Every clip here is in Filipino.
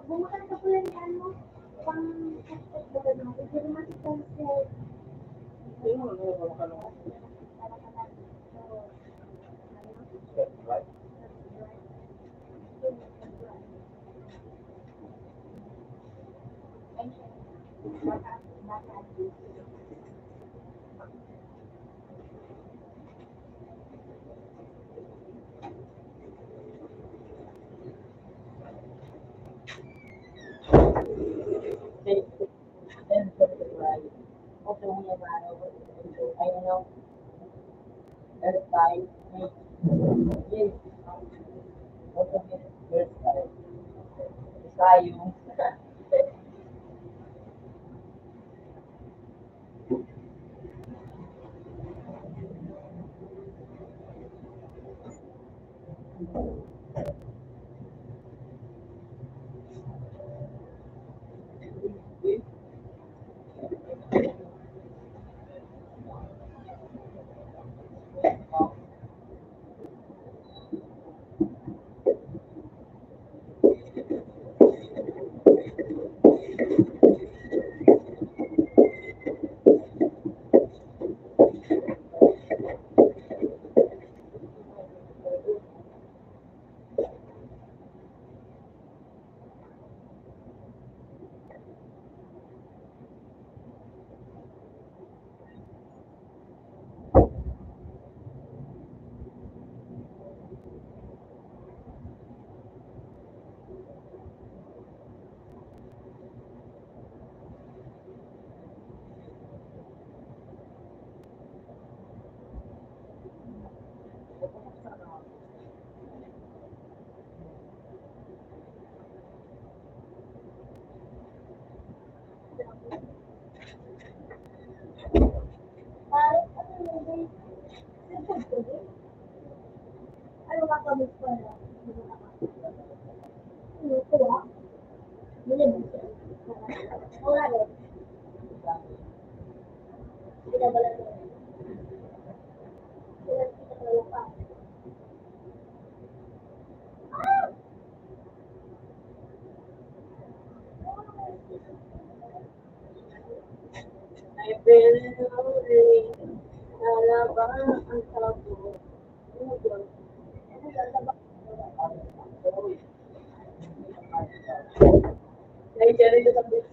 Bumukan ka pala ni ano, pang hindi naman si Concept. Ano ka kami pala? Ano ko ba? Hindi mo siya. Wala rin. Pinabala ko. Pinagkita ko lang pa. Ay, pinuli. Lalaba ang tabo. Ano ba? Ay, siya rin sa bis.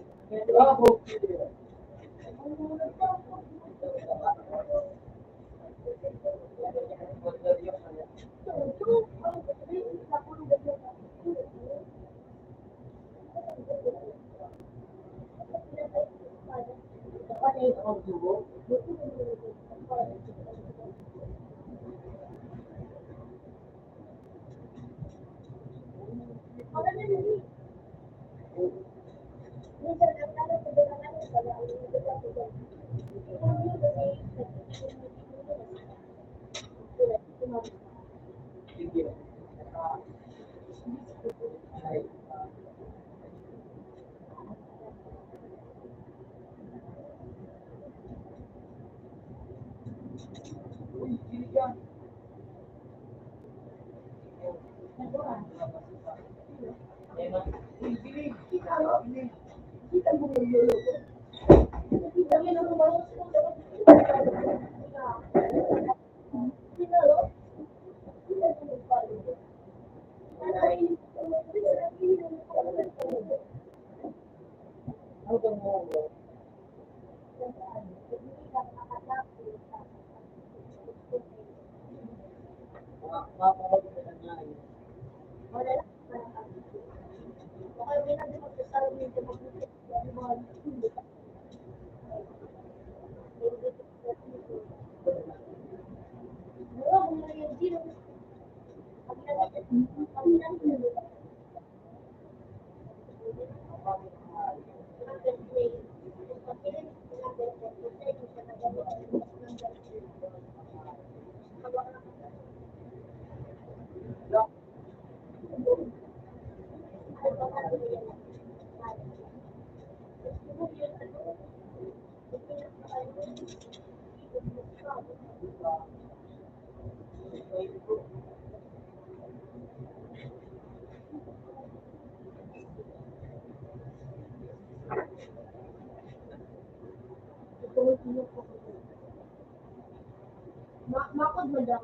Makod mo daw.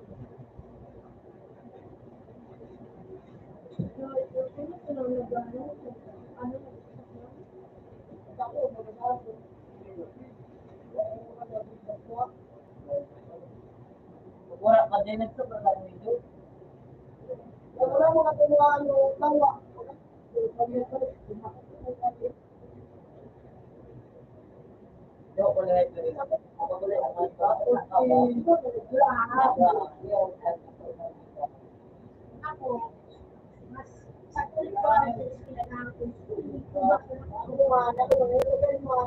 Wala ka din nagsabalan nito. Wala mo ka tinuhaan yung tawa. Yo ko lang ito rin. Ako ko lang ang Ako, mas sakit ko ang kailangan ko. Kuha na ko, meron mo,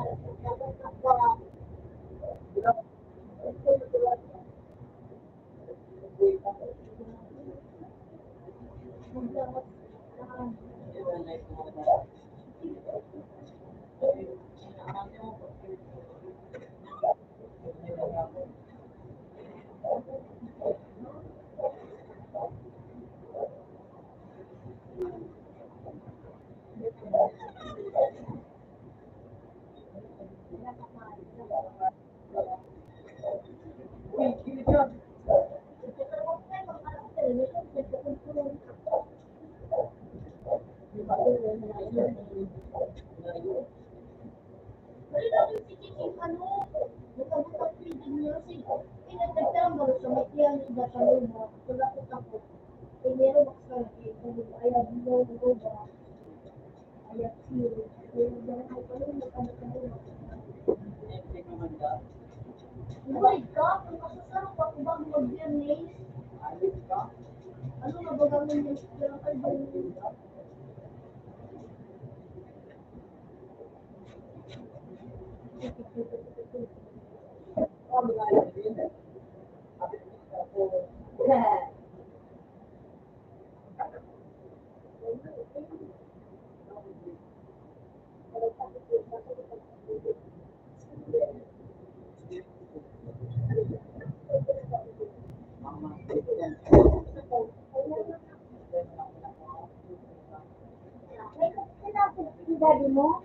Daddy mo?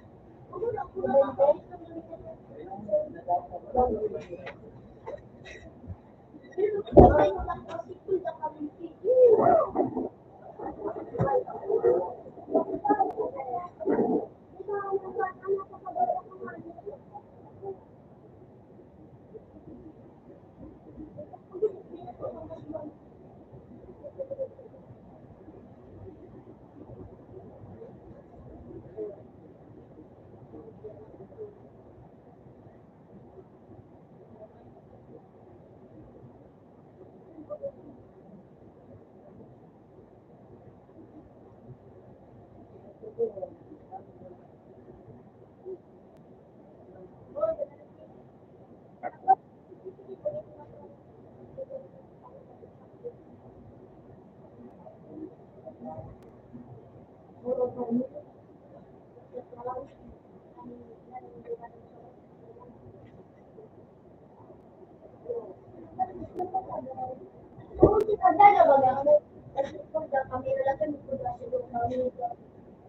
Ada na ba na ano? Nagpupod na kami na lang kami pud sa doon na nito.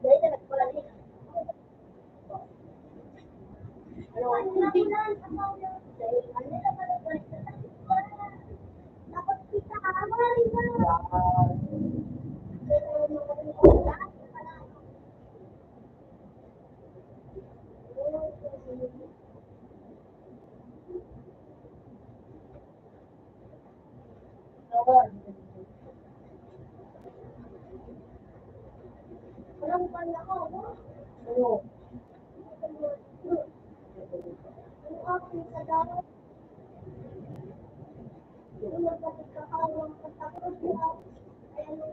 Dahil na nagpala ni. Ano hindi na dahil ano na pala dapat kita amari na. Walang pala ko. Ano? Ano ako sa dapat? Yung magkakawang pagkakot niya. Ay ano?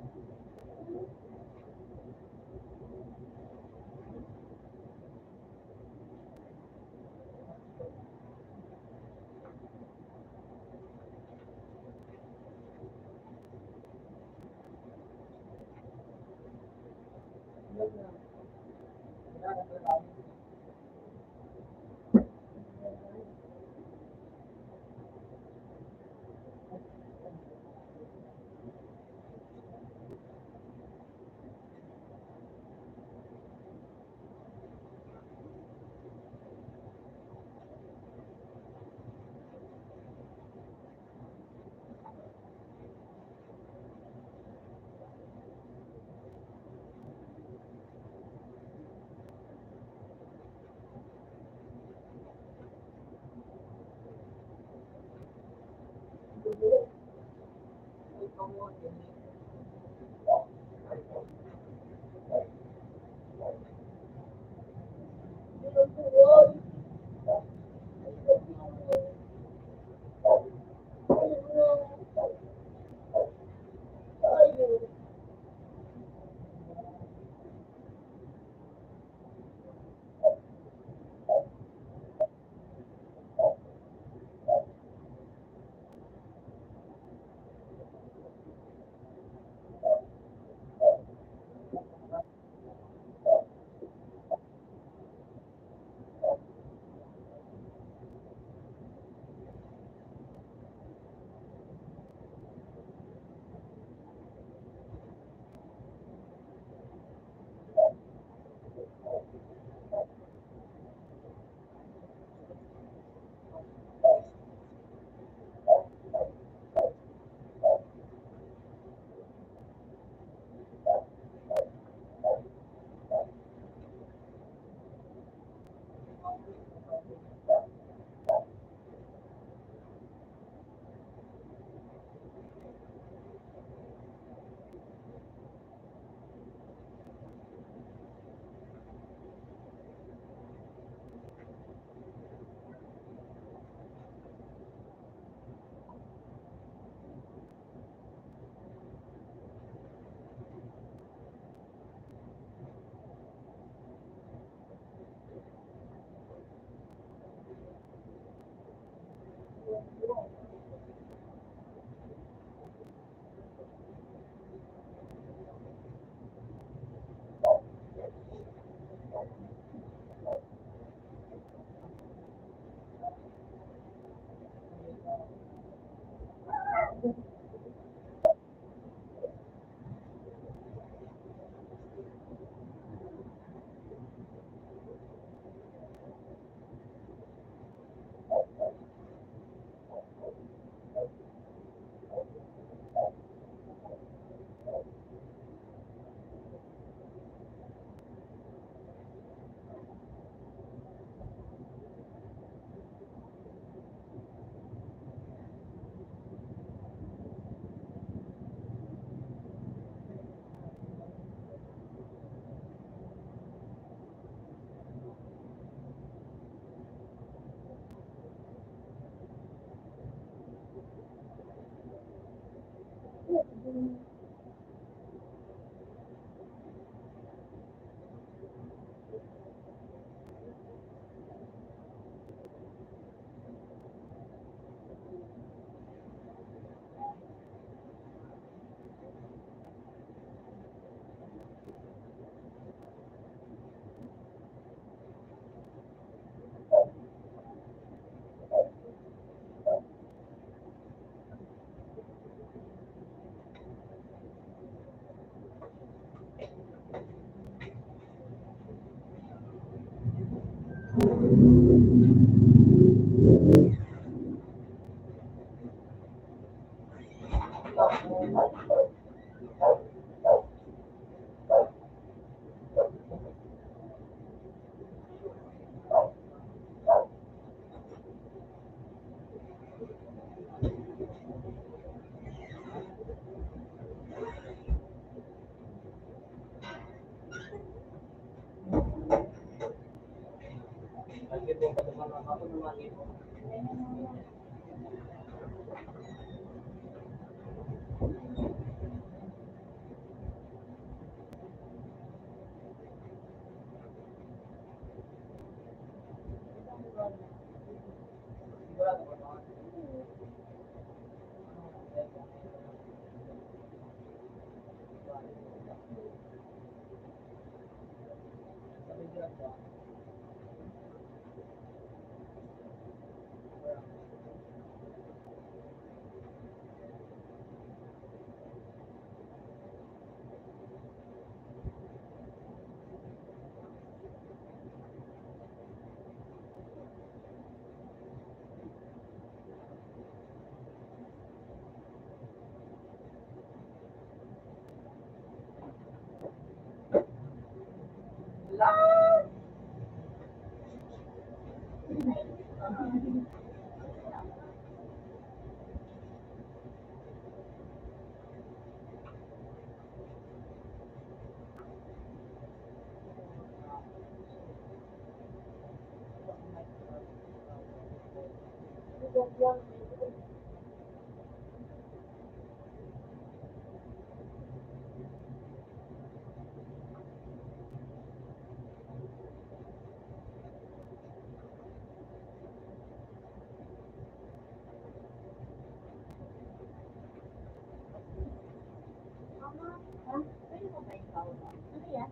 Mama, ha? Pwede mo ba ikaw? Ano yan?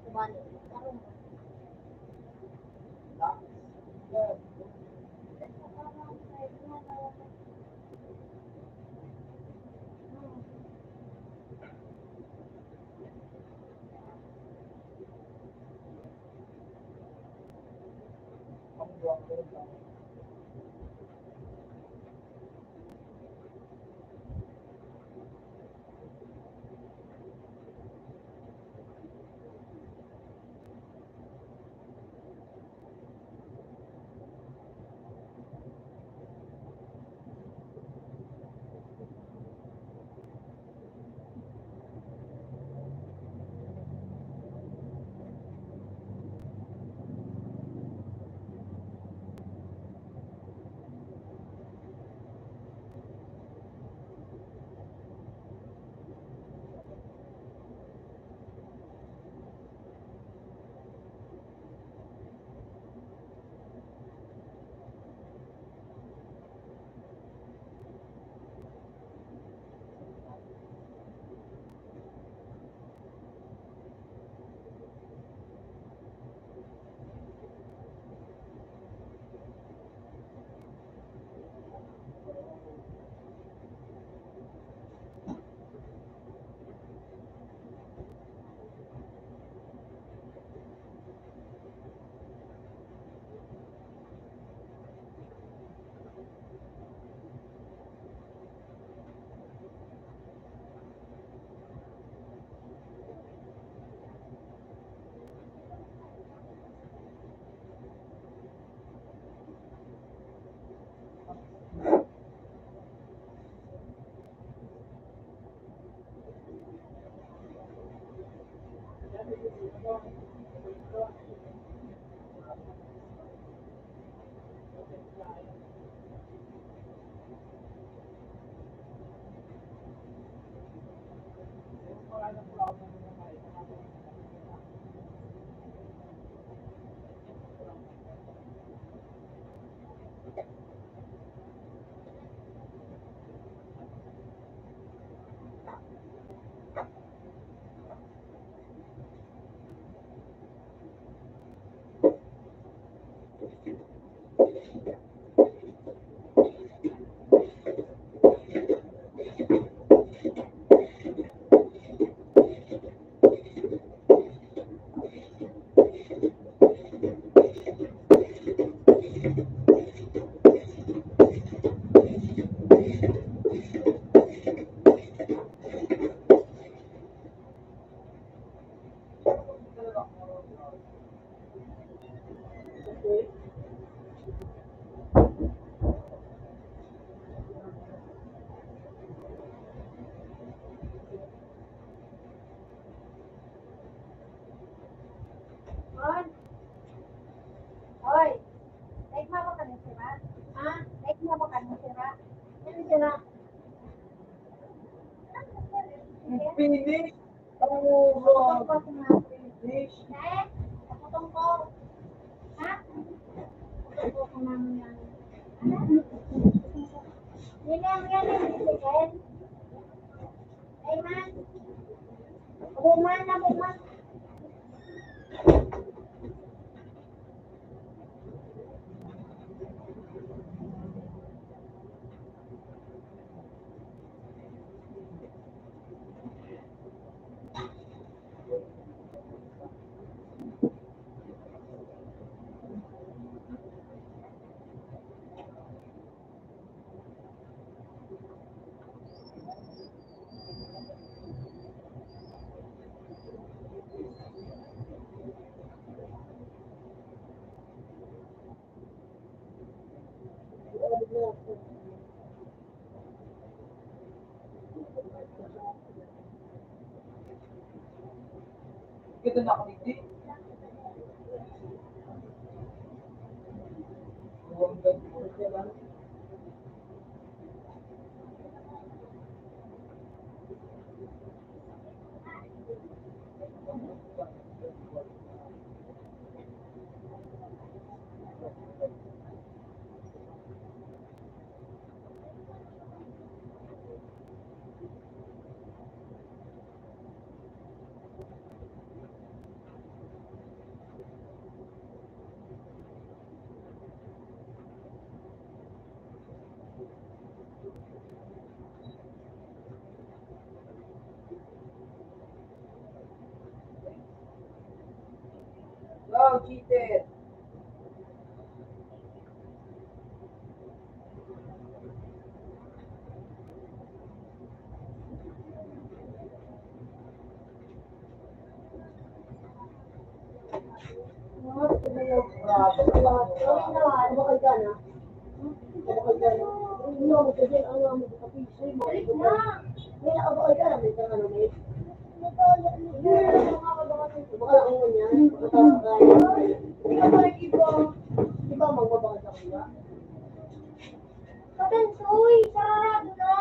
Kumali. Parang sila. Finish. Naputong ko si mga Finish. naputong ko. Ha? Naputong ko kung namin yan. Yun lang yan yung bibigyan. Ay man. Buman. Kita na kaniti. Huwag ganda. Go, cheated. Katansoy, sarado na.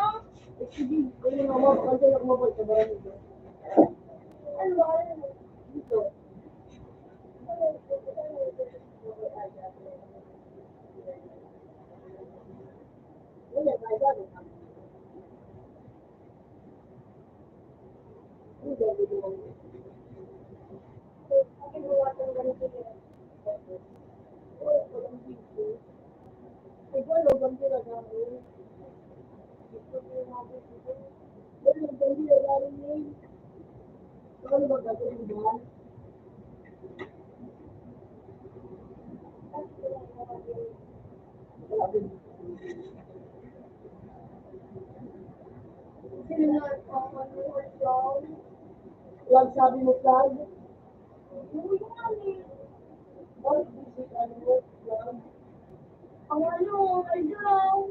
Ano? Wag sabi mo flag. Ang ano, ay daw.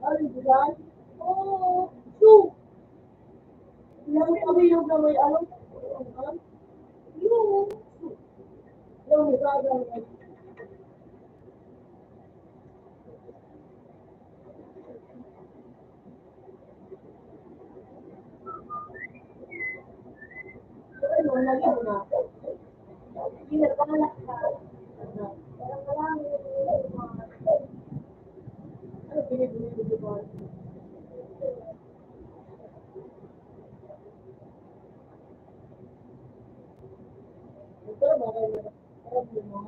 Ay, diyan? Oo. So, ilang kami yung gamay, ano? Yung gagawin. Ano, naliw na. Ginagawa ka. Parang marami yung ano, binibili ko. Ito ba kayo? Alam mo,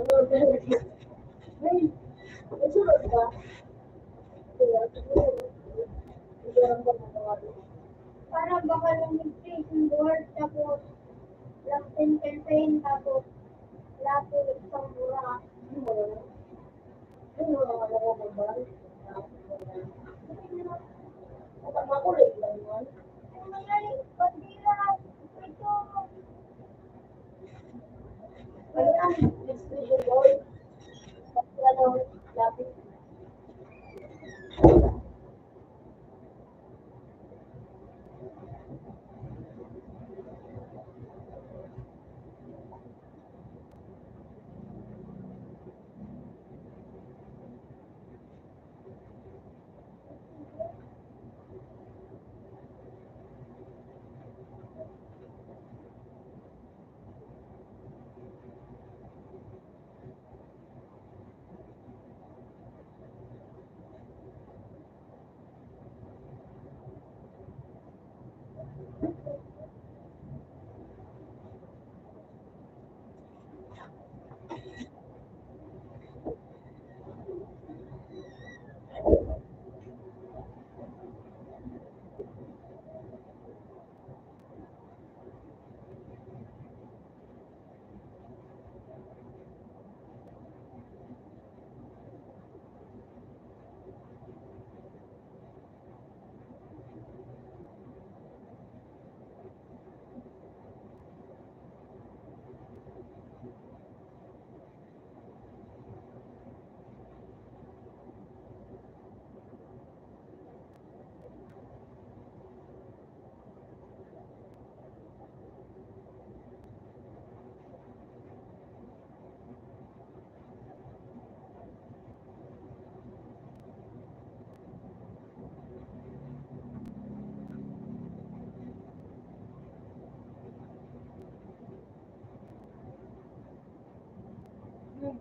Ay, masunod ba? Kaya, siguro, hindi lang ba nagawa doon? Parang baka lumigration board, tapos lang campaign, tapos lahat ulit isang mura. Ano mga nagmamahal? Ang makulit lang yun. Ang nangyari, pagdila, ito, ano yan, distribution board, ano, lapis.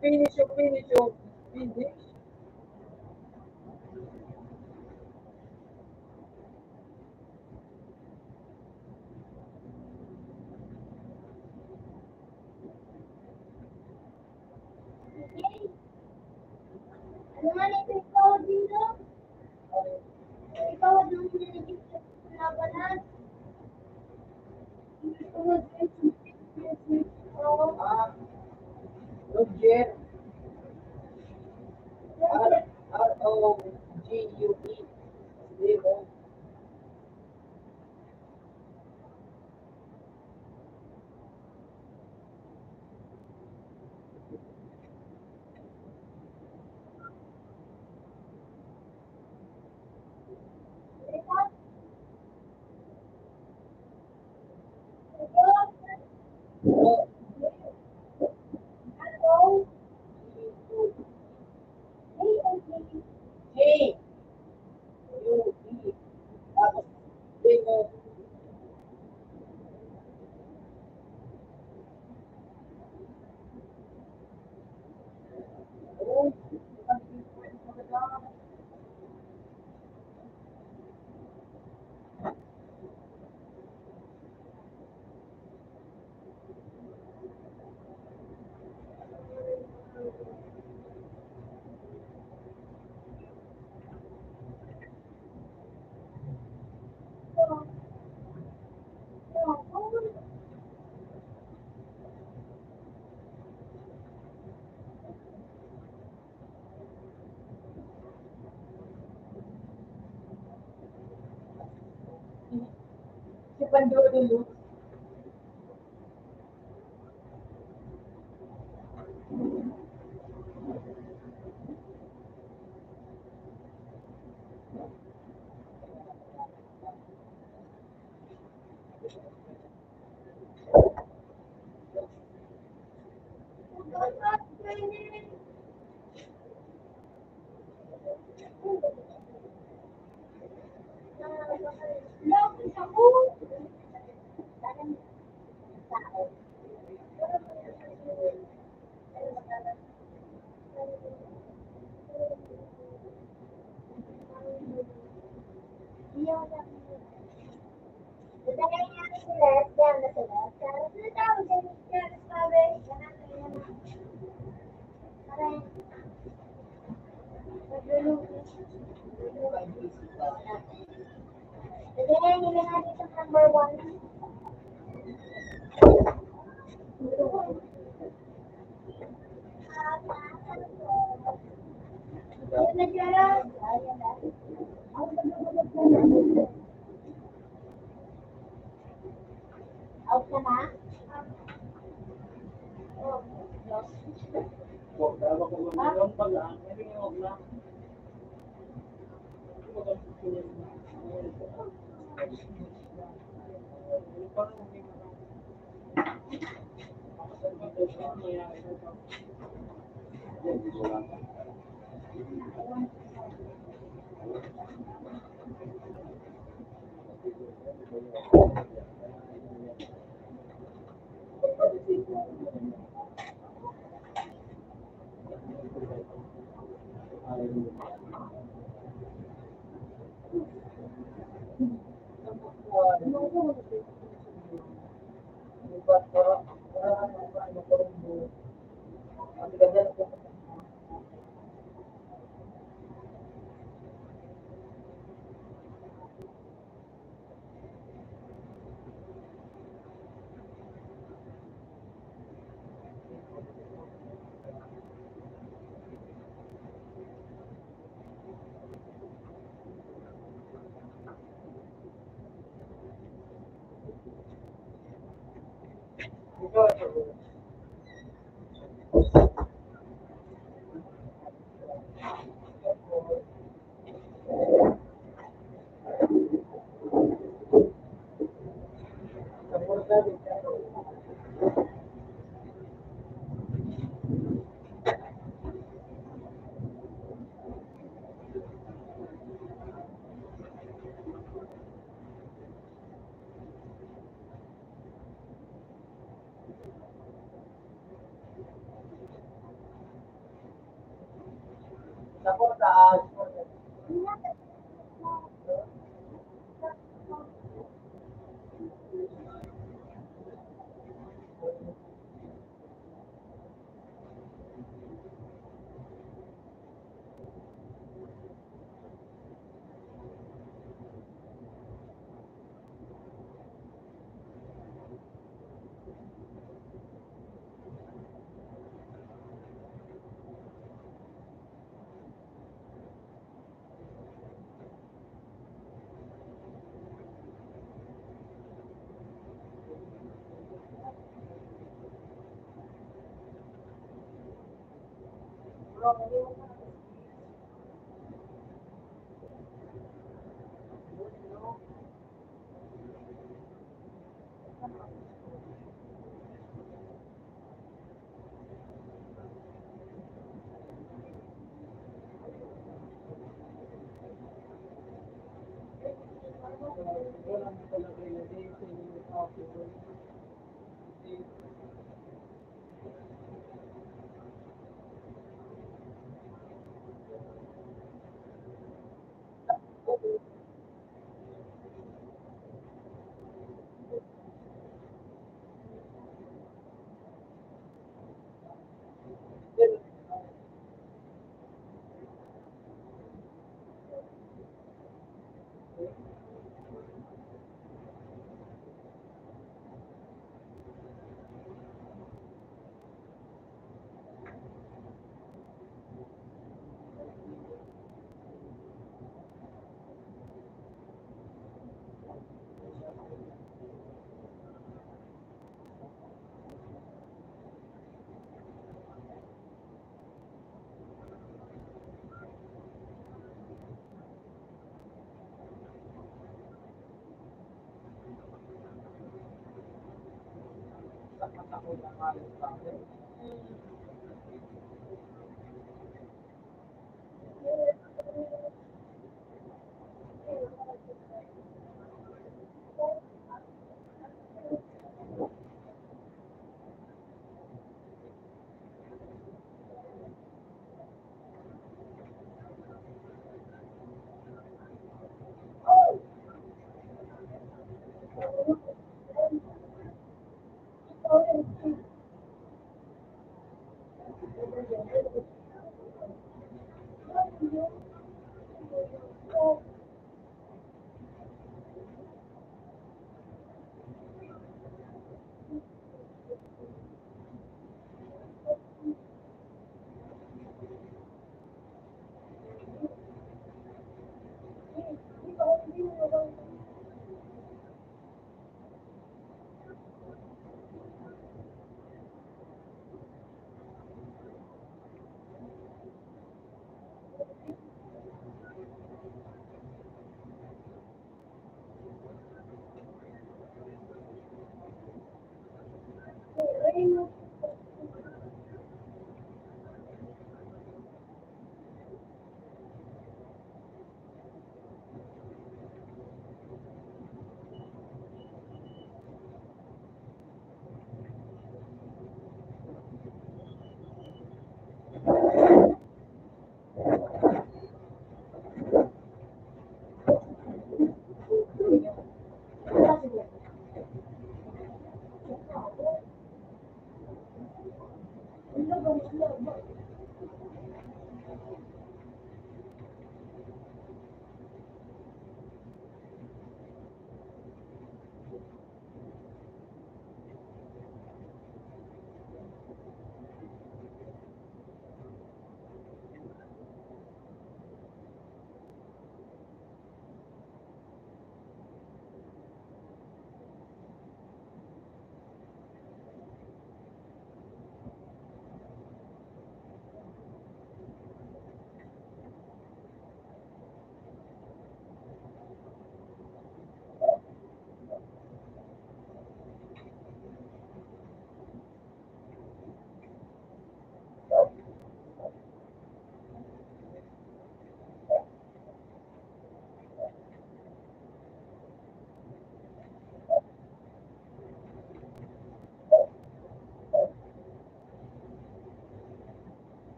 Finish. Finish. Ano nga na ikaw dito? Ikaw ang nangyayagit sa labanan. Ah, Roger. Rogue. Zero. Ro. G. U. E. Tapos, zero. Oh, si Pandolo. Out ka na? Huwag daw ako magulong pala. Hindi nga huwag na. Tapos taas.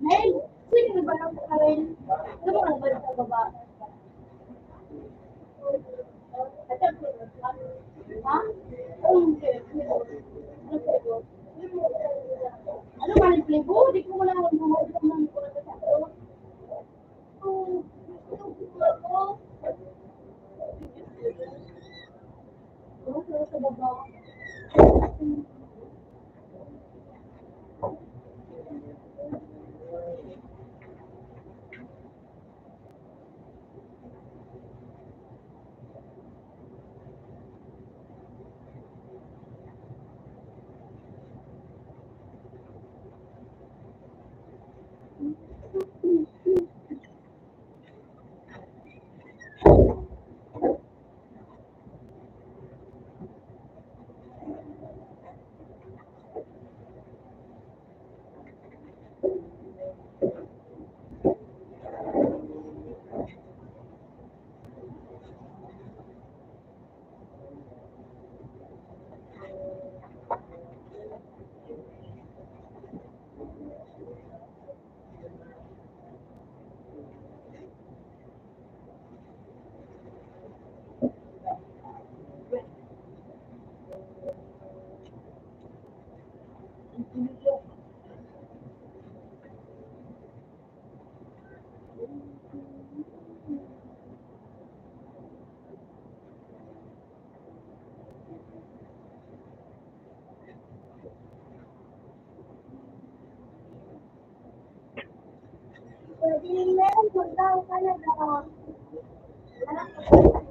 May, sino ba nang kakain? Ano ba nang balik sa baba? Ha? Hindi. Ano ba ng plibo? Di ko wala akong bumalik ng kulang sa ako. Ano sa baba? Pwede meron punta ako Canada. Anak ko.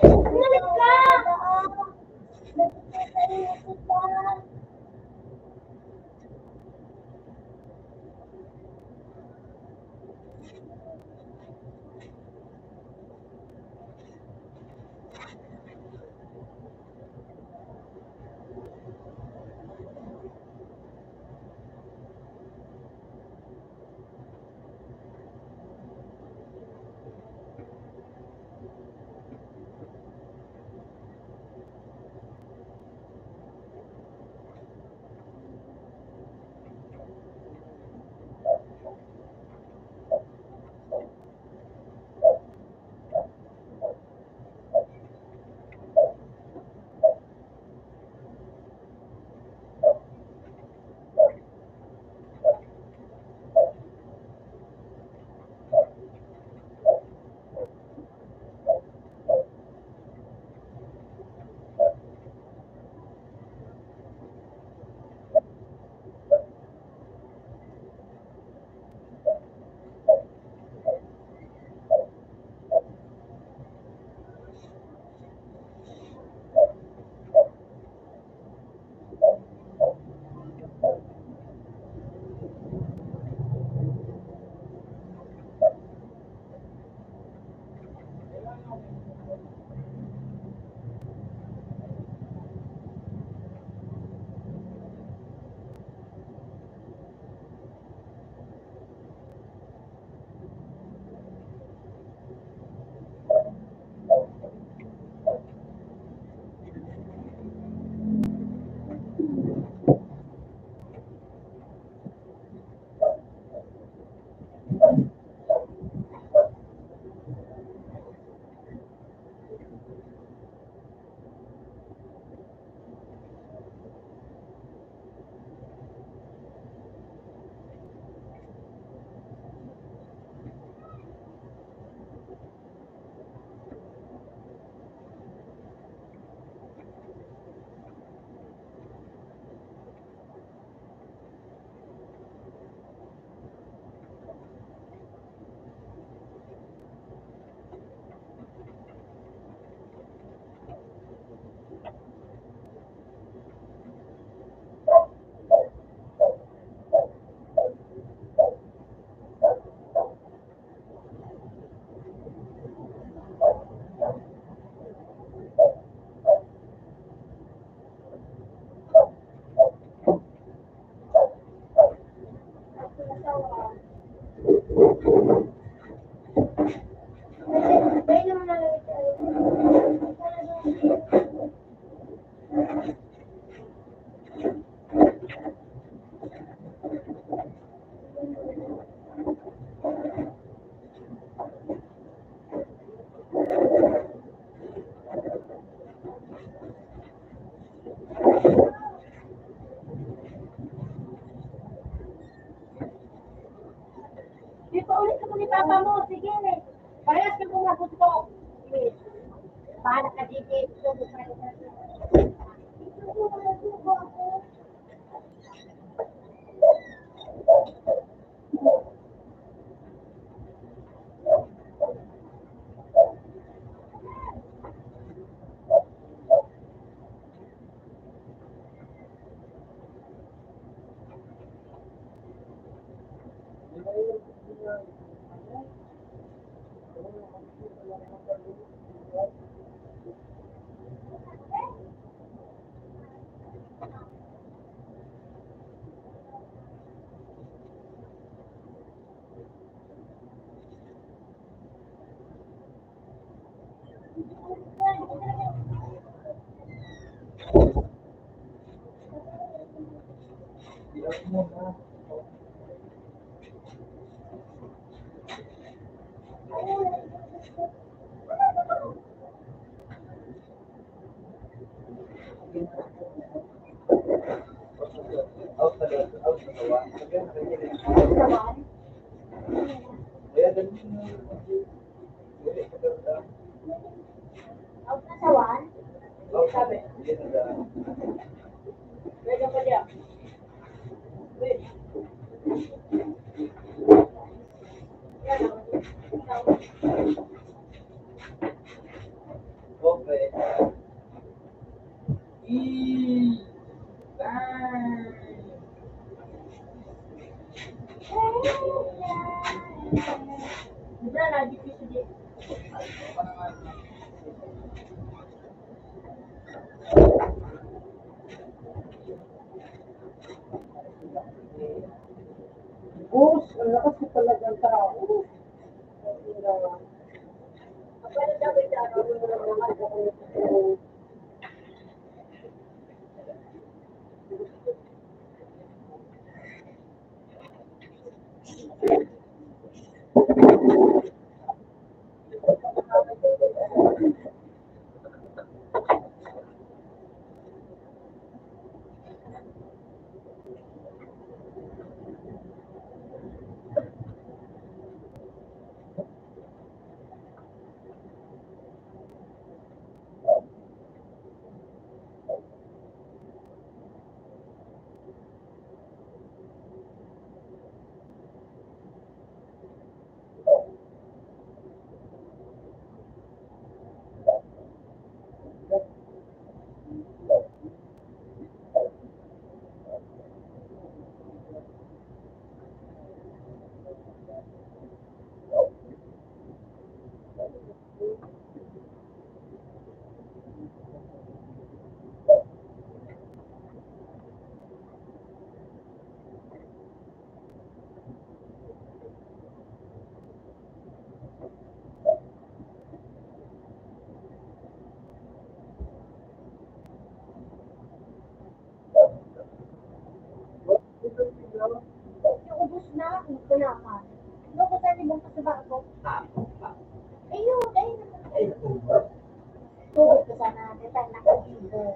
Umalis ka! Nagkakainit ka. Di pa ulit ako ni Papa mo. Sige. Parehas ka kung nagusto. Sige. Paano ka dito? Out na sawan? Sabi. Pwede pa diya. Wait. Yan. Di ba, lagi ko siya dito. Bus, ang lakas ko talagang tao. Kapag dapat sa ano, ano mo lang naman ako. Yung ubus na, wala ka. Ano ko tayo ibang kasaba ko? Eh yun, eh. Tugod ko sana, tayo nakalibo.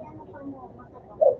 Ano pa mo, makapag.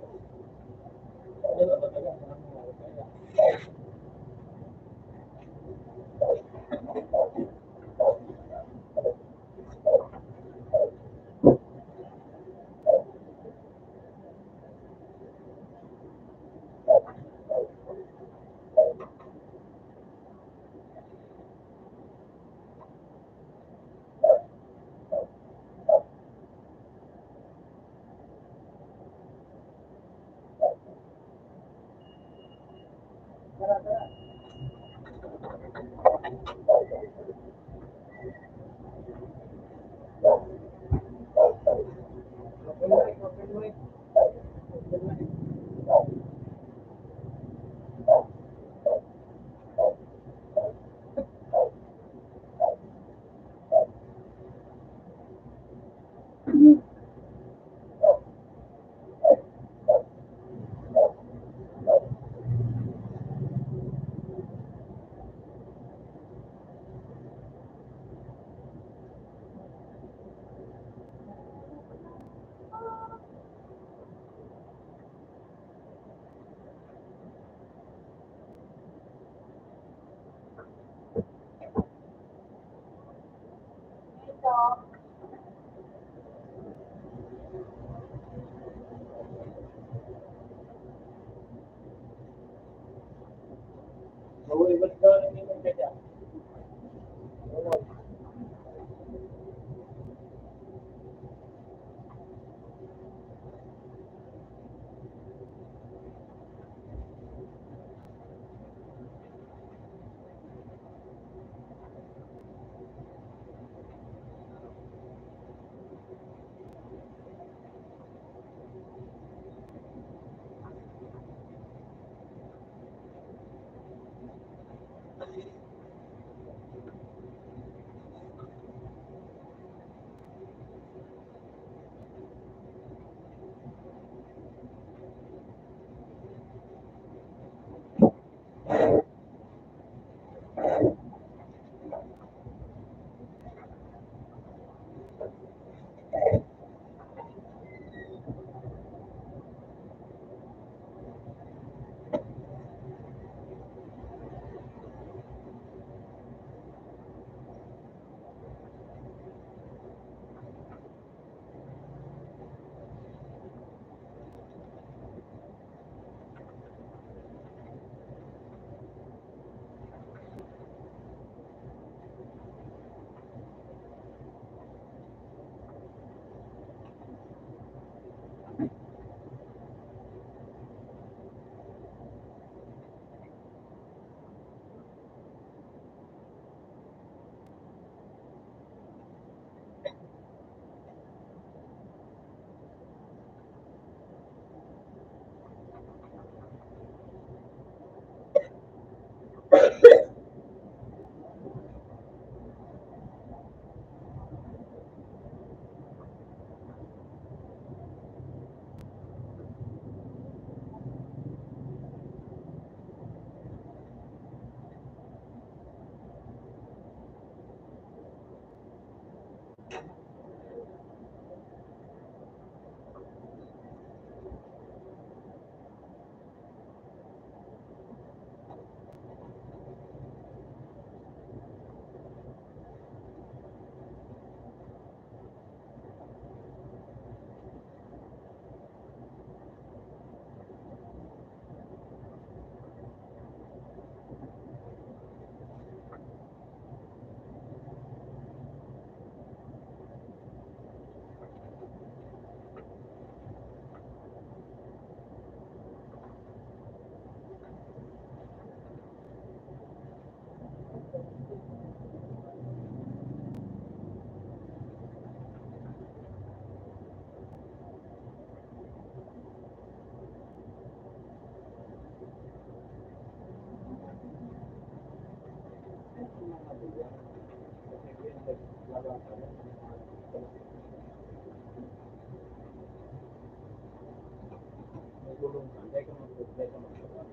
tulong ka, dahil ka mag-tulong, dahil ka mag-tulong.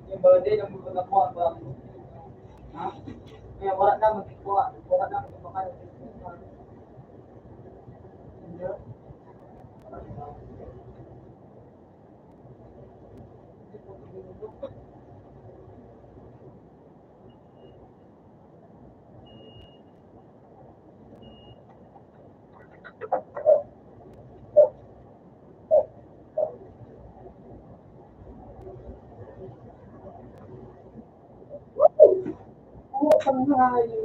Yung birthday, nang pupunta ko, ang bang, ha? Kaya wala na magkikuha, wala na magkikuha. Oo, tanghali.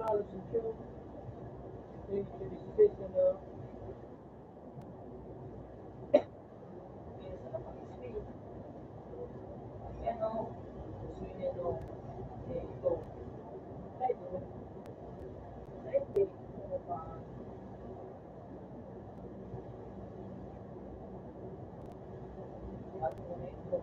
halos yung 2016 ano. Kaya sa pag-speed. Ano, gusto niya no, ito. Kahit ito. Kahit ito. Ano pa. At muna ito.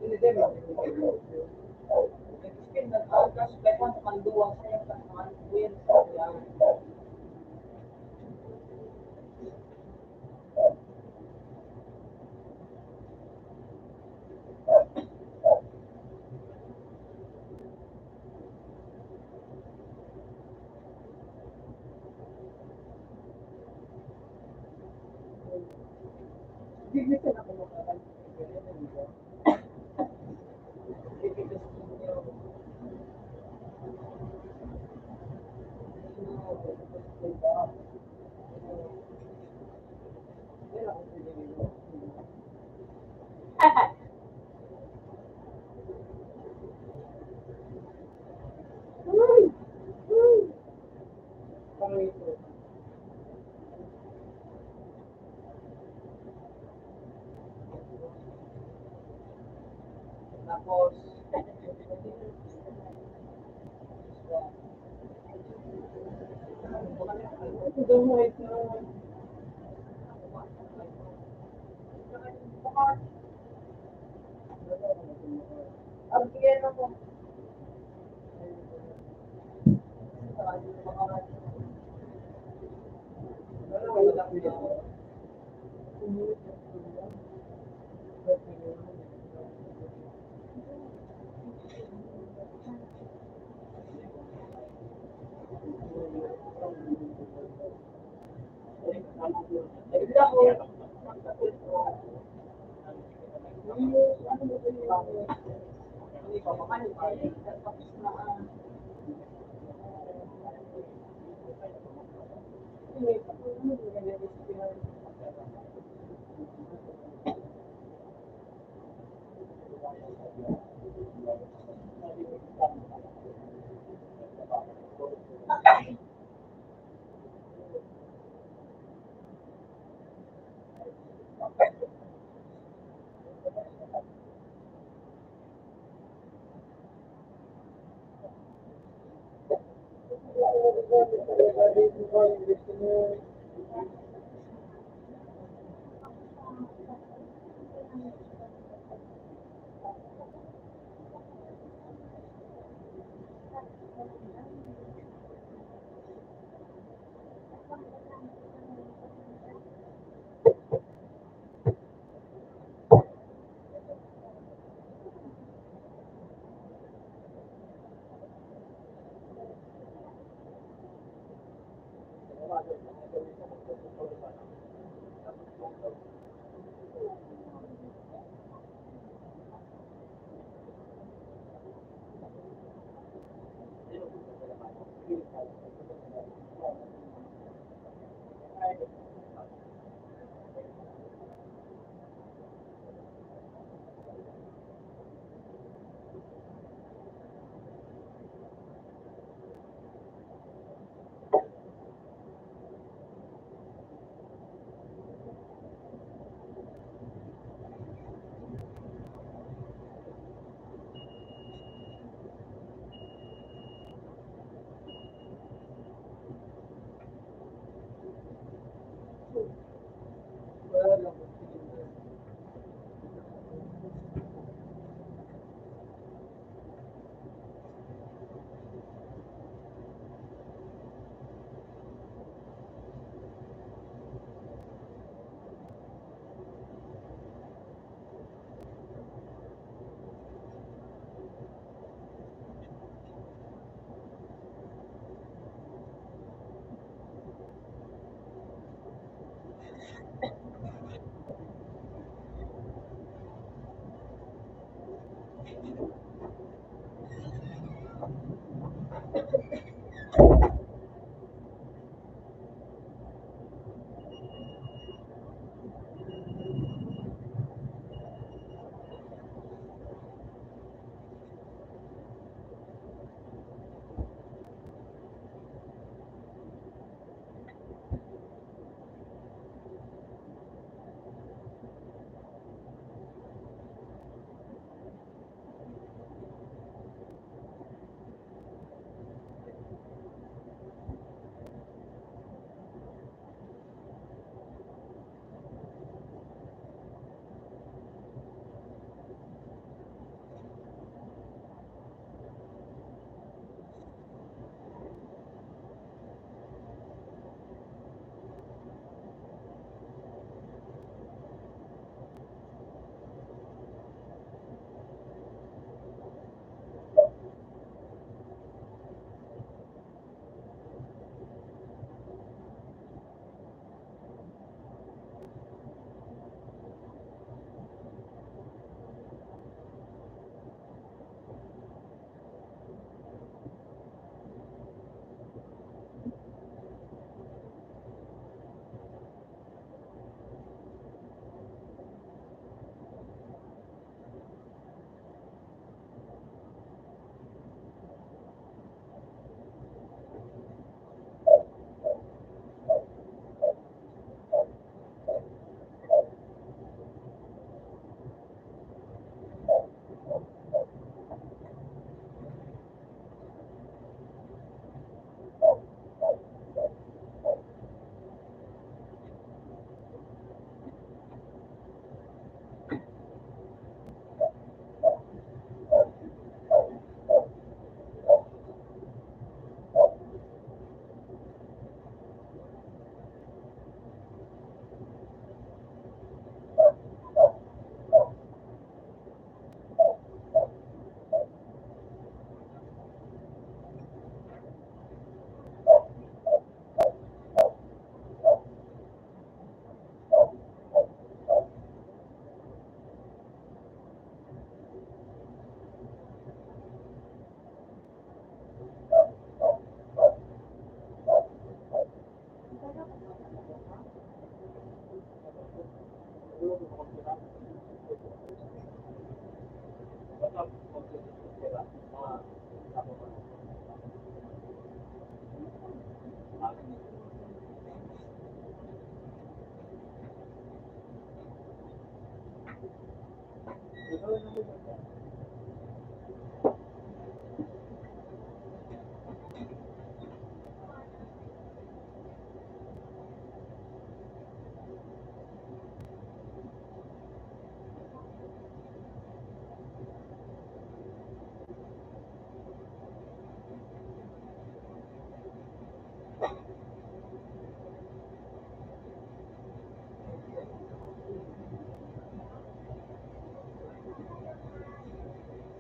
Ini din mo. Nag-spin na algas kaya kung manduwang saya ka naman win yan. Bigyan na ako makakan. Tapos, ito mo ito. Ang kaya mo.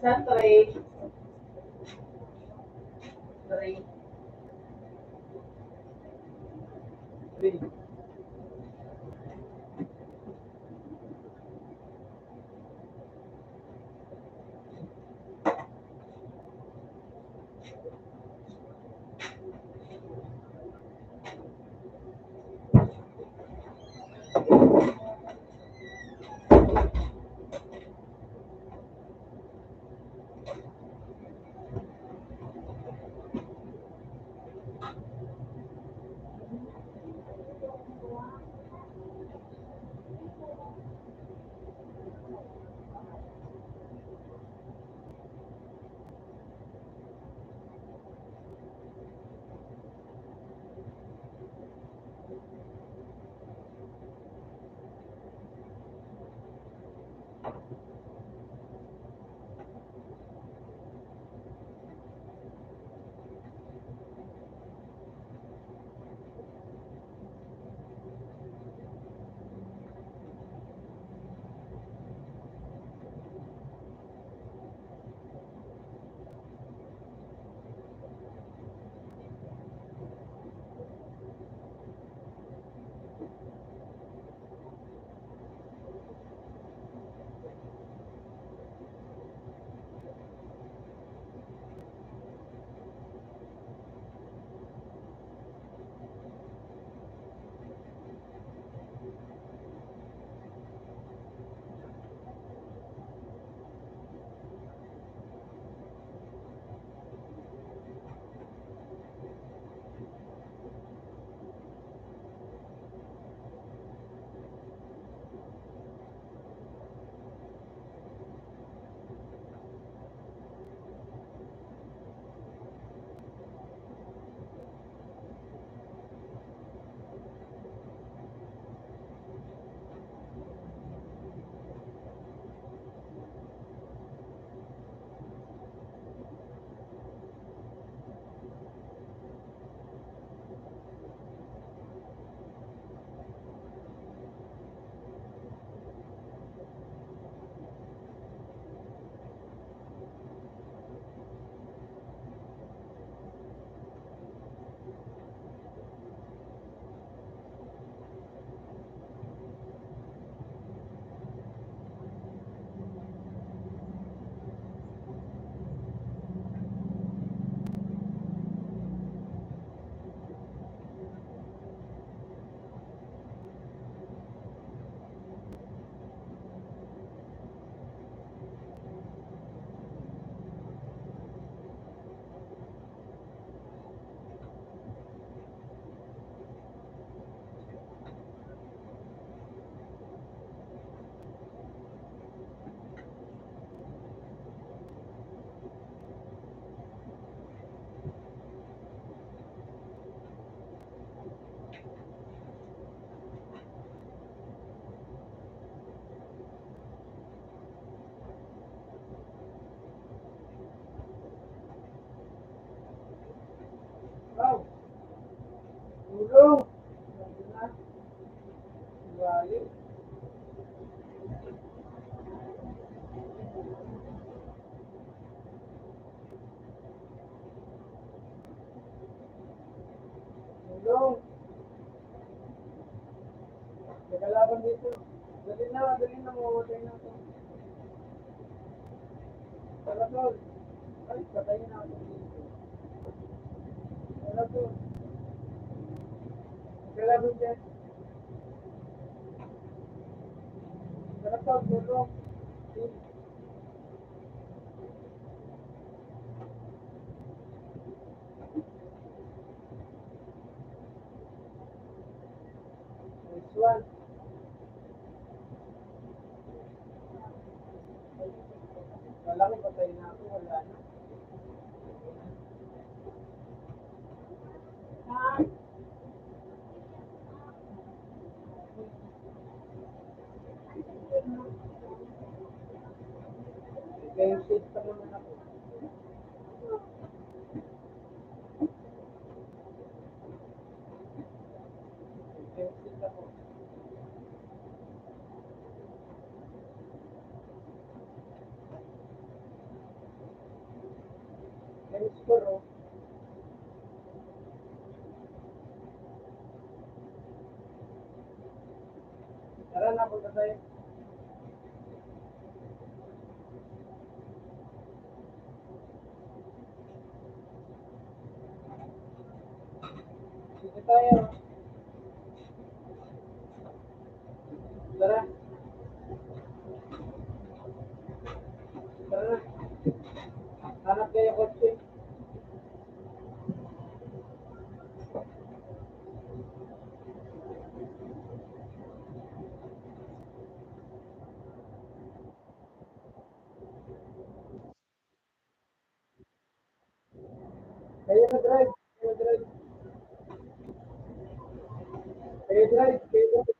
Saan 3? 3. 3. Wow! Tulong! Bali. Tulong! May kalaban dito. Dali na, mamatay na ako. Tara, tol. Ay, patayin na ako dito. Tara, tol. May kalaban dyan. Nakatawag mo, no? Next one. Malaki patay na ako, wala na. Game sheet pa naman ako. Game sheet ako. Game score, oh. Tara na, punta tayo. Sige tayo. Tara. Tara na. Hanap kayo kotse. Kayo na drive. Kayo na drive. Kayo drive. Kayo drive.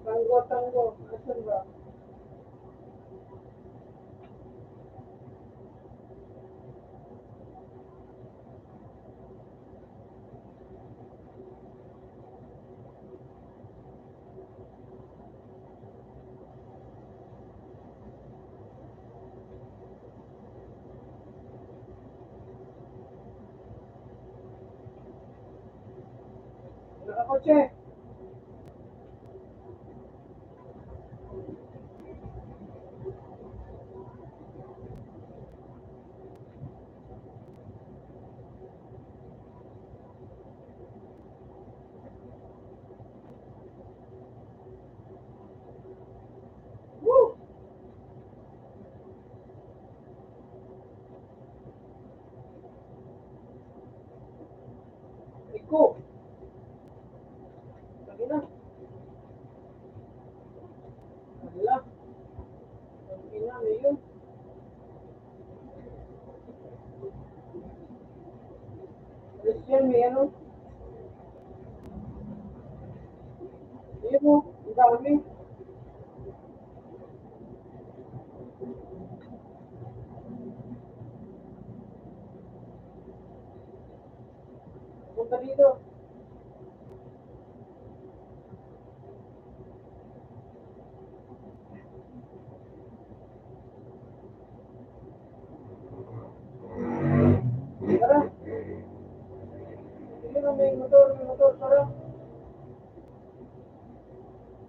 Tango, tango. Asan ba? Nakakotse. Woo! Iko. Lagi na. Wala. Ang ina na yun. Christian, may ano? Yun mo. Ang dami. Punta dito. Tara. Yun ang may motor. May motor. Tara.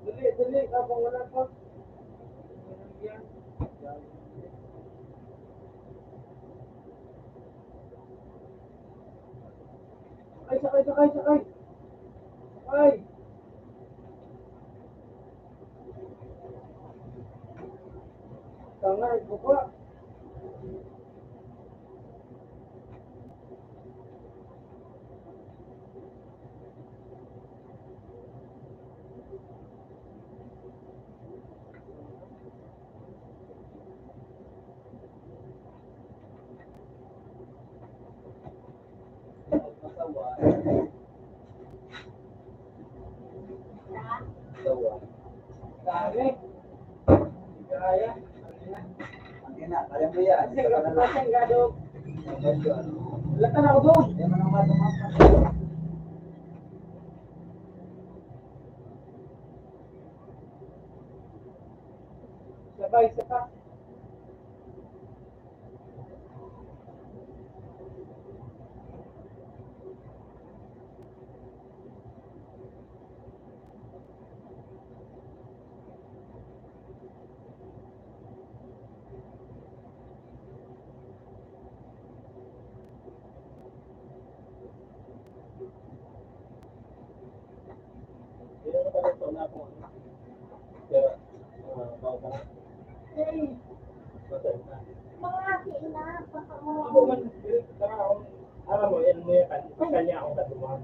Dali, dali. Habang wala pa. Yan. Sakay, sakay, sakay, sakay. Sakay. Tanga, ito pa. Dami. Kaya. Hindi na, kaya mo yan. Kasi kapatid ka doon. Medyo ano. Wala ka na ako doon. Hindi mo nang matumapa. sabay, isa pa. Yun ang pala na po. Kaya, bawal na. Eh, Patay na. mga kina, baka mo. Ako man, saka ako, alam mo, yan mo yan, kanya akong katumahan.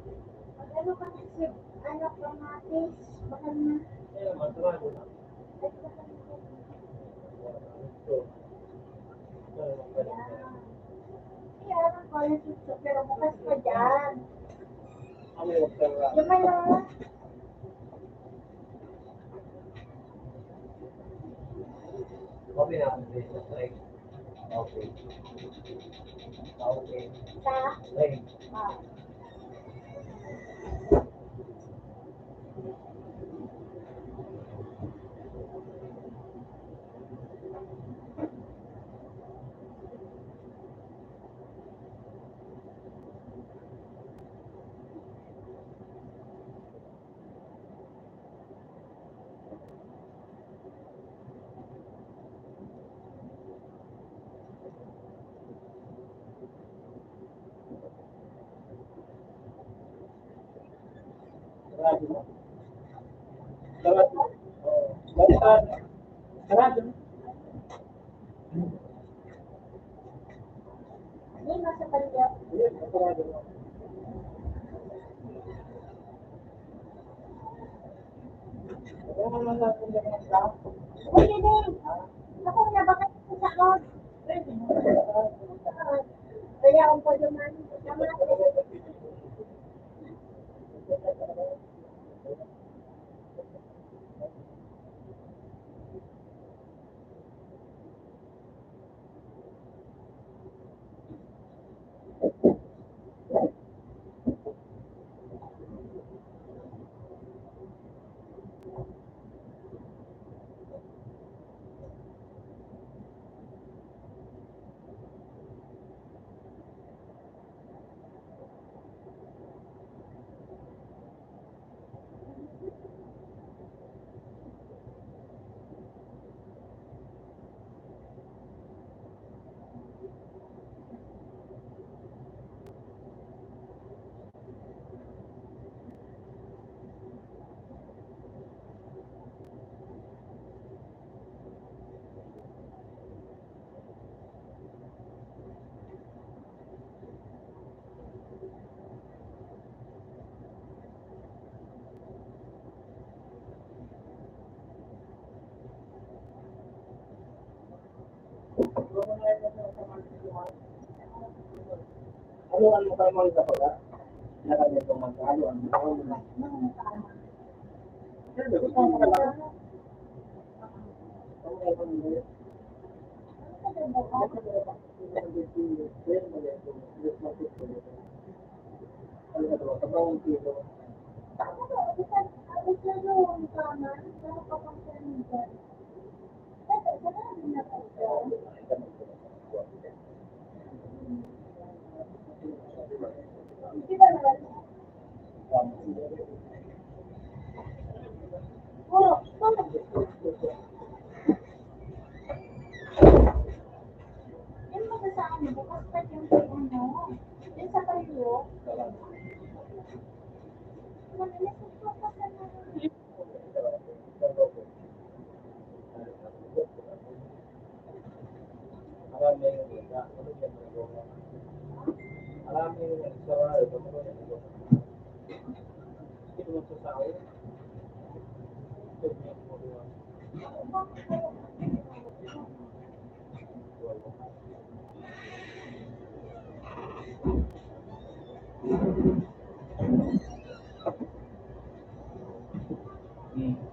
Ano ka na si, ano kamatis, baka na. Kaya naman, sarado na. Ay, baka na. So, kaya naman pala. Kaya ano ko yung suso, pero bukas pa dyan. Ako yung sarado. Yung may lang. Okay na, like, okay. Okay. Sa, Like, ah. sarado na. Sarado. Sarado. Sarado. Hindi, nasa paligid. Yes, sarado na. Kaya naman natin yung mga Pwede din. Ako na baka sa loob. Kaya akong pwede man. Tama. Ano kayo mga kapag nakagay kong magkalo, ano na. Sir, gusto mo ka lang?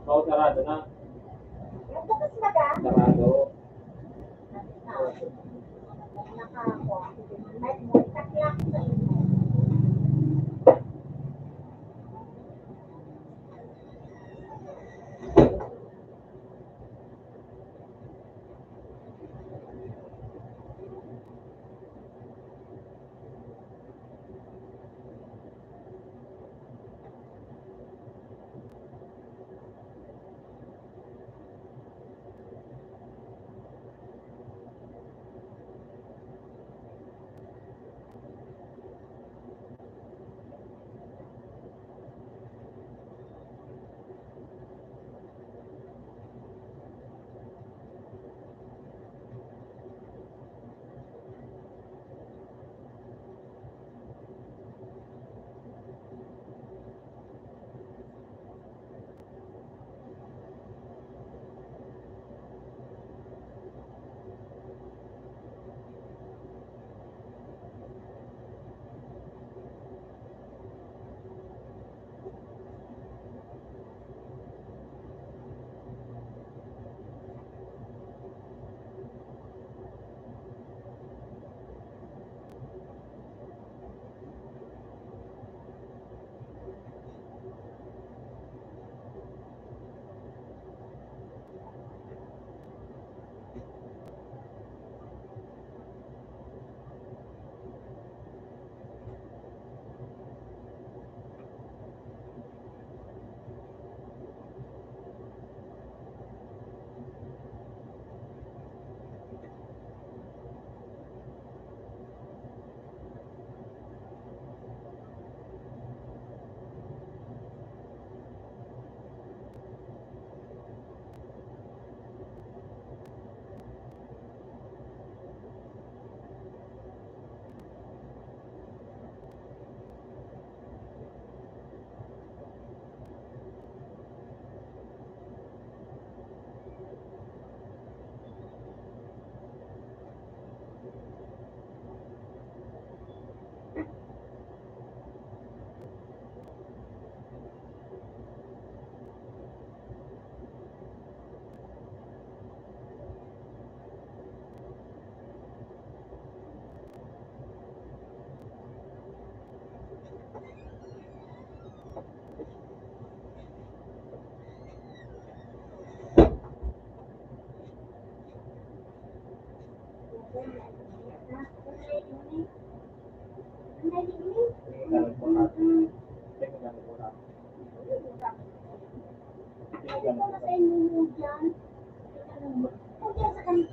Mau sarado na. Sarado.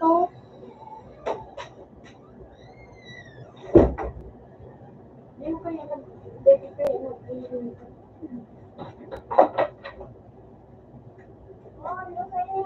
to. Hindi ko yung nag-debit ko yung nag-inom. Oh, ano kaya?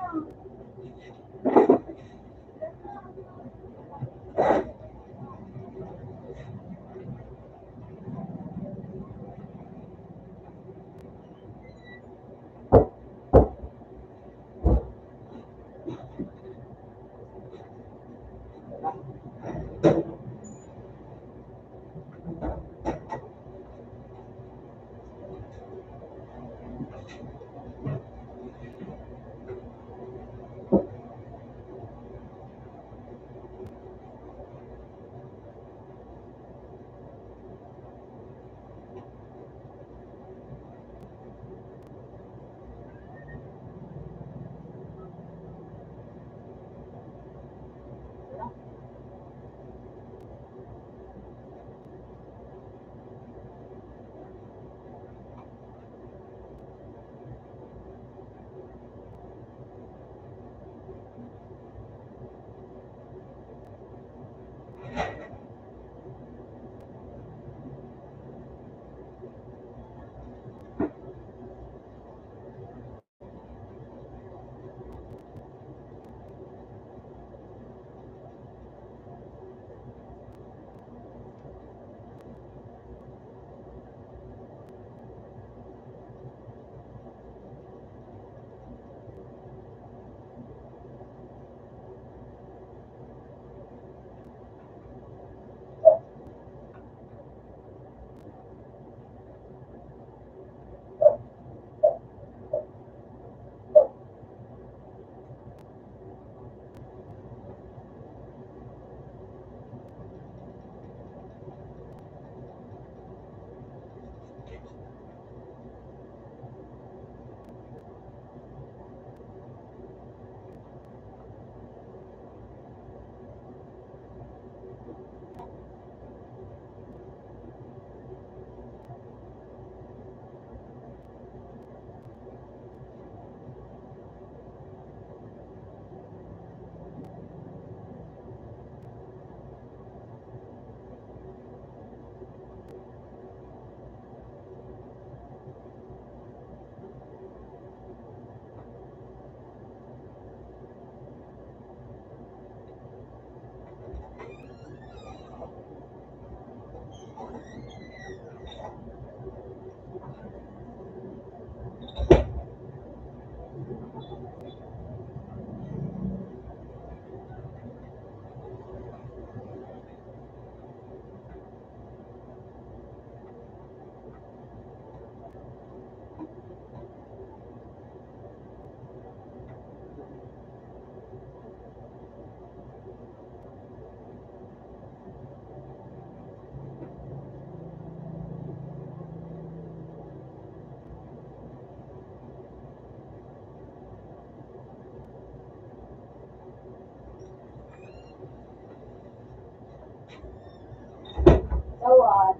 Tawad.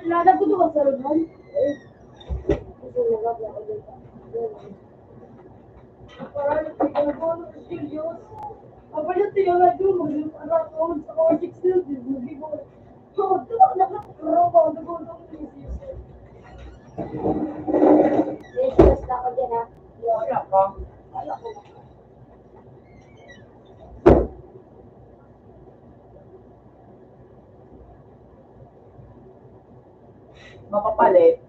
Lada ko doon sa Roman. Kasi nagagawa ko dito. Parang pinagawa ko serious. Apa yung tinangan doon? Mag-anak ko sa Cortex Hills. Hindi ko. So, tumak na ka. Pero ako nag-uulong ko yung serious. Serious na ako dyan ha. Wala ka. Wala ko. Mapapalit.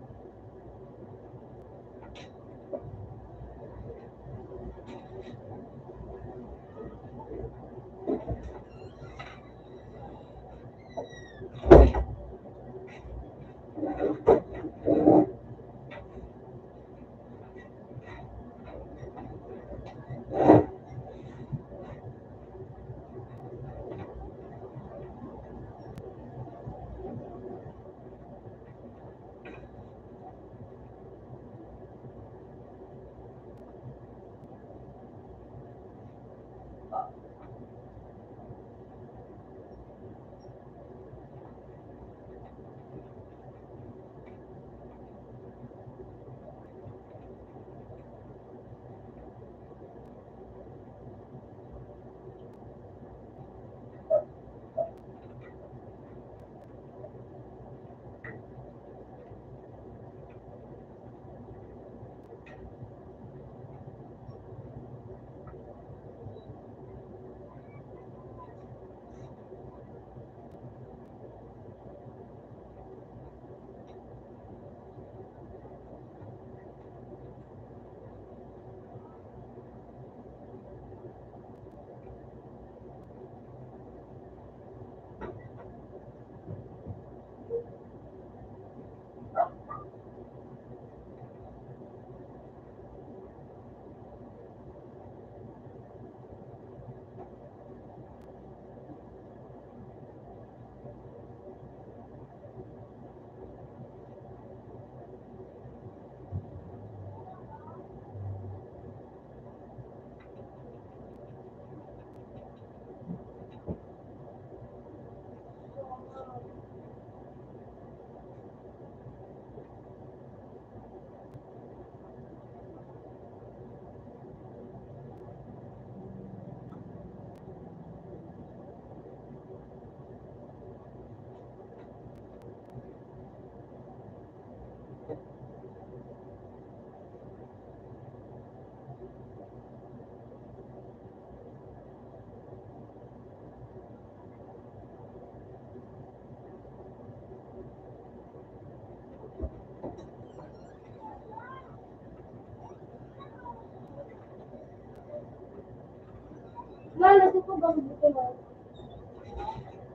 bang gusto mo?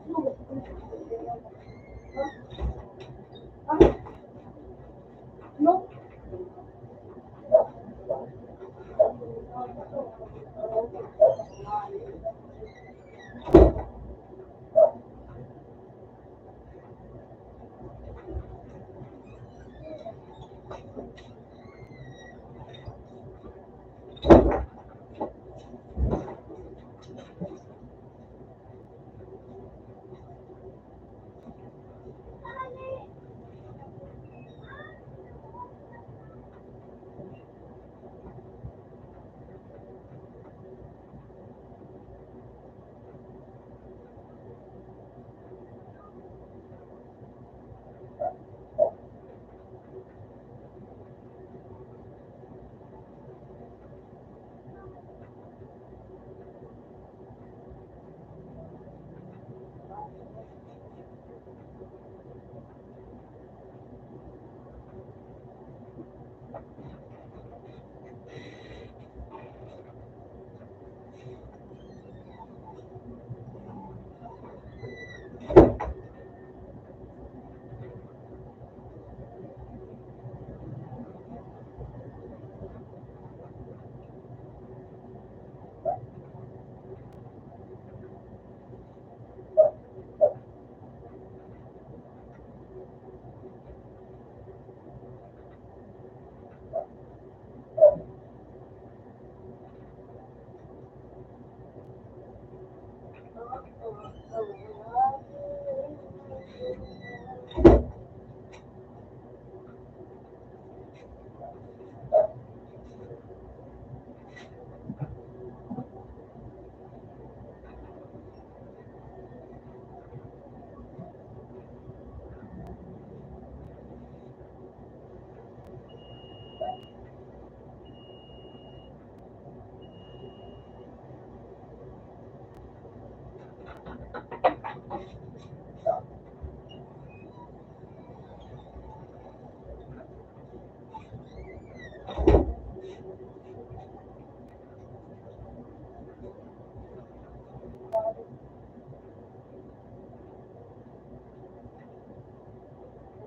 Ano gusto mo? Ha? No?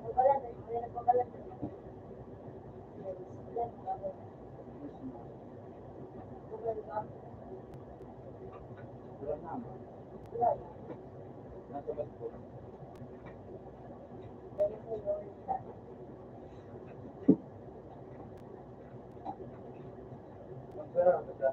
Wala naman. Nasa bas ko. Ang sarap sa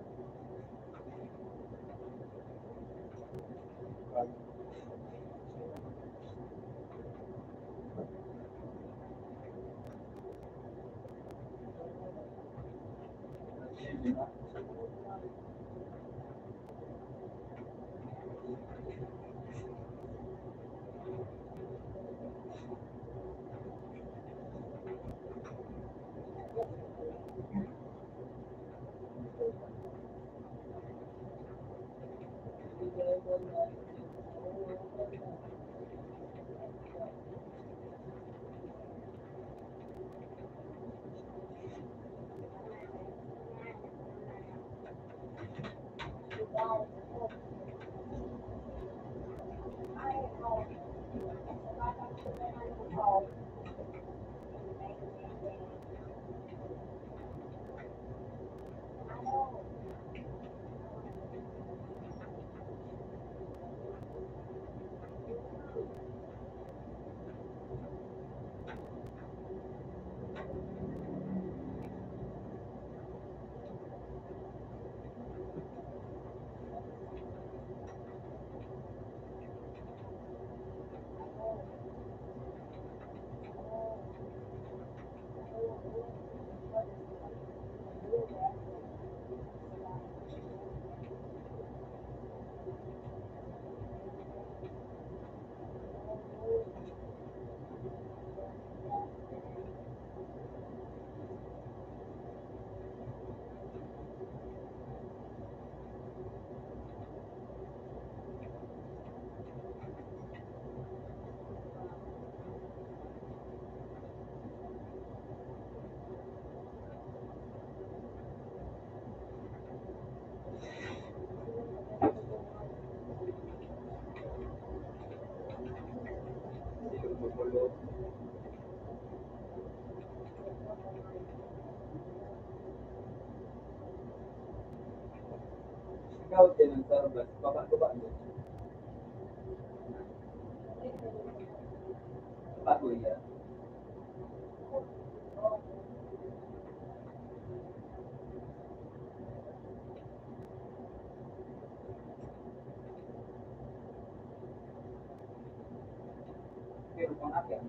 tawag din ng Starbucks, baba doon. Bago yan. Pero pang akin.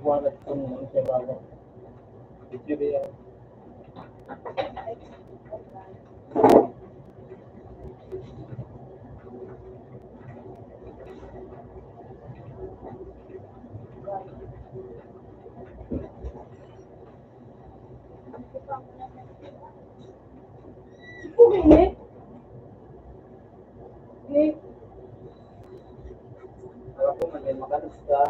Iwanag kung ano siya bago. Picture yan. Okay. Okay. Alam ko man, makalas ka.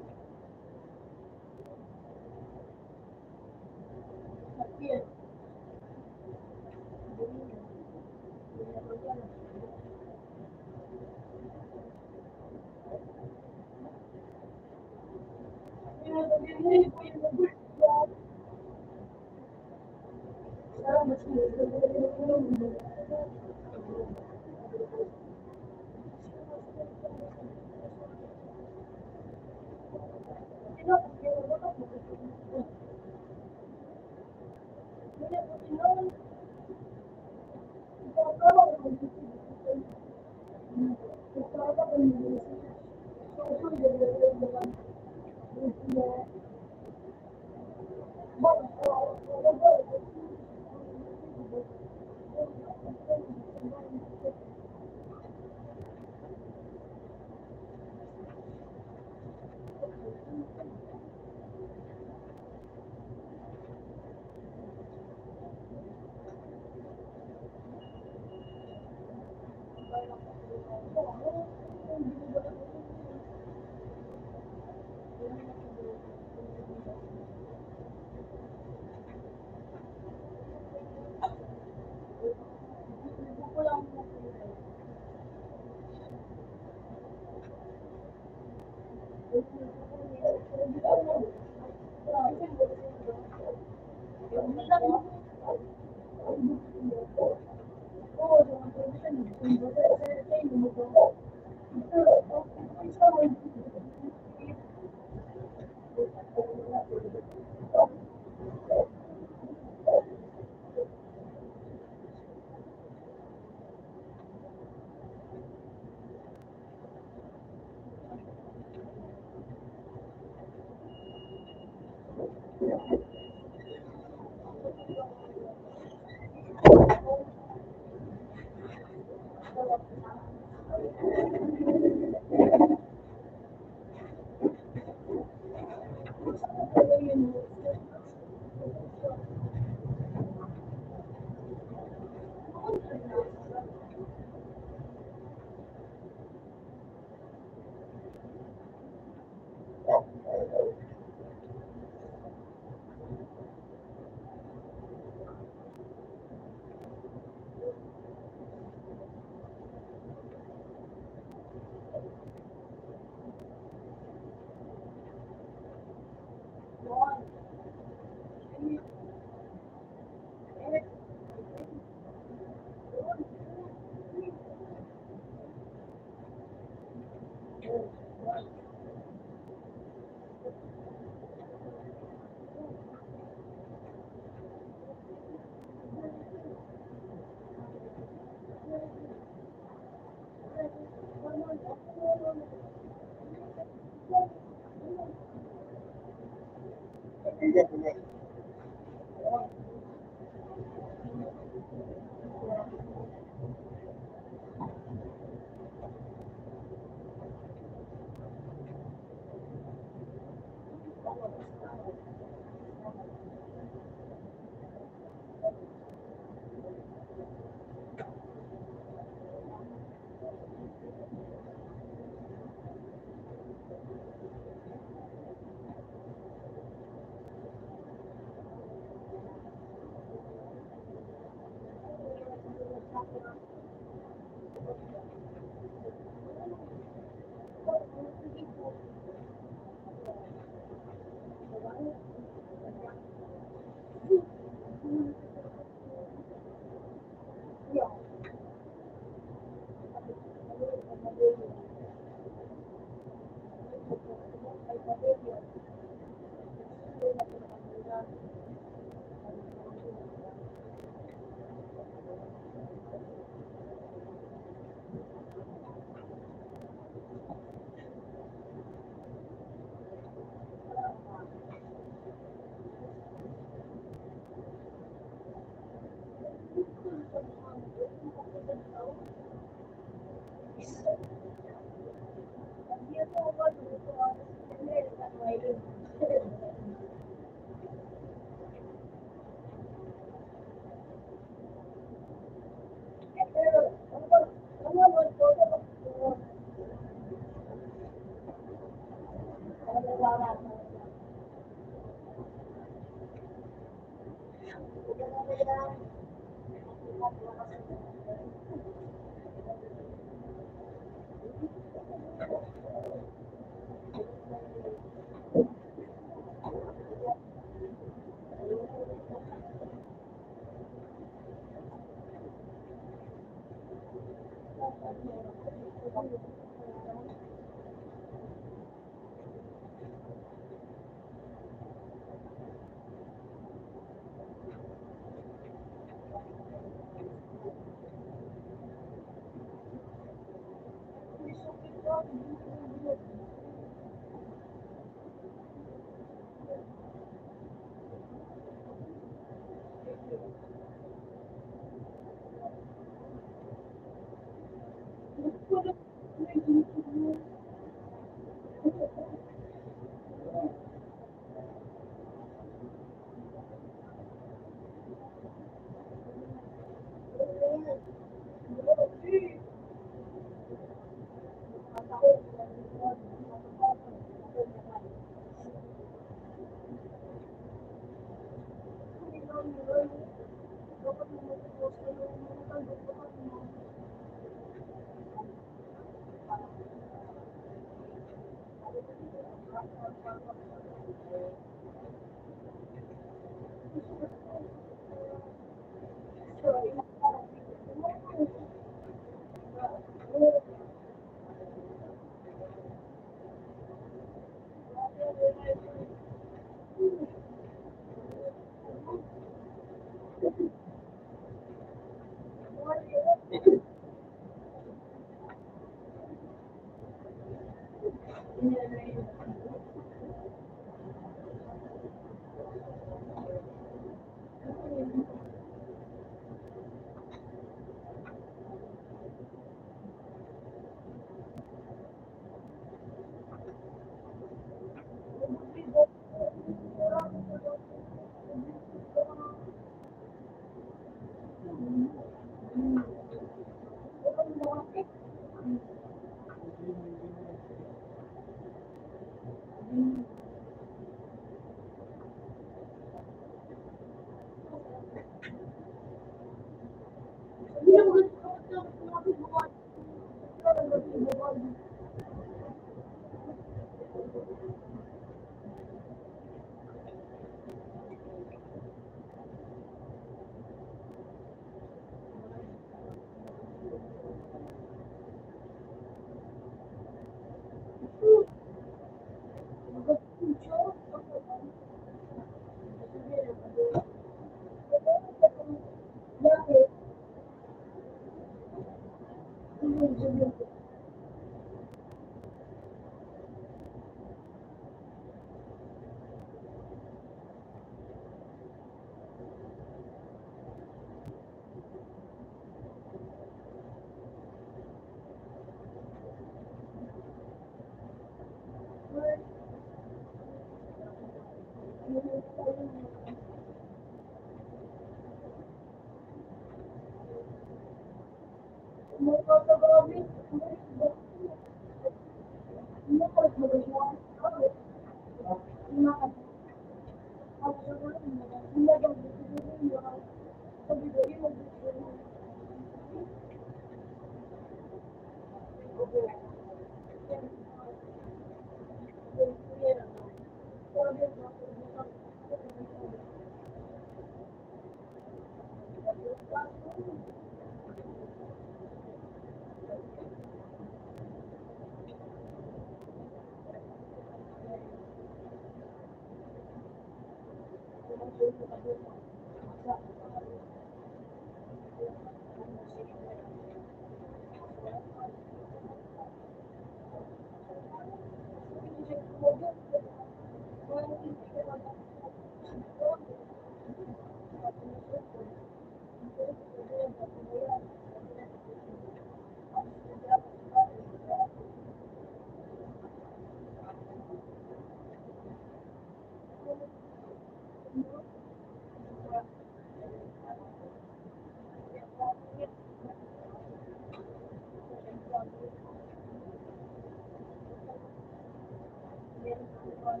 Sabi,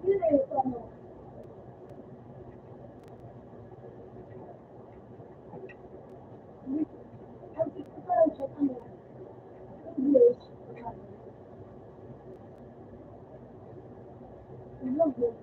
yun eh, ano, ang gusto ko lang siya, ano, English, vlog yun.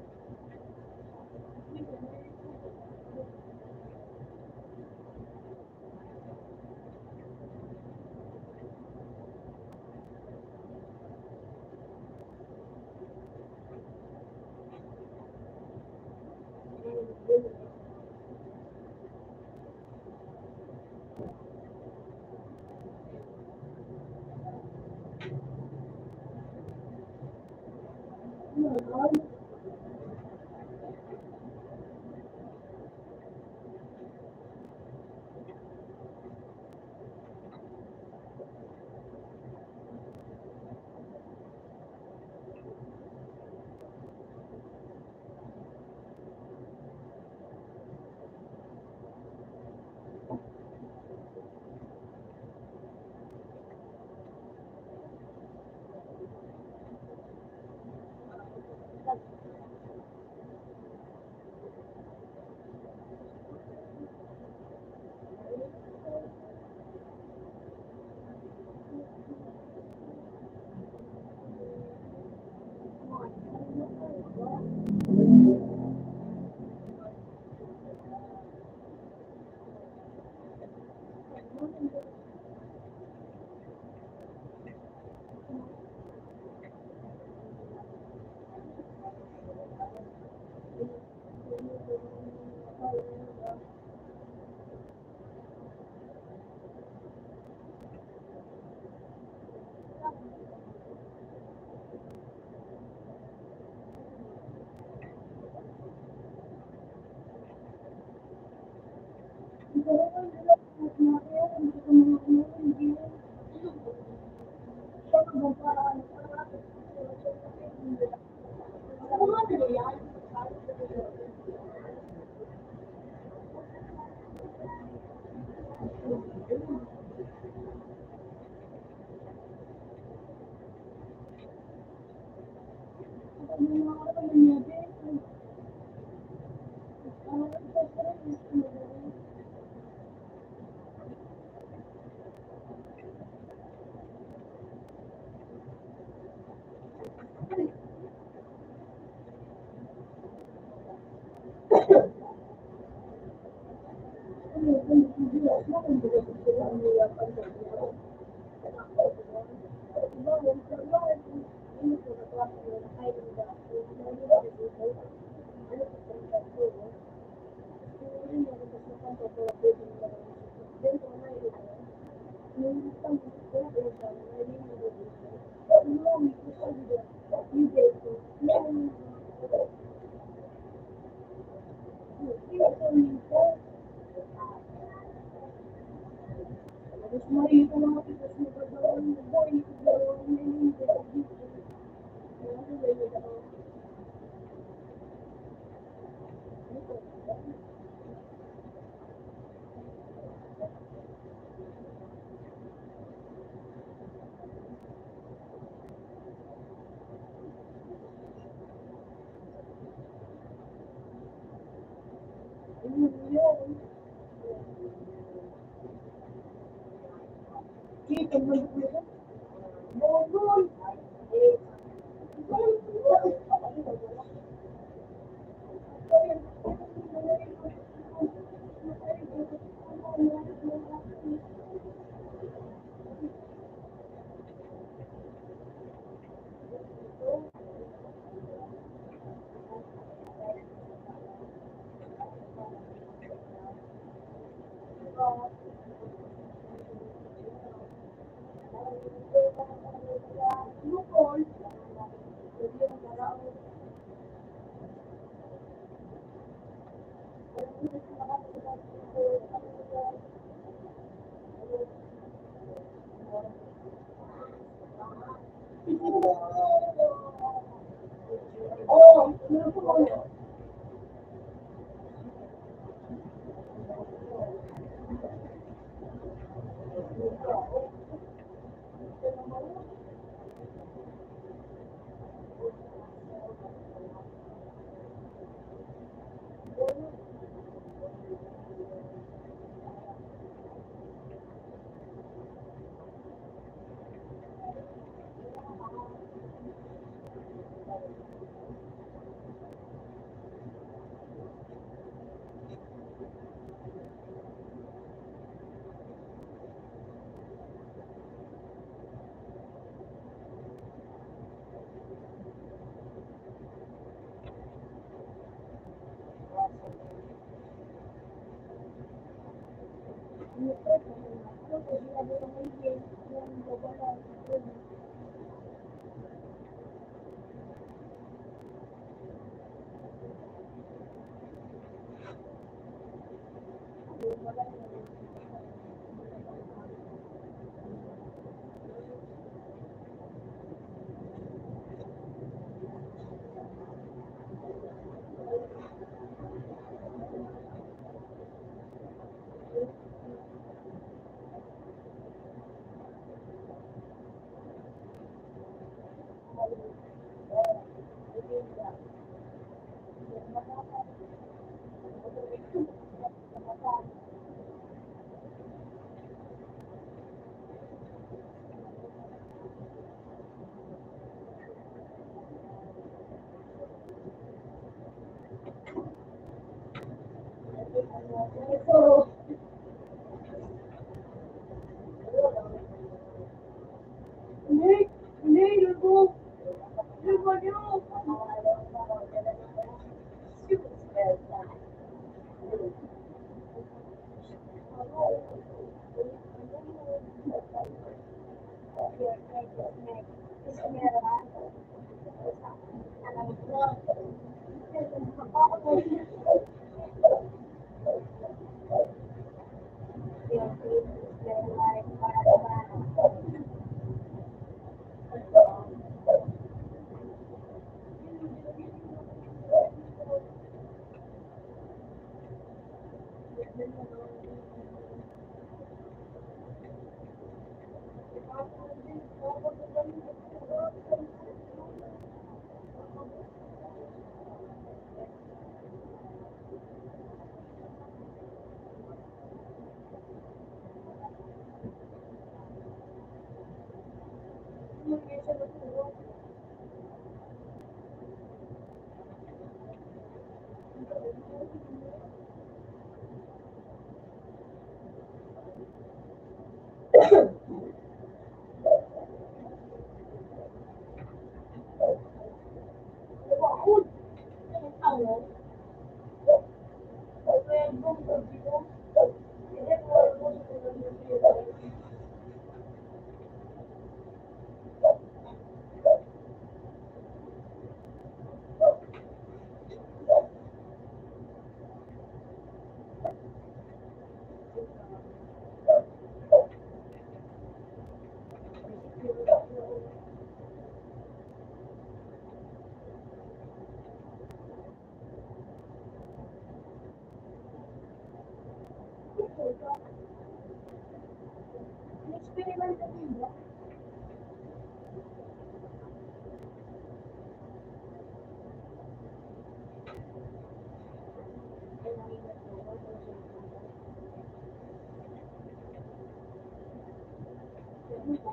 Experiment din ba?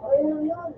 Ayun yun.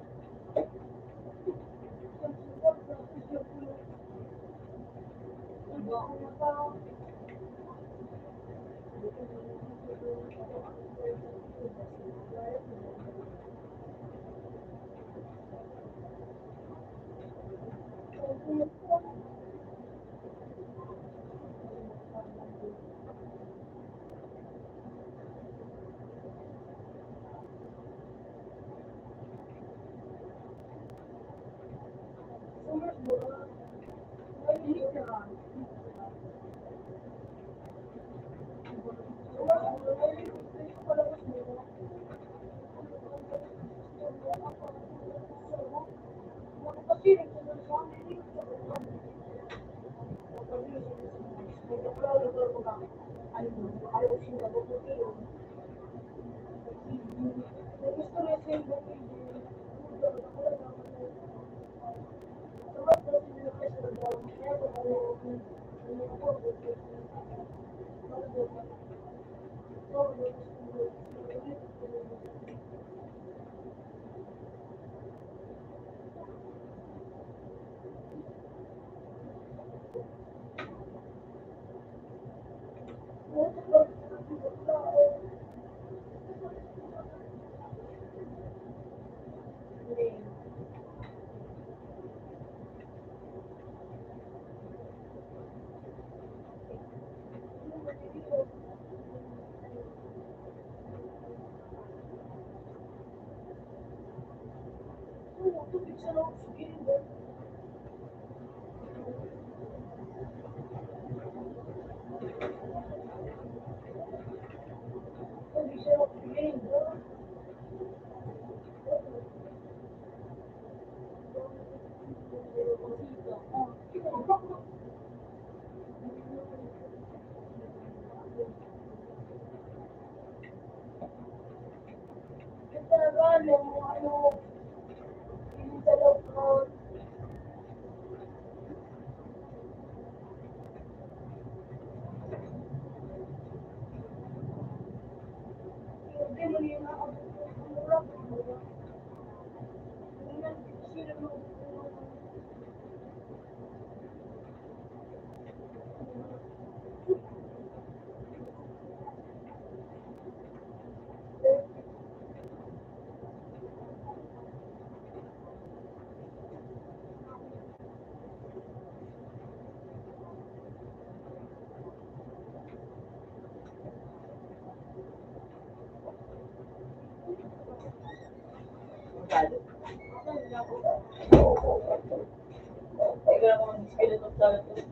Ikaw naman mag-skeleton of salad to.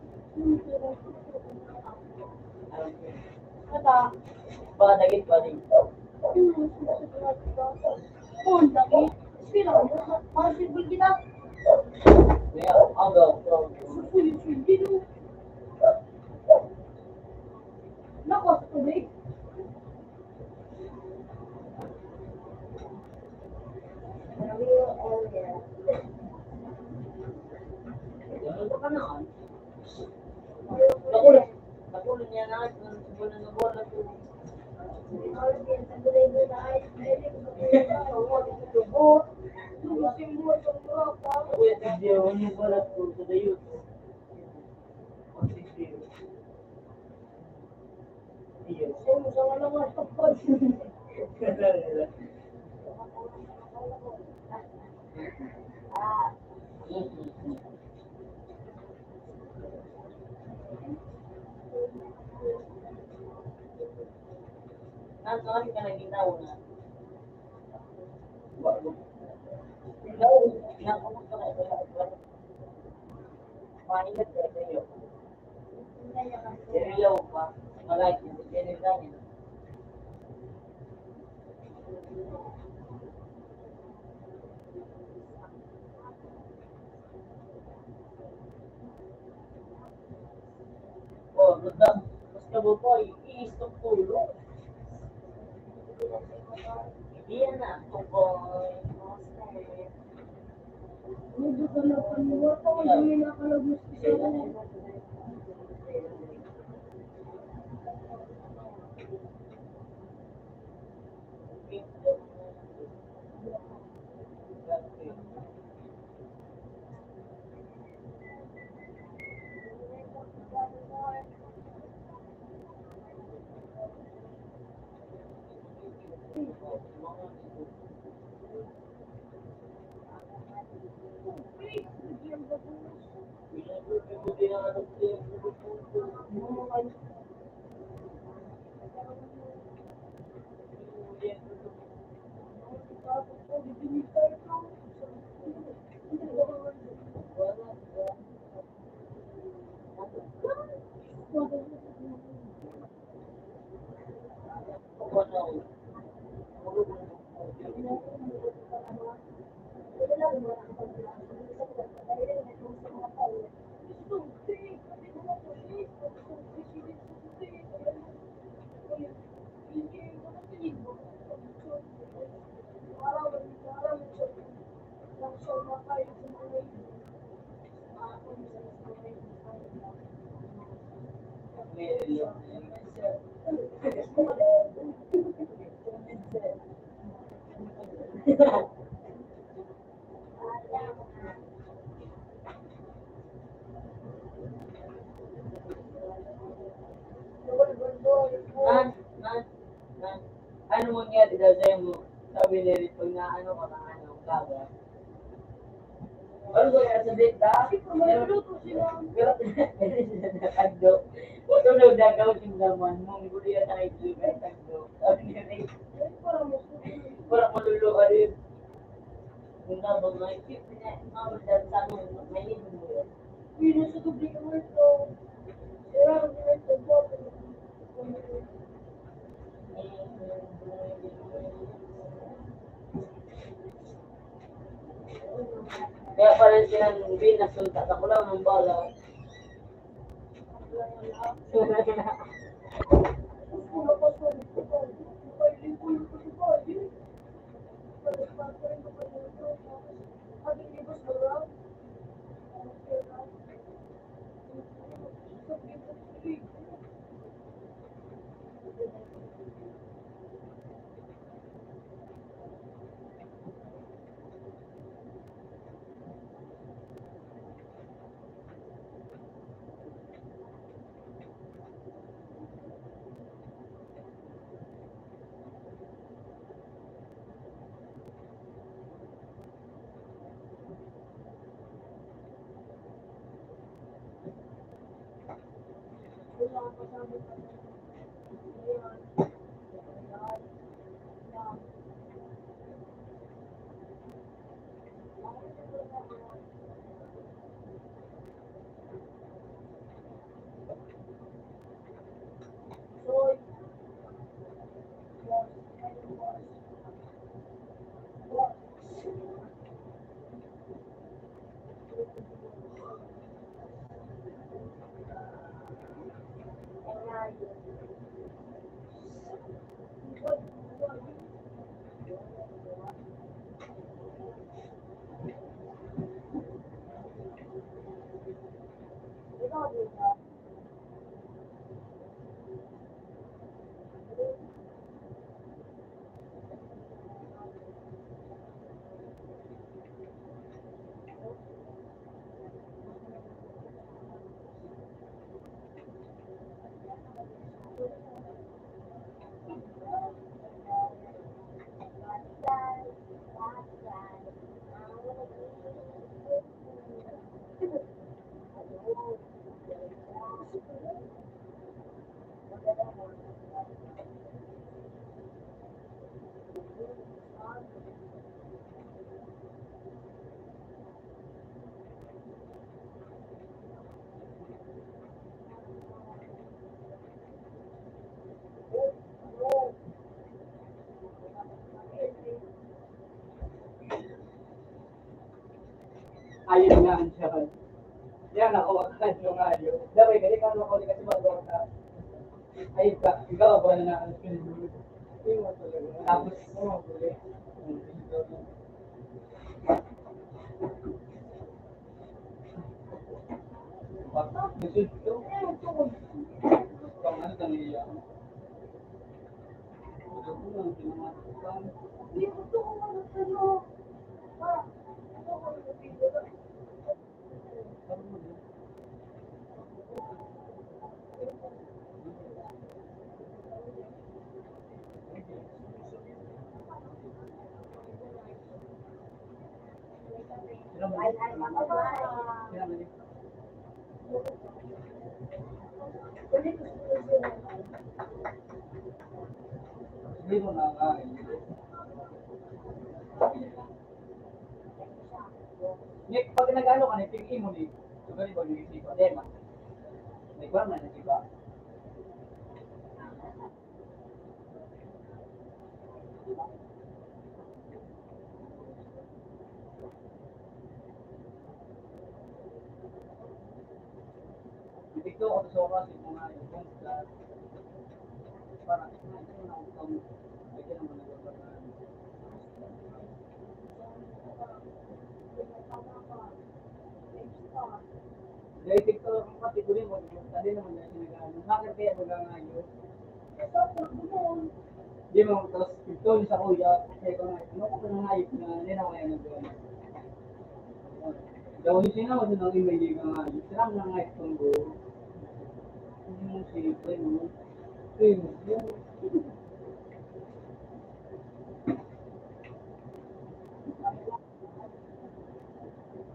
Kata, Baka dagit pa rin. ang dami. Sino? Masibol kita. Kaya, agaw. Sulit-sulit. Nako, tubig. Ganun pa na. Nakulong niya na. Nakulong na bola to. Ako yung video yung bola to sa dayo. Iyo. Saan ka naginaw na? Ilaw. Pinakamot ka na ito. Mahingat ka sa iyo. Ilaw pa. Malaki. Ganun lang yun. Oh, basta basta po, i-stop tulo. Iyan na tukoy. Medyo ka na panuwa pa kung hindi nakalabas isa ko. Ano mangyari daw sa'yo mo? Sabi ni Rick, pag naano ka na ano, kaga. Ano ba kaya sa data? Pero, tagdo. Tulog na ka yung laman mo. Hindi ko yan nakikita yung tagdo. Sabi ni Rick, parang malulo ka rin. Kung nabang nakikita niya, dahil sa ano, may ibig mo yun. Yun sa tubig ko ito. Kaya ang ginagawa ko. Kaya parang sinabi, nasunta ako lang ng bala. Ayun nga ang siya. Yan ako, ang yung ayo. Daway, kaya ka ako kasi magawa ka. Ayun ka, ikaw ako na ang pinili. Hindi mo talaga. Tapos, Oo, huli. bata, busog to. Pangalan na niya. Ito po lang, pinamatukan. Hindi gusto ko ano. Ah, gusto ko mag-video. Ay, ay, Sinabi niya. Hindi mo na nga. Nick, pag nag-ano ka, nipigin mo ni. So, ganun ba yung isipa? Dema. May kwan man, isipa. Dito ako sa oras, yung mga yung parang, ito na utang. Pwede naman nagpapagano. Dahil TikTok ang kategory mo, tali naman na sinagano. Bakit kaya mag-angayo? Di mo, tapos ito yung sa kuya, kasi ko na, ano ko nangayip na, hindi na ako yan nag-ano. Daw yung sinaw, doon ang email yung nangayip. Sinang nangayip kong go. Hindi mo siyempre, no?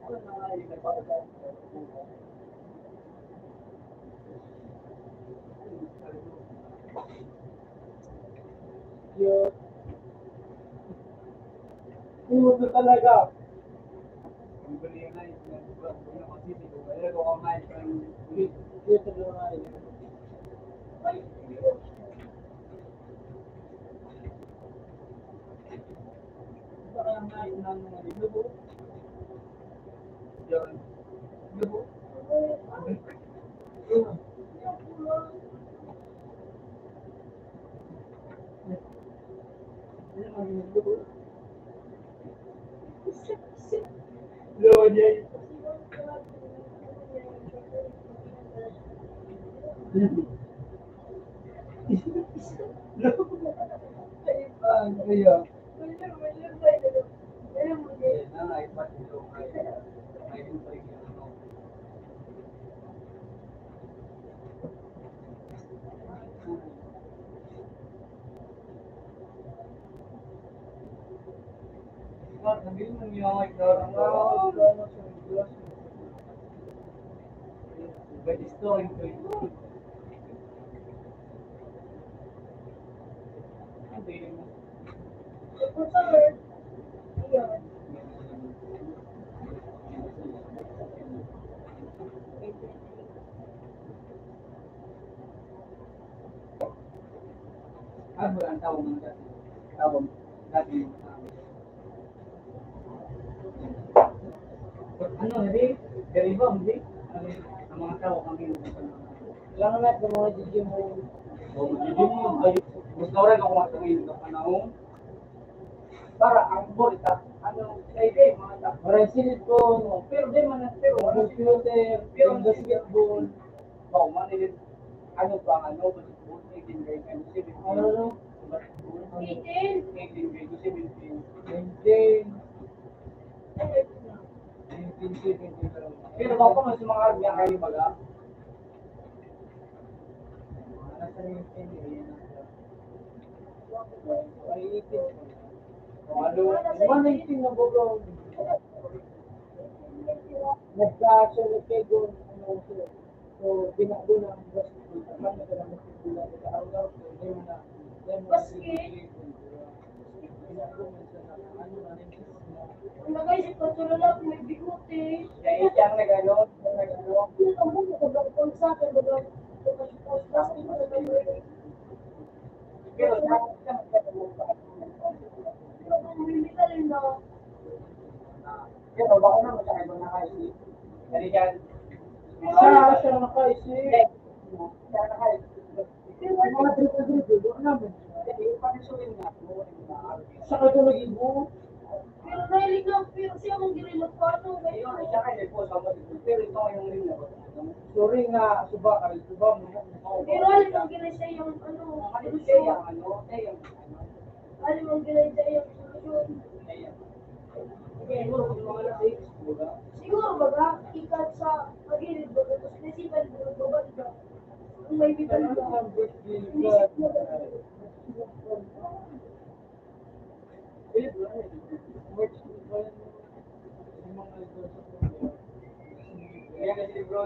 Ano nangayip na parang Yun. Puto talaga. ang bali na yung kasi dito. Kaya ko ang nangayip ka ng Puto talaga. baka ang nangayip ng mga lubo. Diyan. Lubo. Ano ang lubo? Lubo niya. Ay, paano kaya? Nangayip pa dito. Ay, yung pa rin yung ano. Naging nangyayari ka lang but it's still in good. Hindi mo. Ano ang tawag ng dati? Tawag dati yung ano, hindi? Gariba, hindi? Ano, ang mga tao ang ginubukan. Lang na ito mga jiji mo. Hindi mo, ay, gusto rin ako matangin ng panahon. Para ang bolita, ano, ay, mga tao. Parang silicone. Pero di man, pero ano, Computer. pero Yung basketball. oh, manilin, ano ba, ano, basketball, 18 grade, and 17. Ano? Basketball, 18. 18 grade to 17. 19. 1970 lang. Pero baka mas mga arbiyan kayo baga. Nasa 19 yun. Ay, 18. O ano, 119 na bugaw. Nagka-action na kayo doon. Ano sila. So, binakbo na ang basketball. Taman na ka ng basketball. Nag-araw-araw. So, hindi mo na. Basket? Binakbo na sa ano na. Kumagay si Patulala, may bigote. kaya siyang nag-ano, nag-ano. Hindi ka mo, nagagawin sa akin, nagagawin. Pero siya magkatulog pa. Pero baka naman siya kayo na kayo. Kasi dyan, Siya nakaisip. hindi, siya na kayo. Yung mga dribble-dribble, doon naman. Sa ka ito nag-ibo? Pero nahilig lang, pero siya mong ginilog ko, ano, ngayon. Sorry nga, suba mo. Pero alam mong ginilog siya yung, ano, solusyon. Alam mong ginilog siya yung solusyon. Siguro ba ba, ikat sa pagilid ba, tapos nasipan mo, babad ba? Kung may bitan Ano ba? ang birthday Hindi ka? siya mo March ba yan? Yung mga idol sa Korea. Kaya kasi bro,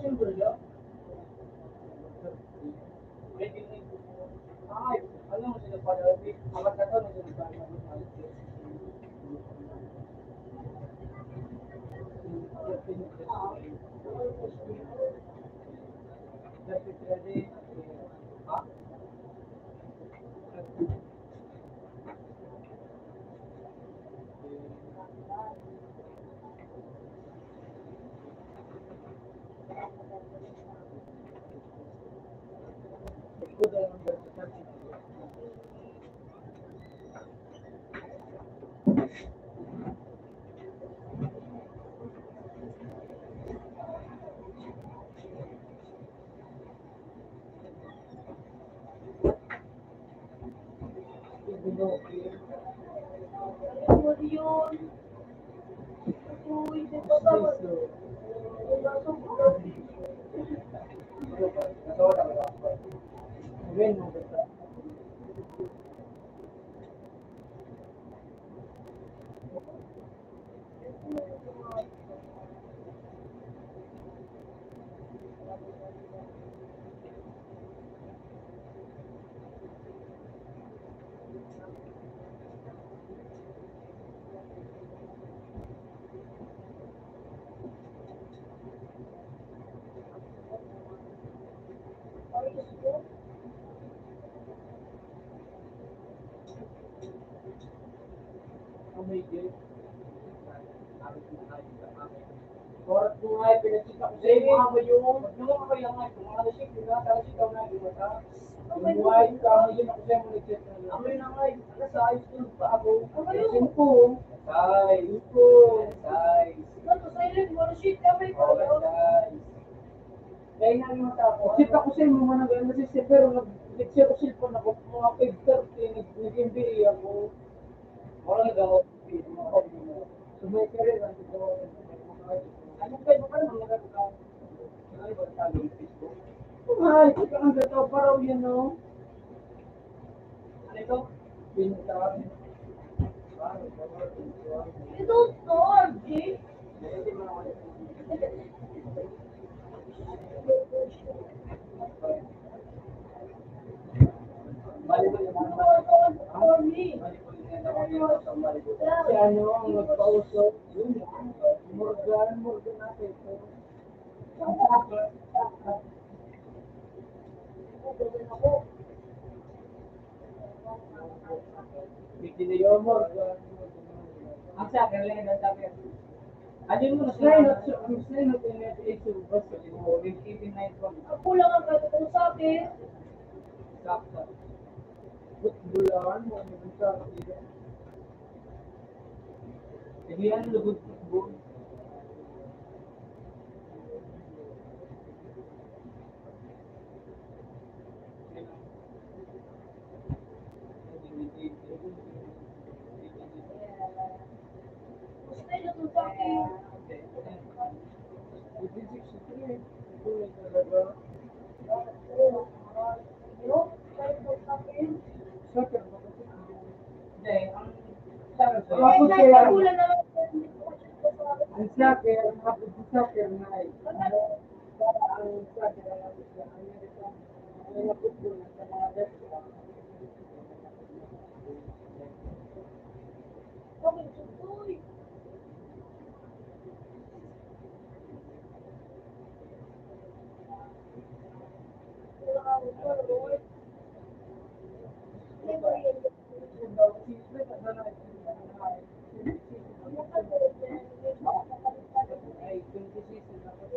Siyempre lang. ay, ano mo sila pala, amat na to, sila pala. Ha? mo yun. Uy, di ba ba? Oras ko nga, pinachika ko sa iyo, mga ba yung, nung ako yung nga, kung ano siya, kung nasa ikaw na, di ba ta? Yung white, kamo yun ako siya, muna chat na lang. Amoy na nga, alas ayos ko pa ako. Asin ko. Size. Ko. Size. Ano, silent mo, shit, kamay ko. Kaya nga yung mata ko. Chip ako sa iyo, mga nag-ano siya, pero nag-share ko cellphone ako, mga 5:30, nag-MBA ako. Wala nag-ako. Sumay ka rin, ang dito. Ano kayo ba naman nagkakaroon? Ano ba talo ng Facebook? Ay, ikaw ang gataw pa raw yan, no? Ano ito? Pinta. You don't know, RJ. For me. Si ano ang nagpausok? Morgan natin ito. Bigyan yung Morgan. Ang sa akin, lang ang sabi. Ano mo na sa'yo na pinag-issue ba sa iyo? Ako lang ang katulong sa akin. Sakta. Bulan mo, ano sa iyo? Hindi yan lugod football. Gusto nyo to sa akin. Yo, kahit to sa akin. Hindi, ang sabi ko, Kahit nagpagulan naman. Ang soccer, hapon sa soccer na ay ang soccer ang Amerika, ang mga football sa mga restaurant. Okay, tutoy. Ay, 26 na ako sa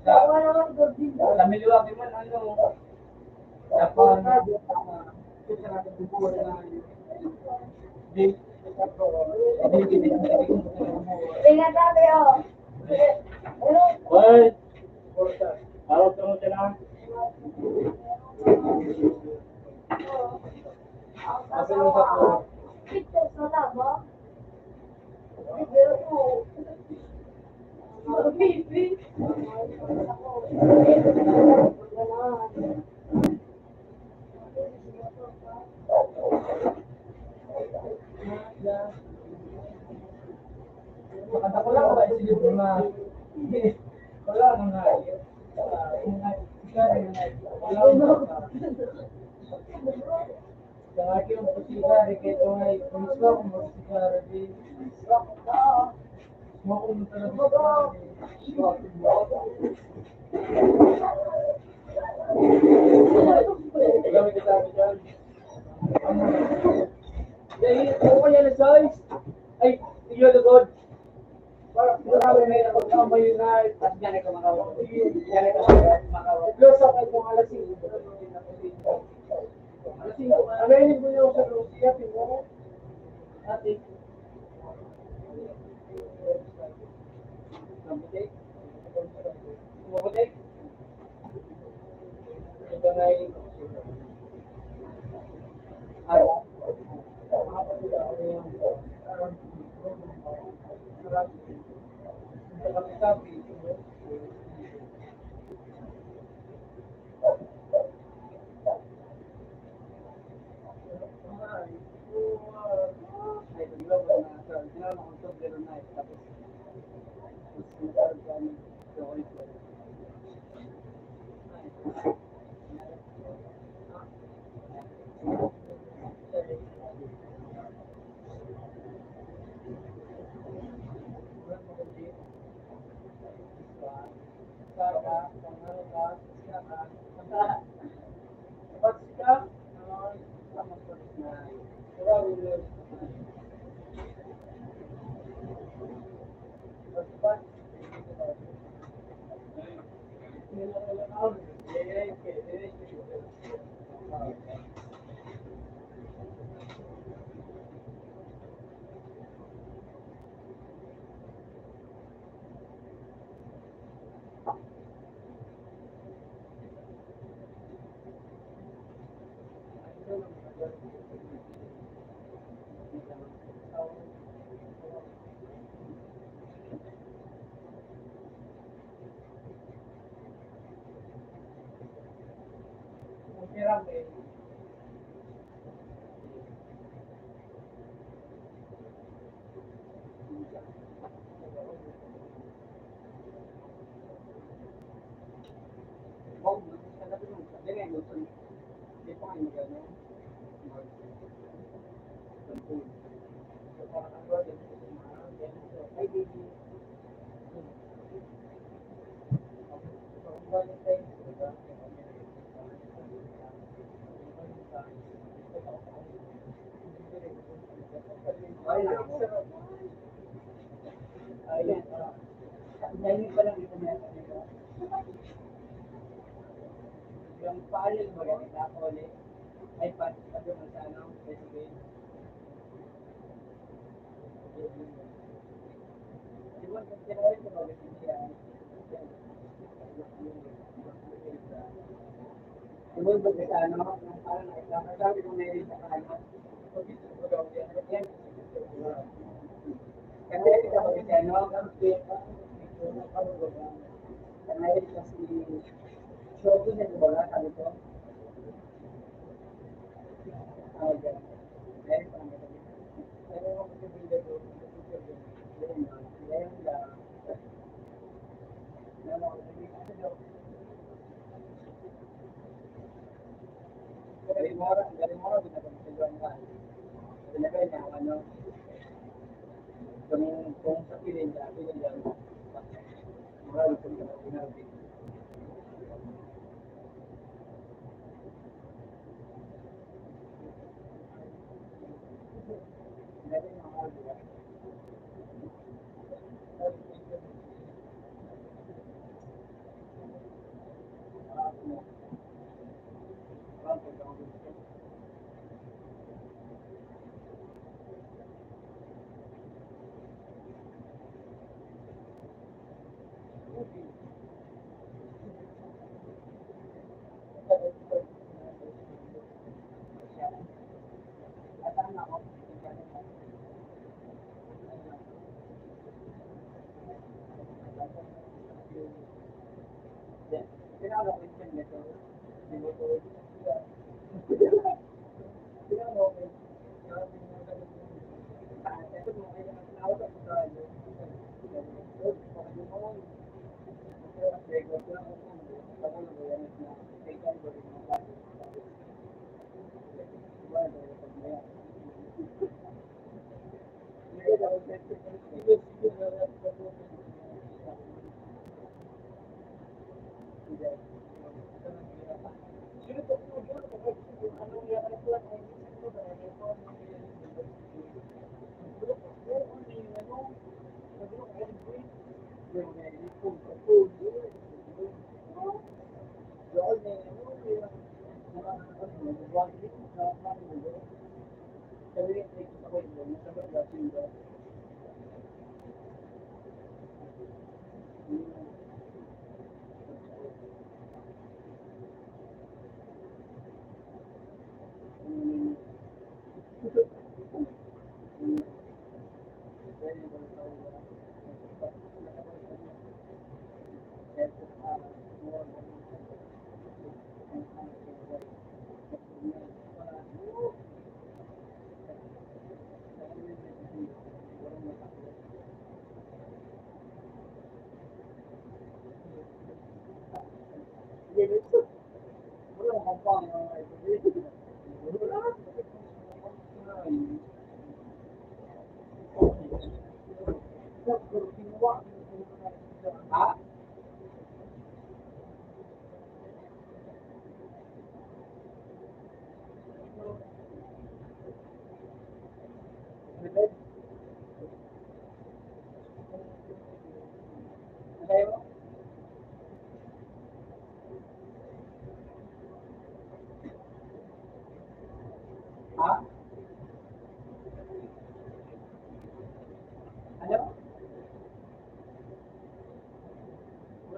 Baka naman good din daw. Sa Milwaukee man, Japan, Tingnan natin, oh. Hoy, tawag ka mo siya na. Kasi yung sa ko, Pictures na lang, ba? makanta ko lang ba sige mo na. Wala nang nga. Sa akin yung pasigari kaya ito nga mismo kung magsigari din. Mo kung talaga gamit ka tayo dyan. Dahil ako kaya na size. Ay, yun na God. Marami na yung pagkamay na at yan ay kamakawa. Yan ay kamakawa. Close up ay kung alas 5. Alas 5. Ano yun mo yung sa Lucia? Pino? Ate. Mabuti? Mabuti? Ito na yung Thank you.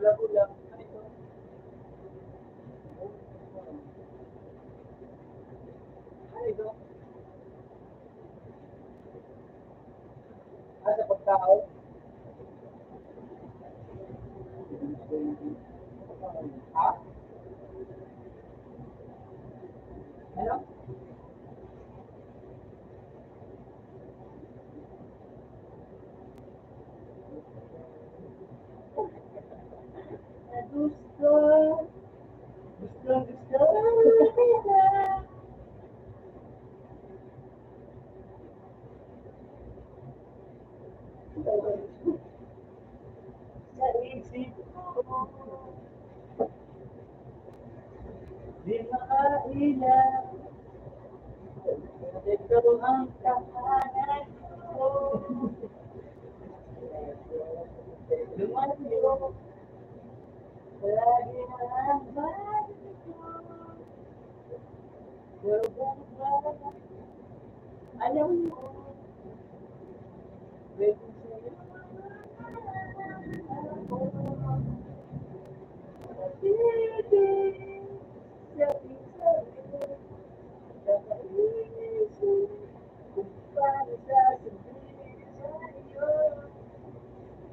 Bula-bula. Ano ito? Ano ito? Sa pagkao? Ha? Ano? Gusto. Gusto. Sa isip ko, di makailan. Ikaw ang kahanan ko. Lumayo, lagi na ang balik ko. Pero bakit ayaw mo? Baby, sa'yo.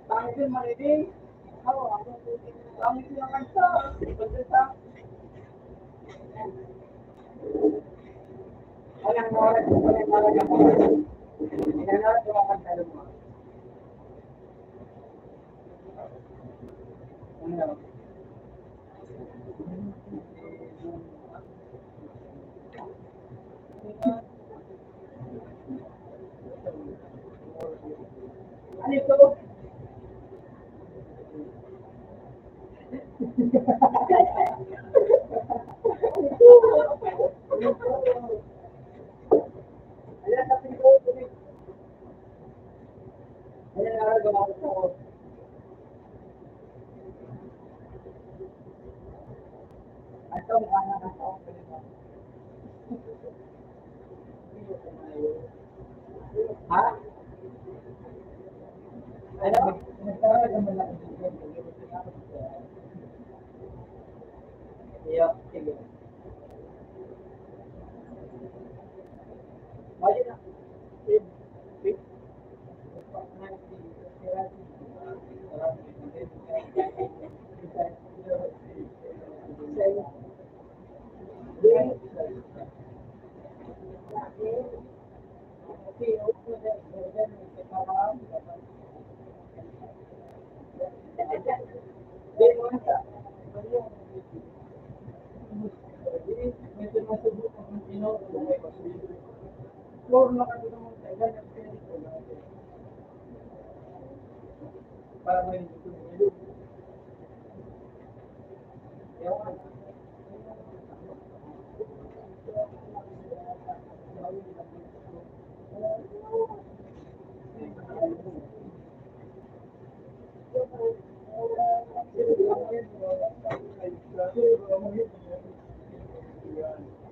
Pangit yung marinig. Pangit yung kanta. Pagkita. Walang oras yung ilang oras yung kakanta mo. Ano? Ano ito? Ayan, sabi ko. Ayan, nakagawa ko. Ito, mukha na nasa ako. Ha? Ano? Nagtawag ang malaki. Iyo, sige. Wala na. Floor na kasi naman sa ilan yung pinito natin. Para may tumulog. Ewan.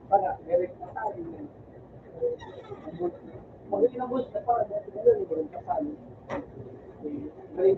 Para, meron na tayo. Pag inabot na pa, meron na tayo. Ay,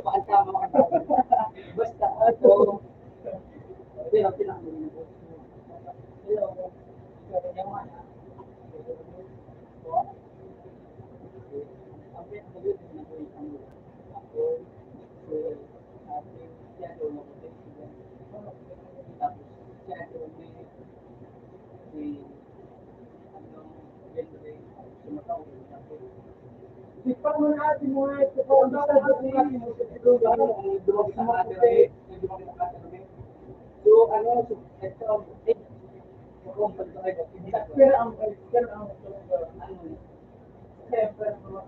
pa ang tama ka. Basta ako. Pero pinakamunin ko. Hello. Yaman. Ang pinakamunin na ko isang ako. Ating shadow na ko. Tapos shadow ni anong genre sumatawag ako. Sipan mo natin mo ito po ang sabi mo sa lugar ng drug sa atin so ano so ito pero ang ano siyempre mga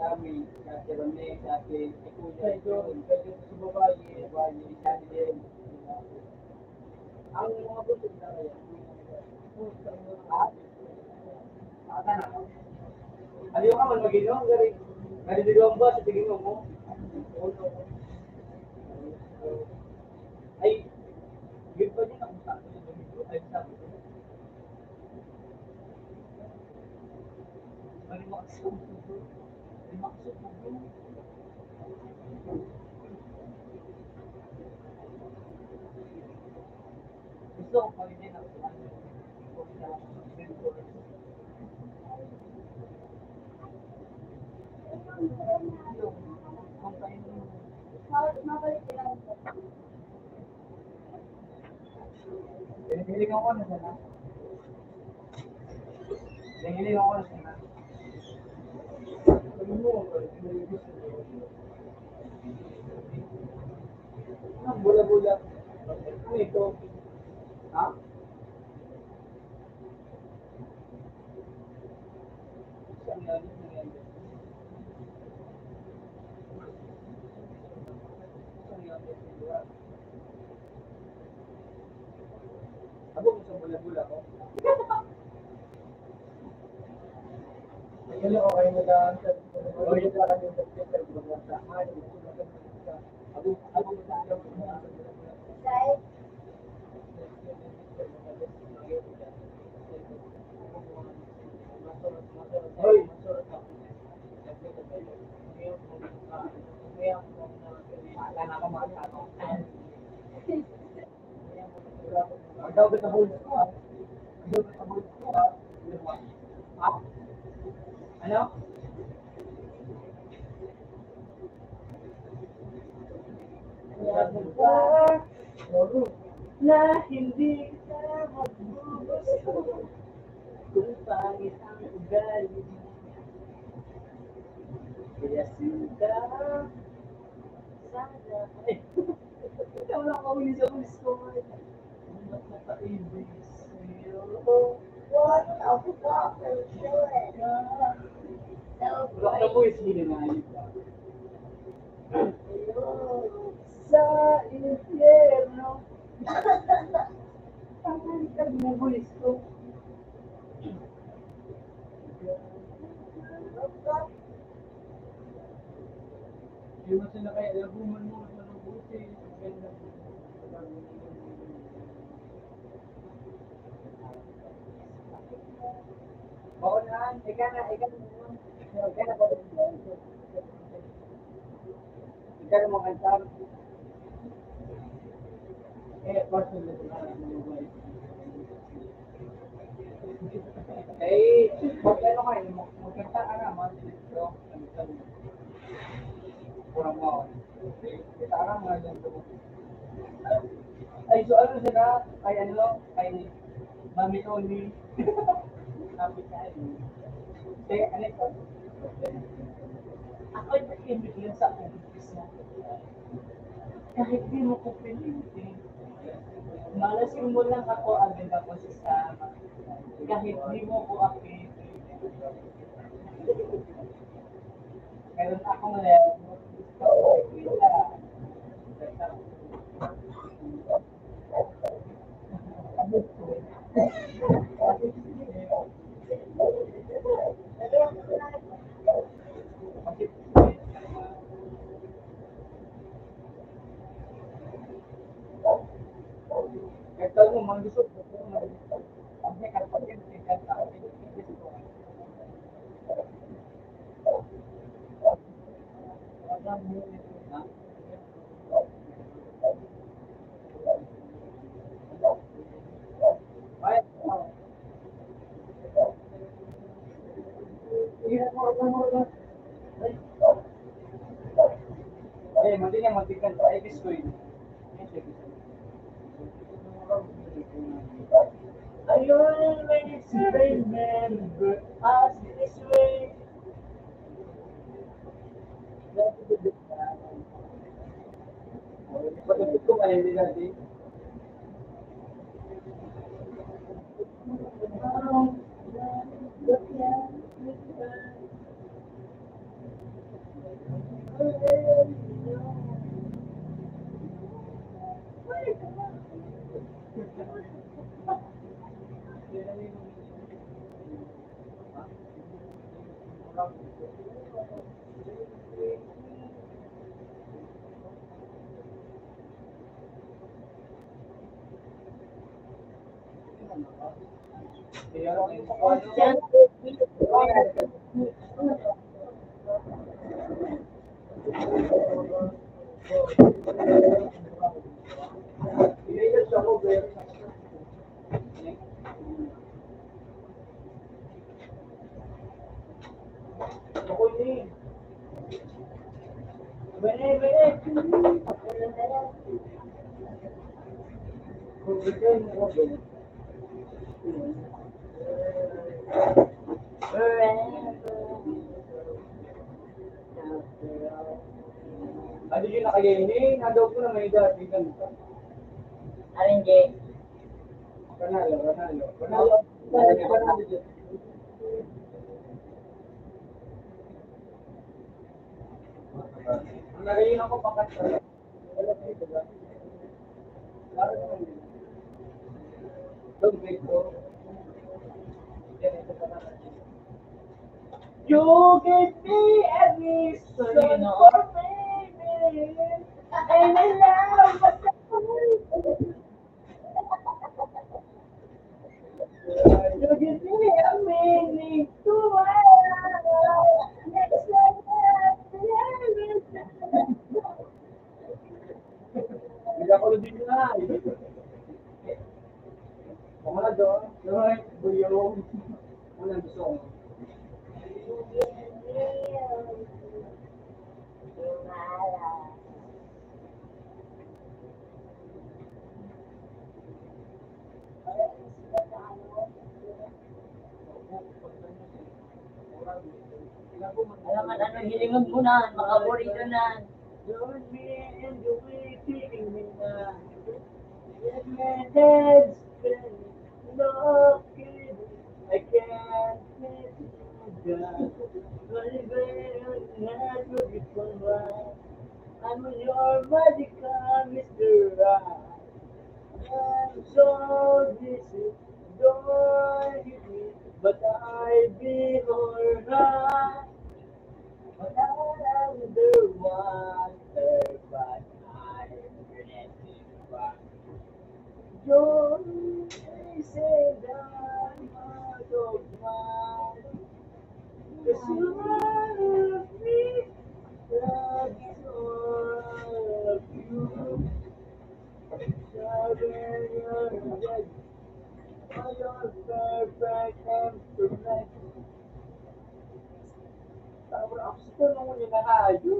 Ami, si Ate Rone, si Ate Kuya, pwede sa babae, si Ate din. Ang mga buntot na kaya. Ata na. Aliyo ka man mag-inom, galing. Naliligaw ba sa tingin mo? Ay, yun pa din ako sa akin. Ay, sabi ko. Mali makasama. Mali makasama. Gusto ko pa rin ako sa akin. Mabalik sila. Hinihiling ako na sana. Hinihiling ako na sana. Sabi mo, ang bula-bula. Ano ito? Ha? Saan yan? Saan yan? Ako mo sa bula-bula ko. Ayun ako kayo nag-aansa. O yun lang kami nag-aansa. Ako mo sa ayaw. Dahil, Hoy! Akala ko mga tanong. Ang daw sa bulis ko. Ang daw sa bulis ko. Ha? Ano? Na hindi kita magbubusto kung pangit ang ugali. Kaya sinta sana. Ikaw lang kauli sa bulis ko. Ba't nakaibig sa'yo? what the fuck are you doing? So Wala ka mo is hinanayin ka. Sa impyerno. Ang kagmubulis ko. Hindi mo sila kaya laguman mo sa mabuti. Baunan, ika na po. Ika na mga kantar. Personal na magkano kayo? Magkanta ka na, mga silistro. Kurang mo ako. Kita ka mga dyan. Ay, so ano sila? Ay, kay Mami Tony. Sabi ka, ano ito? Ako ay nag-ibig yun sa office na. Kahit di mo ko pilitin. Malasin mo lang ako, agad ako sasama. Kahit di mo ko apilitin. Meron ako ngayon. Gusto ko kita. Ito mo, mangusok ko. Ang kapatid, kanta ko. Eh, mati niya matikan sa ibis ko yun. I always remember us this way. Pagkakit ko kaya hindi natin. Yan. Ano yung nakagainin? Nadaw ko na may dati ganito. Arenje. Panalo, panalo. Panalo. Panalo. Ang nagayin ako pakanta. Alam mo ito ba? Laro naman yun. Don't wait ko. Yan, ito pa naman. You give me a reason for baby. And I love what you give me a meaning to my life. Next time Hindi ako din na. Kung ano doon, right, buyong. Ano gusto ko? Alam mo, ano, hilingan mo na, makaborito na. Join me in the waiting me now. Get my head spinning, looking. I can't let you down. Baby, I'm not looking for mine. I'm your magical Mr. Right. I'm so dizzy, don't hit me, but I'll be alright. But I'm the one, but I'm ready. Don't say that I'm out of mind. 'Cause you love me, that's all of you. Seven years dead, all your perfect and perfect. Tawag ako sa tulong mo nila hayo.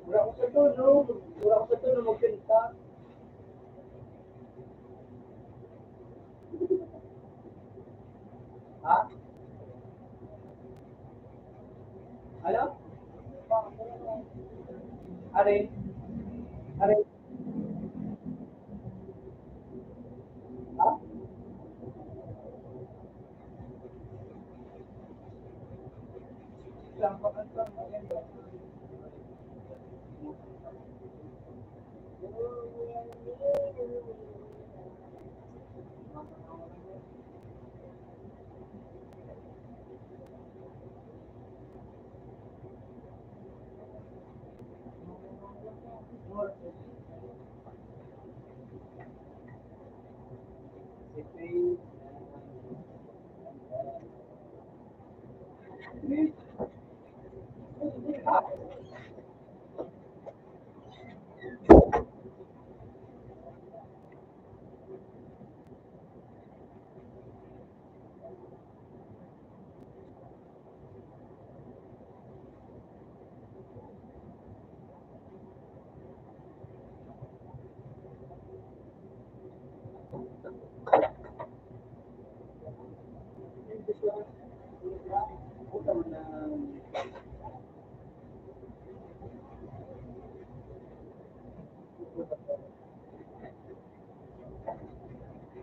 Wala ko sa tulong. Wala ko sa tulong magkanta. Ha? Ano? Are? Are? Ha? Isang pakanta maganda.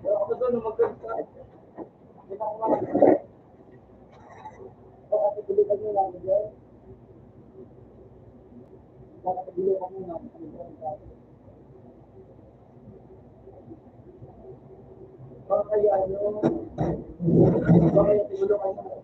Ako doon magkanta. Hindi na ako makakanta. Kasi bilisan nyo lang dyan. Bakit bilisan nyo lang? Baka kaya ano? Bakit siguro kayo na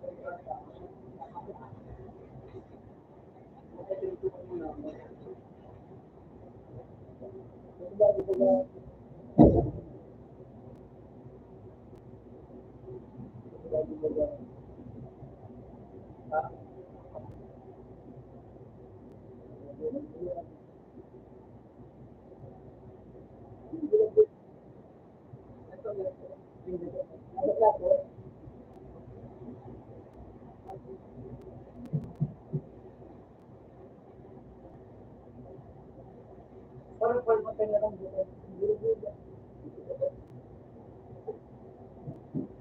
parang palmatay na lang dito.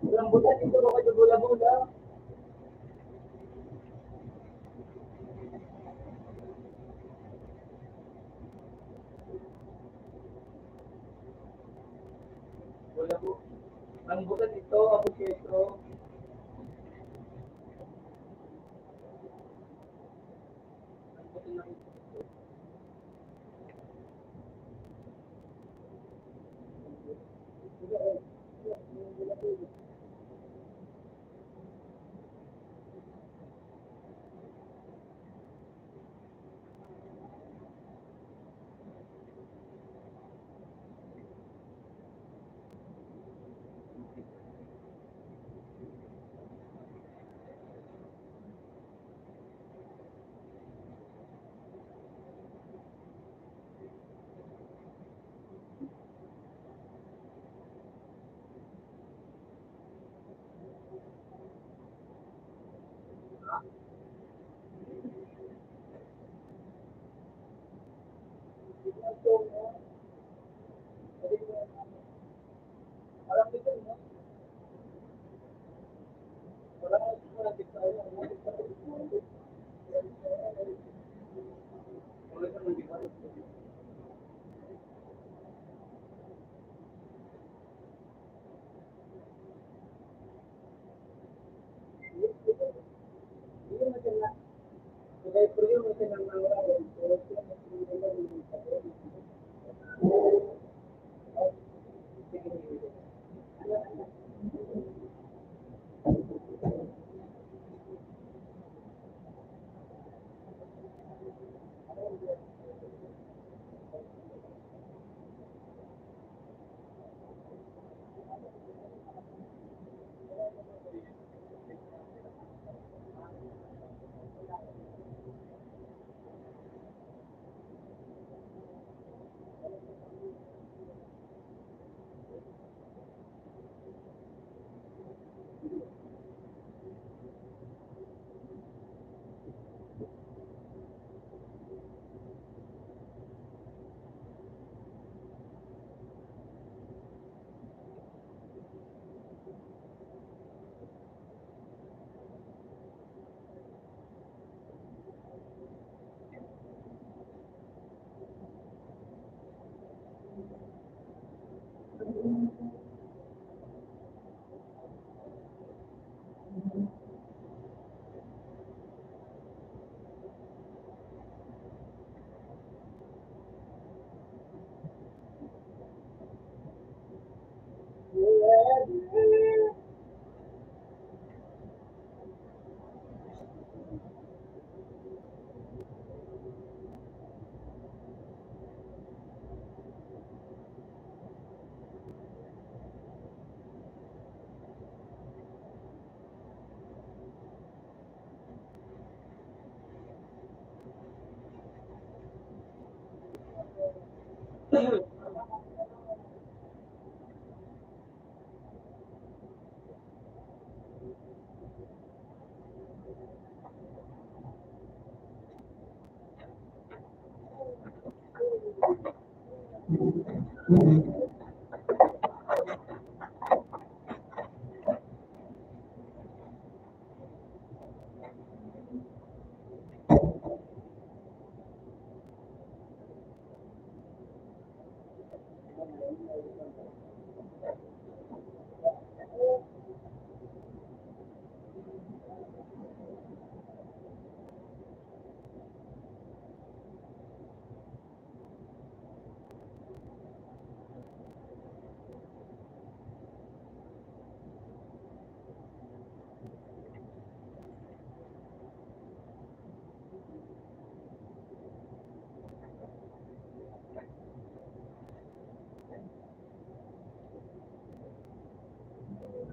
Walang buta dito ba kayo bula-bula? Wala po. Ang buta dito, ako keso. Ang buta na ito. Parang dito, no? Parang wala dito tayo. Wala sa mga kaya po yun, kasi nang nangyari.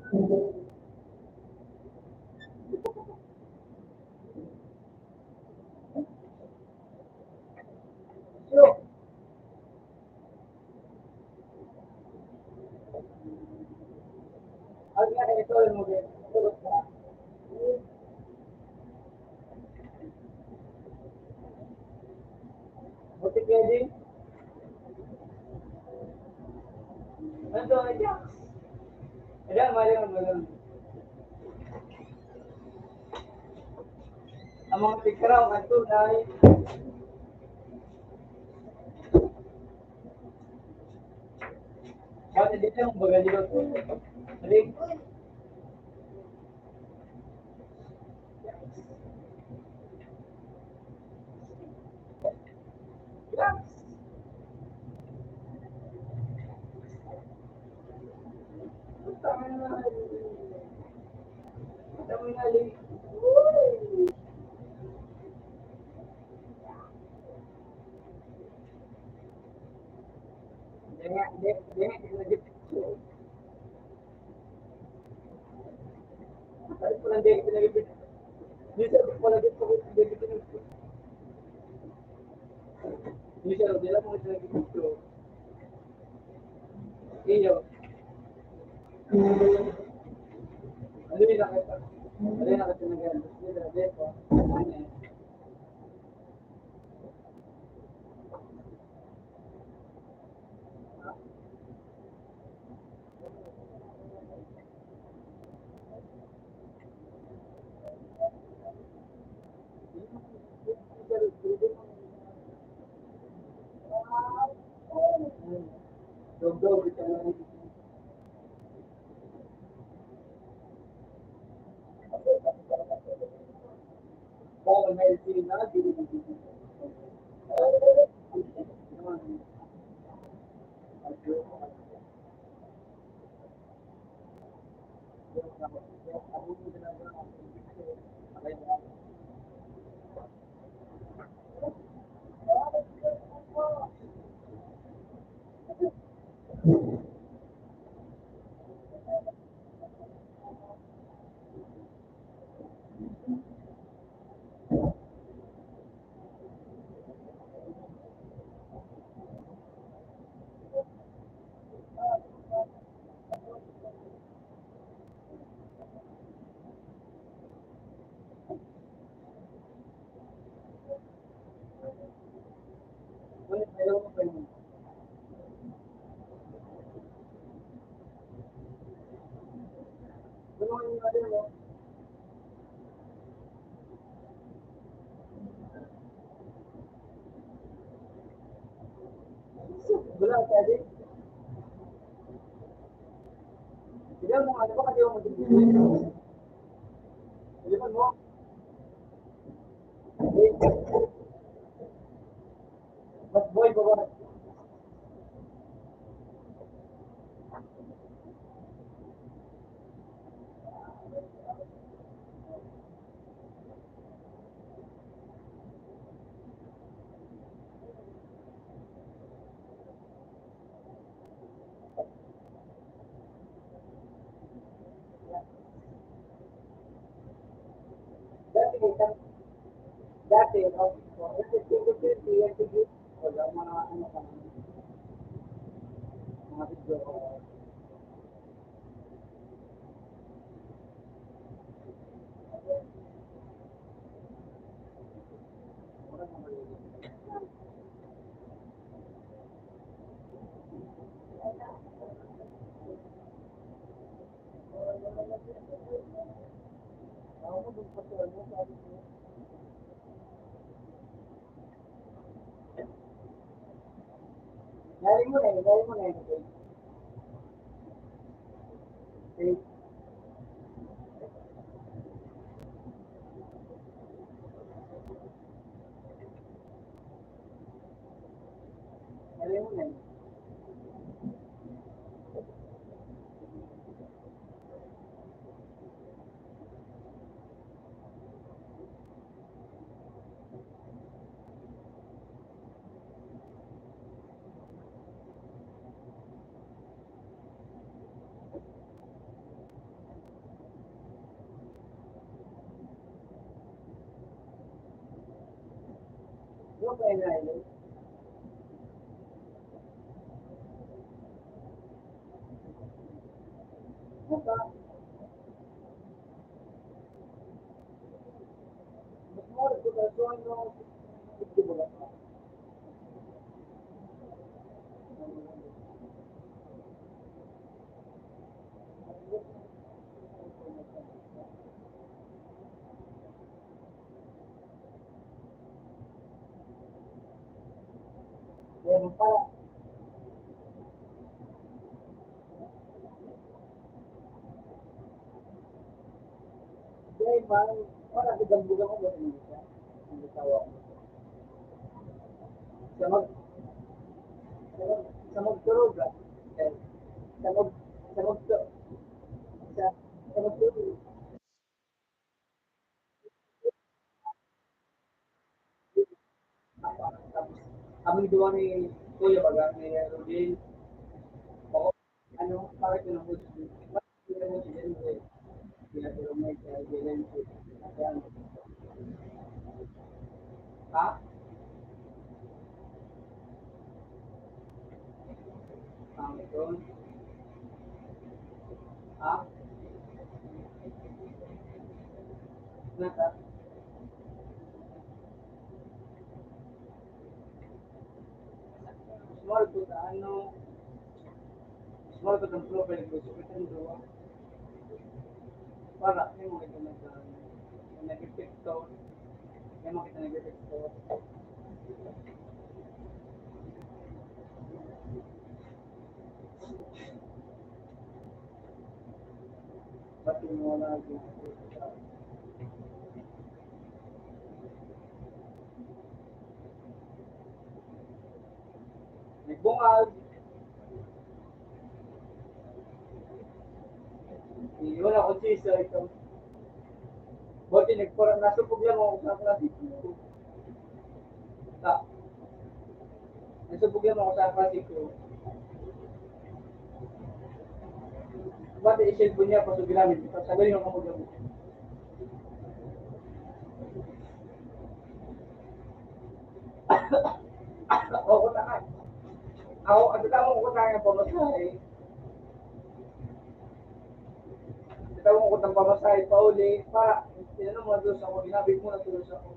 So, ang nga ito yung mga tulog ka. Buti pwede. Ano, Jax? Ada, malam, malam. Ang mga tikraw, ato, dahil. Bakit dito yung baga dito? Dali. Jax! Tama na. Tama na, Lee. Jangan lagi. Tadi pulang dia kita lagi. Dia tak pulang dia kita lagi. Dia dia lah mau kita lagi. Iya. Ada ni nak kata. Ada nak kata negara. Dia dah dia apa? Dog kita lagi. Paul Messi lagi. Wala tadi. Dia mau ada apa dia mau jadi. Dia mau. Mas boy bawa. Dati, wala mga ano pa, mga video. Galing mo na eh, galing mo na eh. Okay. Galing mo na eh. Ano ba yung nailan? Ano ba? Mas mo rin ko so ano ito ba? Meron pala. Dahil man, wala gagambog ako ba hindi siya? Hindi tawa ko. Sa mag sa magtulog ah. Eh, Sa mag sa magtulog sa sa magtulog. Tapos kami gawa ni Kuya Baga ni Rodin. Ako, ano, bakit ko nang gusto? Bakit ko nang gusto din eh? Pinatulong mo sa Jelen ko. Ayan. Ha? Pangit doon. Ha? Nasa? Small ko sa ano, small ko ng profile ko. So, ito yung gawa. Para, yung mga ito nag-effecto. Yung mga kita nag-effecto. Ba't yung wala lagi? Nagbungag. Wala ko chisa ito. Buti nagparang nasubog lang ako sa klase ko. Ta, nasubog lang ako sa klase ko. Buti isilbo niya pa sa ginamit. Sabi niyo ako gamit. Ako na ka. Ako, ang tama ko na yung pamasahe. Tawag ko ng pamasahe pa uli. Para, tinanong mo doon ako. Ginabit mo na tulos ako.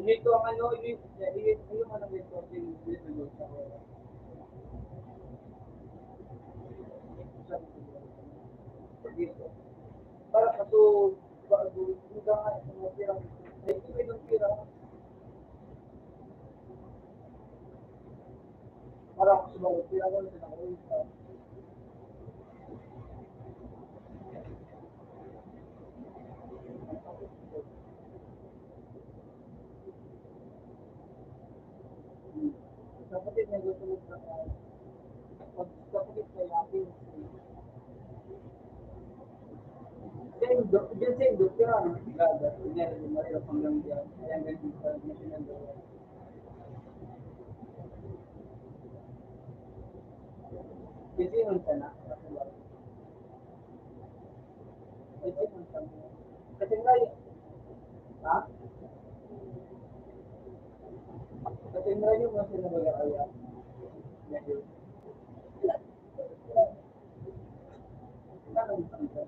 Dito ang ano, yung ano dito, dito sa dito. Para kaso, bago, hindi ka nga, mga pirang, ay, hindi may ng pirang, para ako sumagot, pirang ko na sinakulit ka. Kapatid na gusto mo sa pag kapatid kay akin, diyan sa Indo, pero ano, gada, kunyari, mahirap hanggang diyan, ayan, ganyan sa national law. Kasi yun siya na, kasi yun siya na. Kasi nga, ha? Kasi nga yung mga sinabagaya, medyo, tanong sa ito.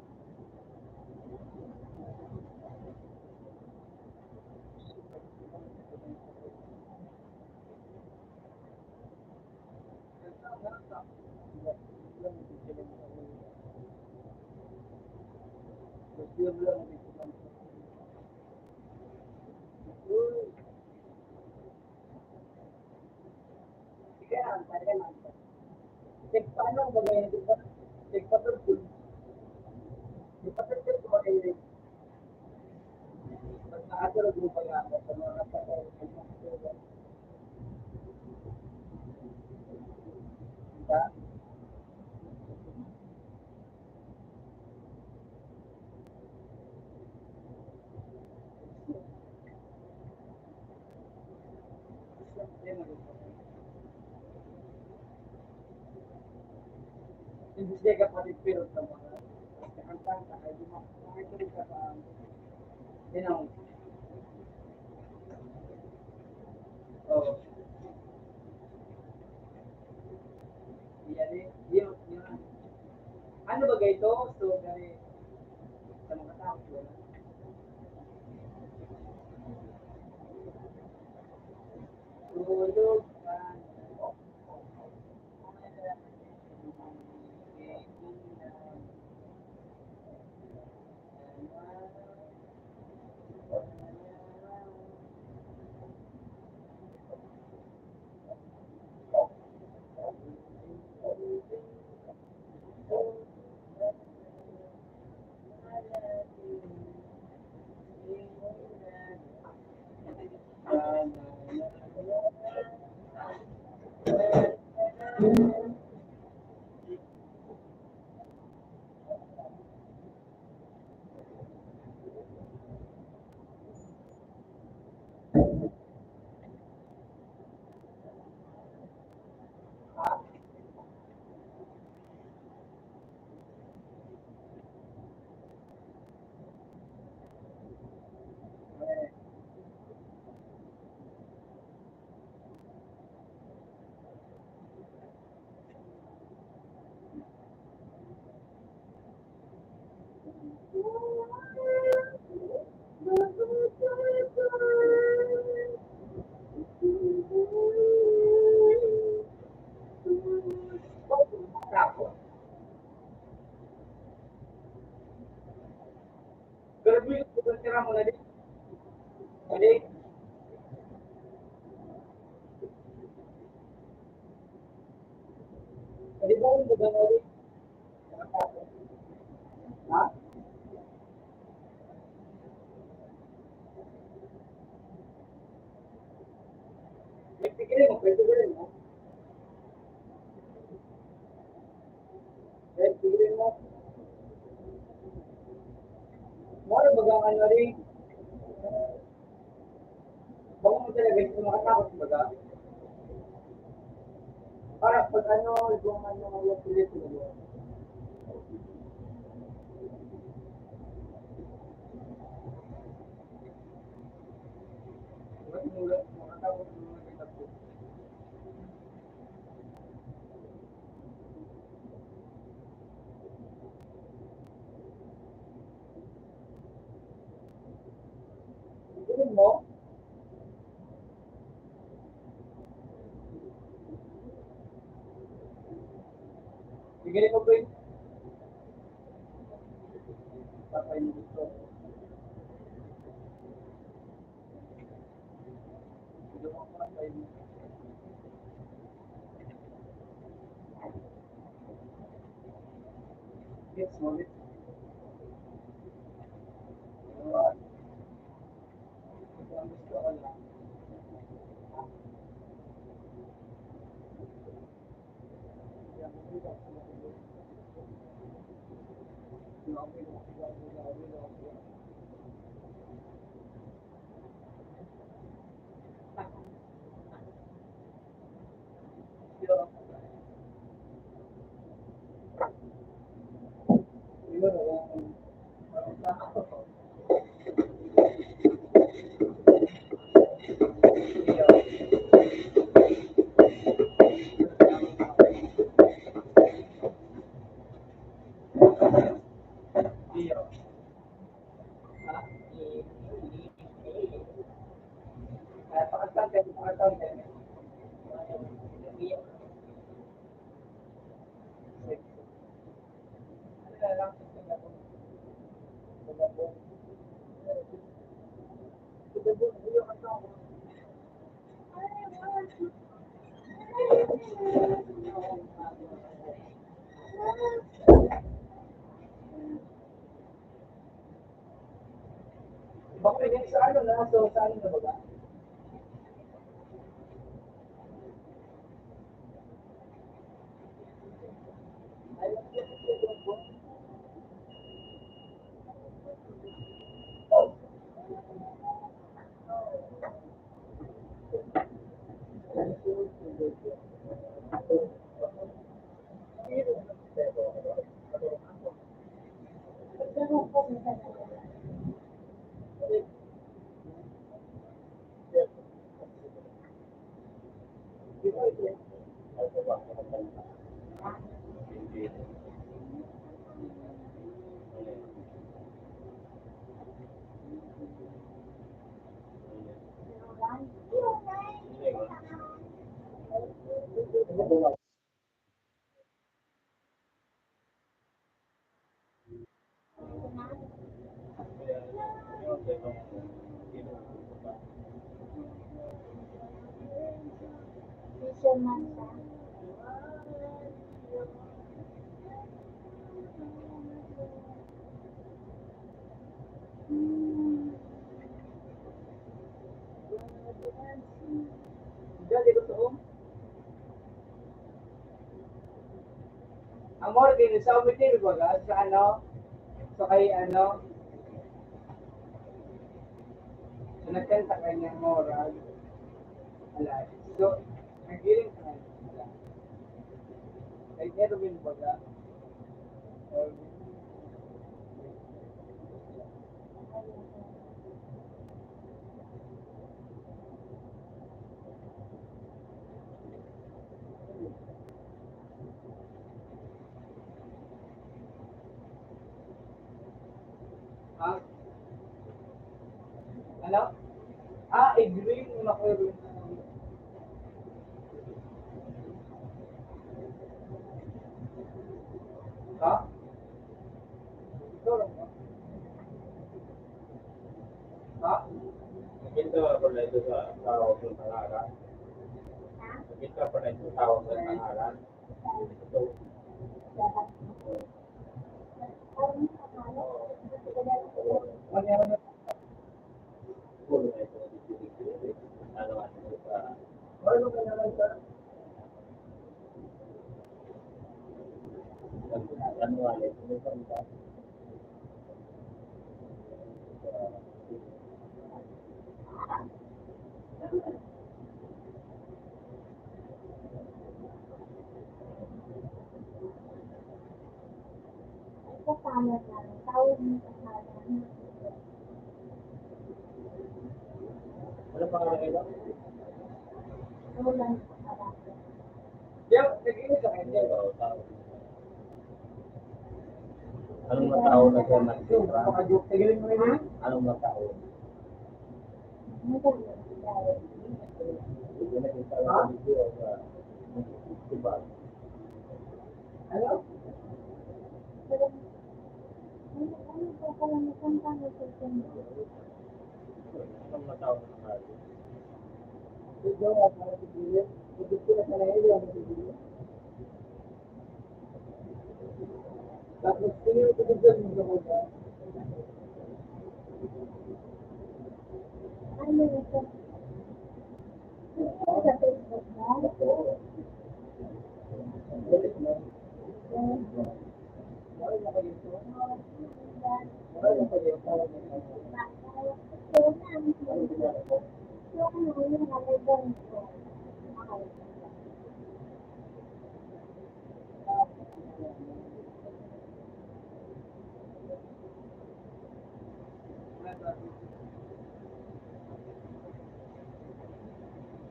Yun lang, kaya, talaga lang. Check paano ang bagay, di ba? Check pa ito, di pa ito ko ay, pag nakatulog mo pa nga ako sa mga kapatid, di ba? Hindi siya kapatid pero sa mga kanta, kaya di makikinig ka sa tinang. Oo. Yan eh, yun. Ano ba ito? So, gani, sa mga tao, wala. Tulog ka na. Tapos, pero kung tira mo na din, hindi, hindi ba yung mga na din? Ha? Pwede mo. Pwede mo. Mora bagang ano rin, baka mo talaga ito makatakot baga. Para pag ano, yung ano, yung pilit mo. Makatakot mo mga ito. Pwede mo, bigyan mo ba yung papay mo dito? Bigyan mo ang papay mo. Yes, mo ulit. Ang gusto ko lang. Baka may sa ano na, so sa ano na ba? Mansa. Jadi gusto ko. Ang more din sa umitin baga sa ano, sa kay ano, sa nagkanta kanya moral. Ala. So, nagiling ka na. Ala. Kay Erwin baga. Ha? Ano? Ah, Edwin, una ko Erwin. Ha? Ikaw lang ba? Ha? Kita pala ito sa tawag ng pangalan. Kita pala ito sa tawag ng pangalan. Ito. Ano yan? Pulo na ito. Ano sa Ano ka na lang sa? ano ito. Kasama na. Tawag mo kasama. Ano pangalan ito? Roland kasama. Diyan, nagiling ka kanya. Anong matao na siya nagsimra? Makajoke, nagiling mo rin. Anong matao? Magaling. Hindi na kita sa video sa diba? Ano? Ano ba pala nasanta na sa sendo? Anong matao na nangyari? Ito, at nakasigilan. Ito ko na sa nahili, ang nakasigilan. Tapos, tingin ko dyan mo sa mga. Ano ito? Sa Facebook mo? Balik mo. Wala na kayo ito. Wala na kayo ito.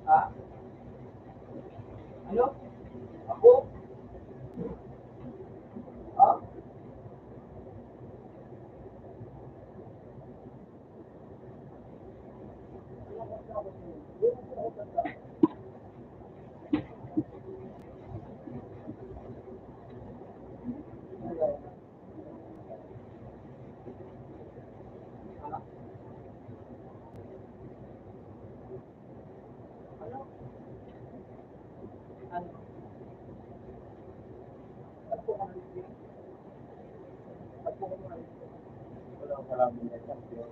Ha? Ano? Ako? Ha? Ano? Ako ka na. Ako ka na. Wala akong kalamin na champion.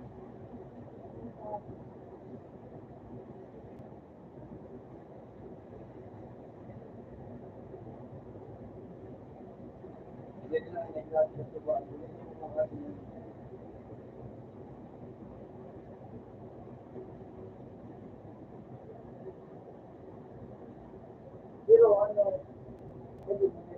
Hindi na nag-grabe sa tuwa. Hindi na mga pero ano, pwede mo na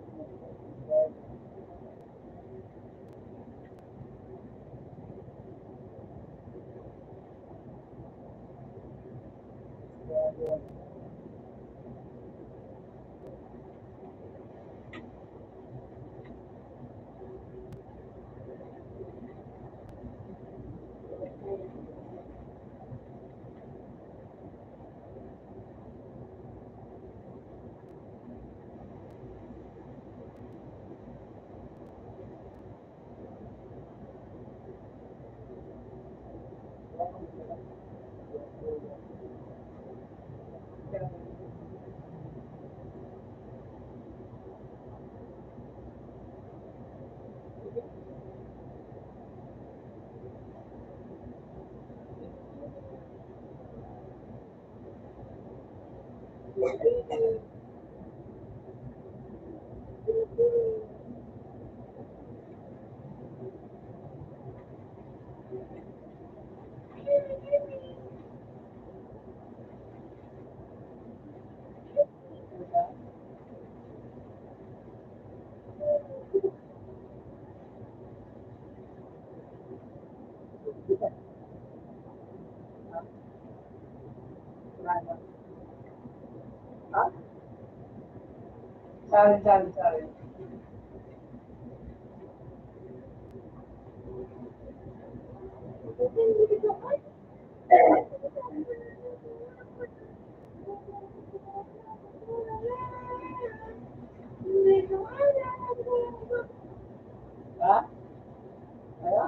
Ha? Sorry. Ha? Ano?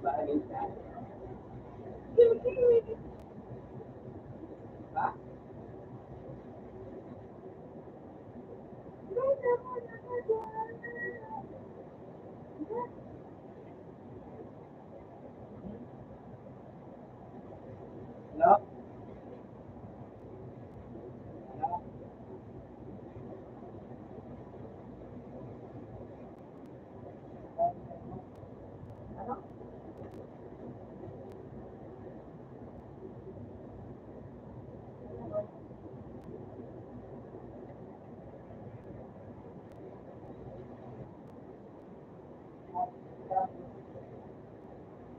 Bagay ka. Ha? Ano? Ano? Ano?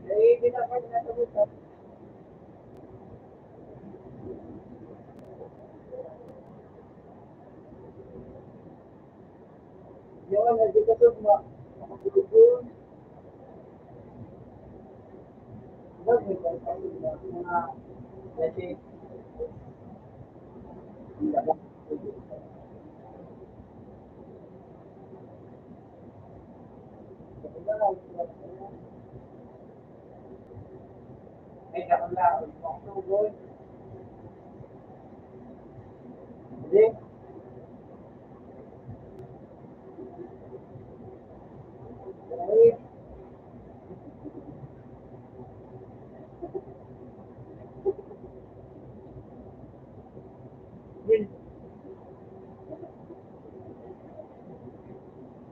Eh, hindi na ako natabutan. Yung ano, di ka sugma. Doon, doon, may kalpapit na mga kasi hindi ako. Ay, nakala, makasugod. Hindi. Ay, Will.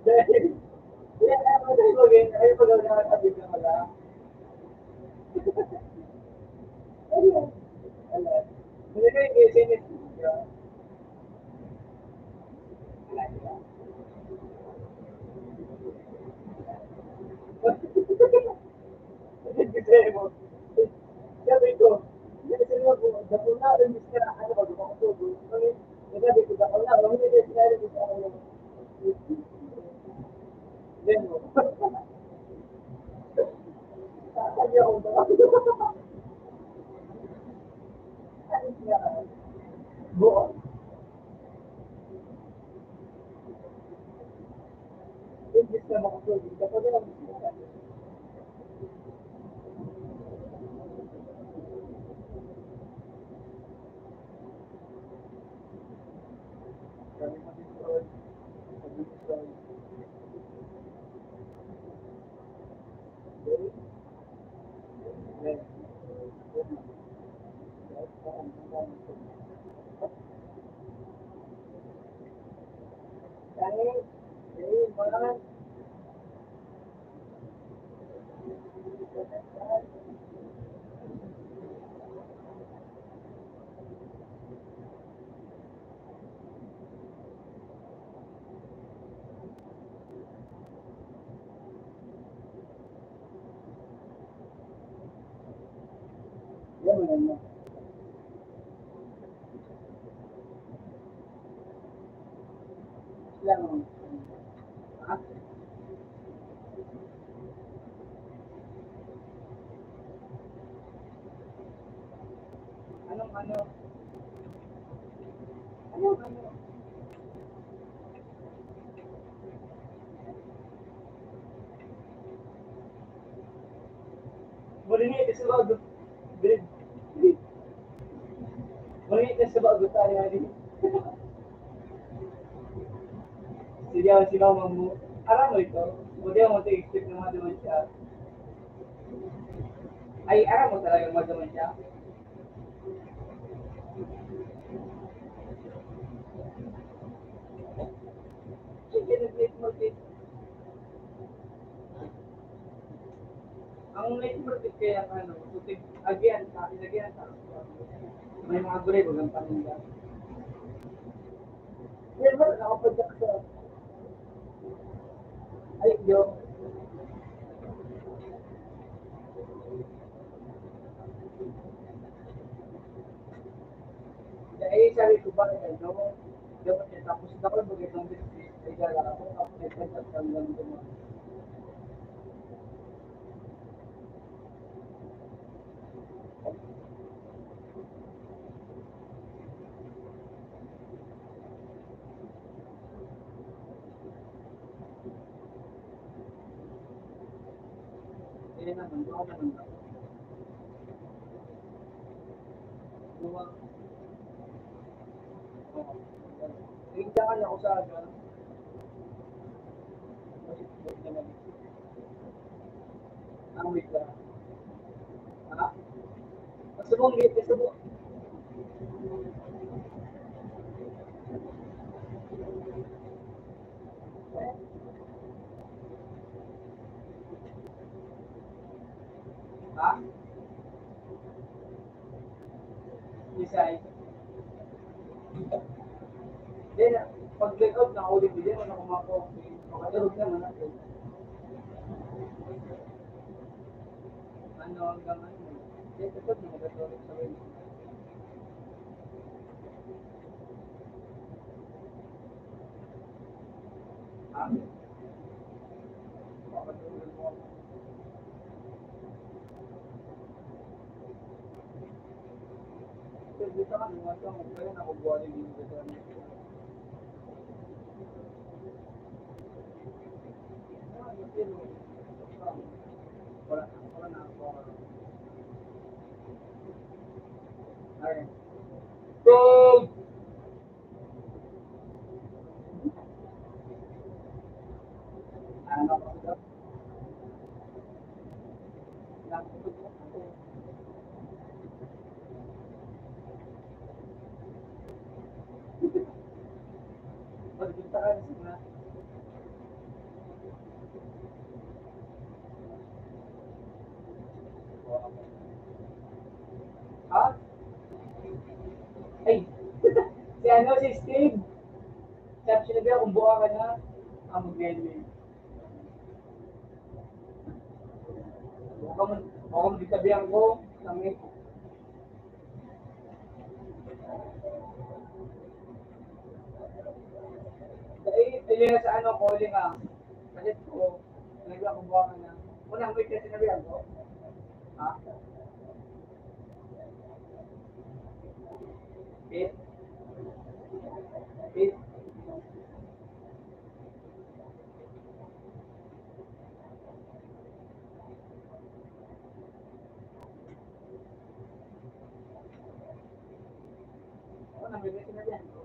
Dahil, kaya naman tayo maging, ay, pag-alala ka dito wala. Ayun. Wala. Hindi ko yung SMS. Kasi mo, sabi ko, kasi mo po, dapol na rin siya, ano ba, gumakutubo. Sabi ko, dapol na, hindi na sinabi ko sa ano. Then mo, sabi ako ba? Buo. Hindi siya makakutubo. Dapol na lang siya. Sabi ko dito, sabi ko, then, kahit, eh, mga, yan, ano, lang, ah, anong, ano, anong, ano, Muli kasi bago, bilid, muli kasi bago tayo hari. Sige ako sila mo, alam mo ito, muli ako mag-expect na madaman siya. Ay, alam mo talaga madaman siya. Kaya ano, tutig, again, akin again, may mga gulay, walang paninda. Yan ba, nakapadyak sa, ay, yung, eh, sabi ko ba, ano, dapat niya, tapos na ako, magandang business, ay gala ako, tapos may pagkat hanggang dumaan. Eh, naman, ako naman ako. Diba? Oo. Nagdakan ako sa aga, kasi wait naman. Wait lang. Ha? Gusto mong wait, gusto mo, ha? Design. Then, pag breakout, nakaulit din, wala kumako. Makatulog naman ako. Ano hanggang ano. Then, ito, di makatulog sa way. Ha? Makatulog mo ako. Pero dito ka, lumato ako. Kaya nakubuha din yung dito. Wala na ako. Okay. So, ano ako dito? Nakatulog ako. Pagkita ka na. Ha? Ay! Si ano, si Steve. Sabi siya na kung buka ka na, mag-mail. Baka mo sabihan ko, kami. Ayun na sa ano, calling ah. Kasi ko, nagkakubuha ka na. Unang week na sinabihan ko. Ha? Pit? Pit? Unang week na sinabihan ko.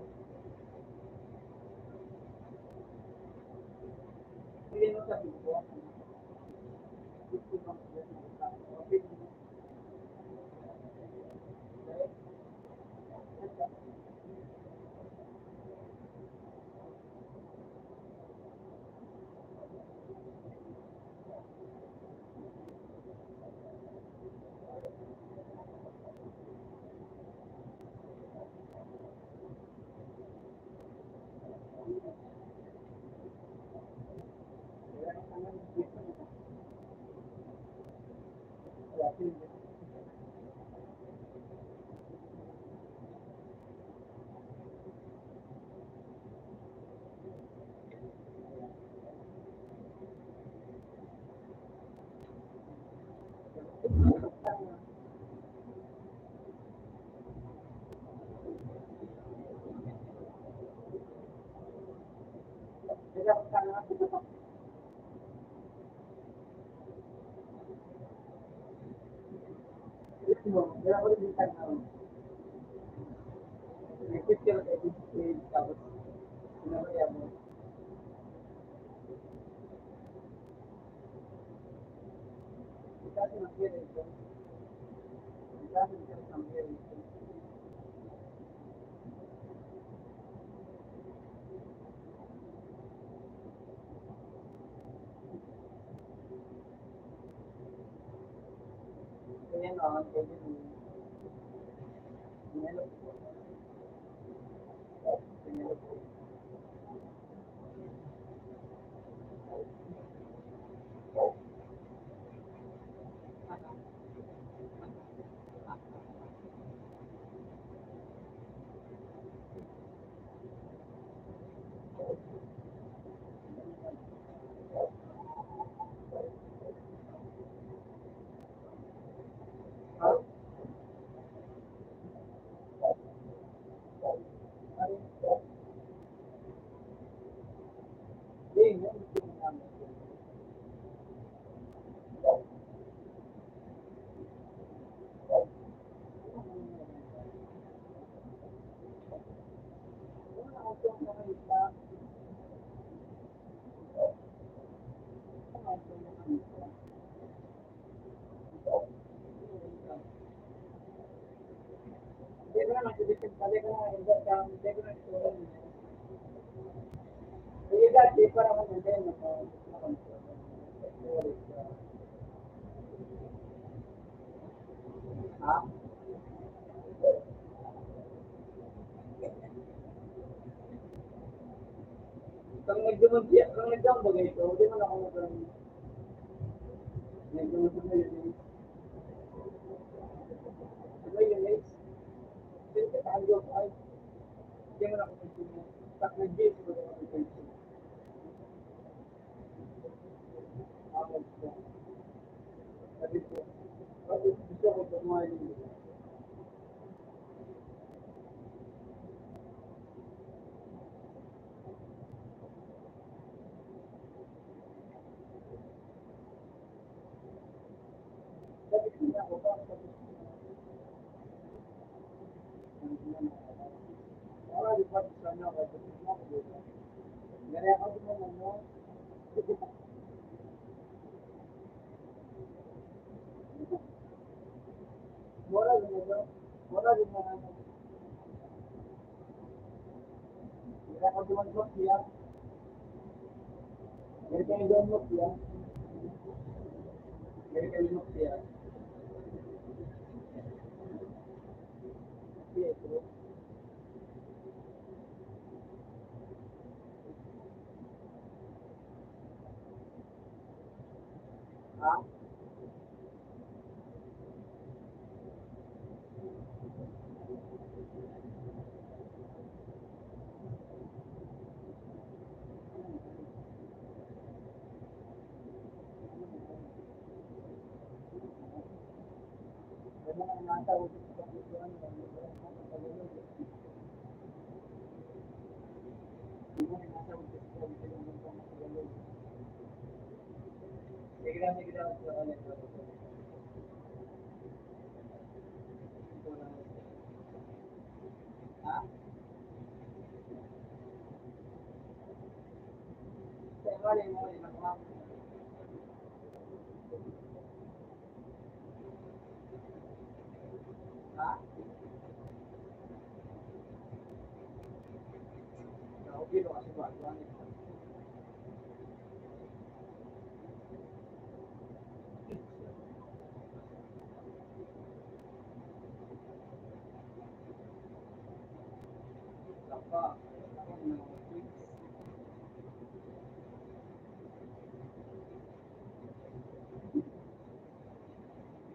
Hindi mo sabi ko. Kaya ko rin tanong. Repeat ka lang edit tapos sinamaya mo. Kasi mag-hear ito. Kasi mag-hear ito. yan, pwede mo. Pinelo po. Pinelo po. Ha? Hindi, yan. Hindi ko naman sisipin pala ko na hindi ko na ito. Sige, dati para ko din ha? Kung nagdambo ganito, hindi mo na ako magandang nagdambo na yun. Diba yun, guys? Hindi ka tayo ay hindi mo na ako magandang tak nag-gate mo na ako magandang ako gusto. Sabi ko, gusto ko tumayo yun. Sabi ko niya ako, bakit sabi ko wala di pa sa ano ako, sabi ko ako dito. Ganyan ako din naman, no? Moral din ito. Moral din naman. Ganyan ako din naman siya. Ganyan kayo din mo siya. Ganyan kayo din mo siya. Yes, bro. Ha? Ganyan ang nasa ulit sa pagkukuhan. Ganyan ang nasa ulit sa pagkukuhan. Sige lang sa kanya. Ha? Kaya nga rin mo, ha? Okay, lo kasi ba? Sapa.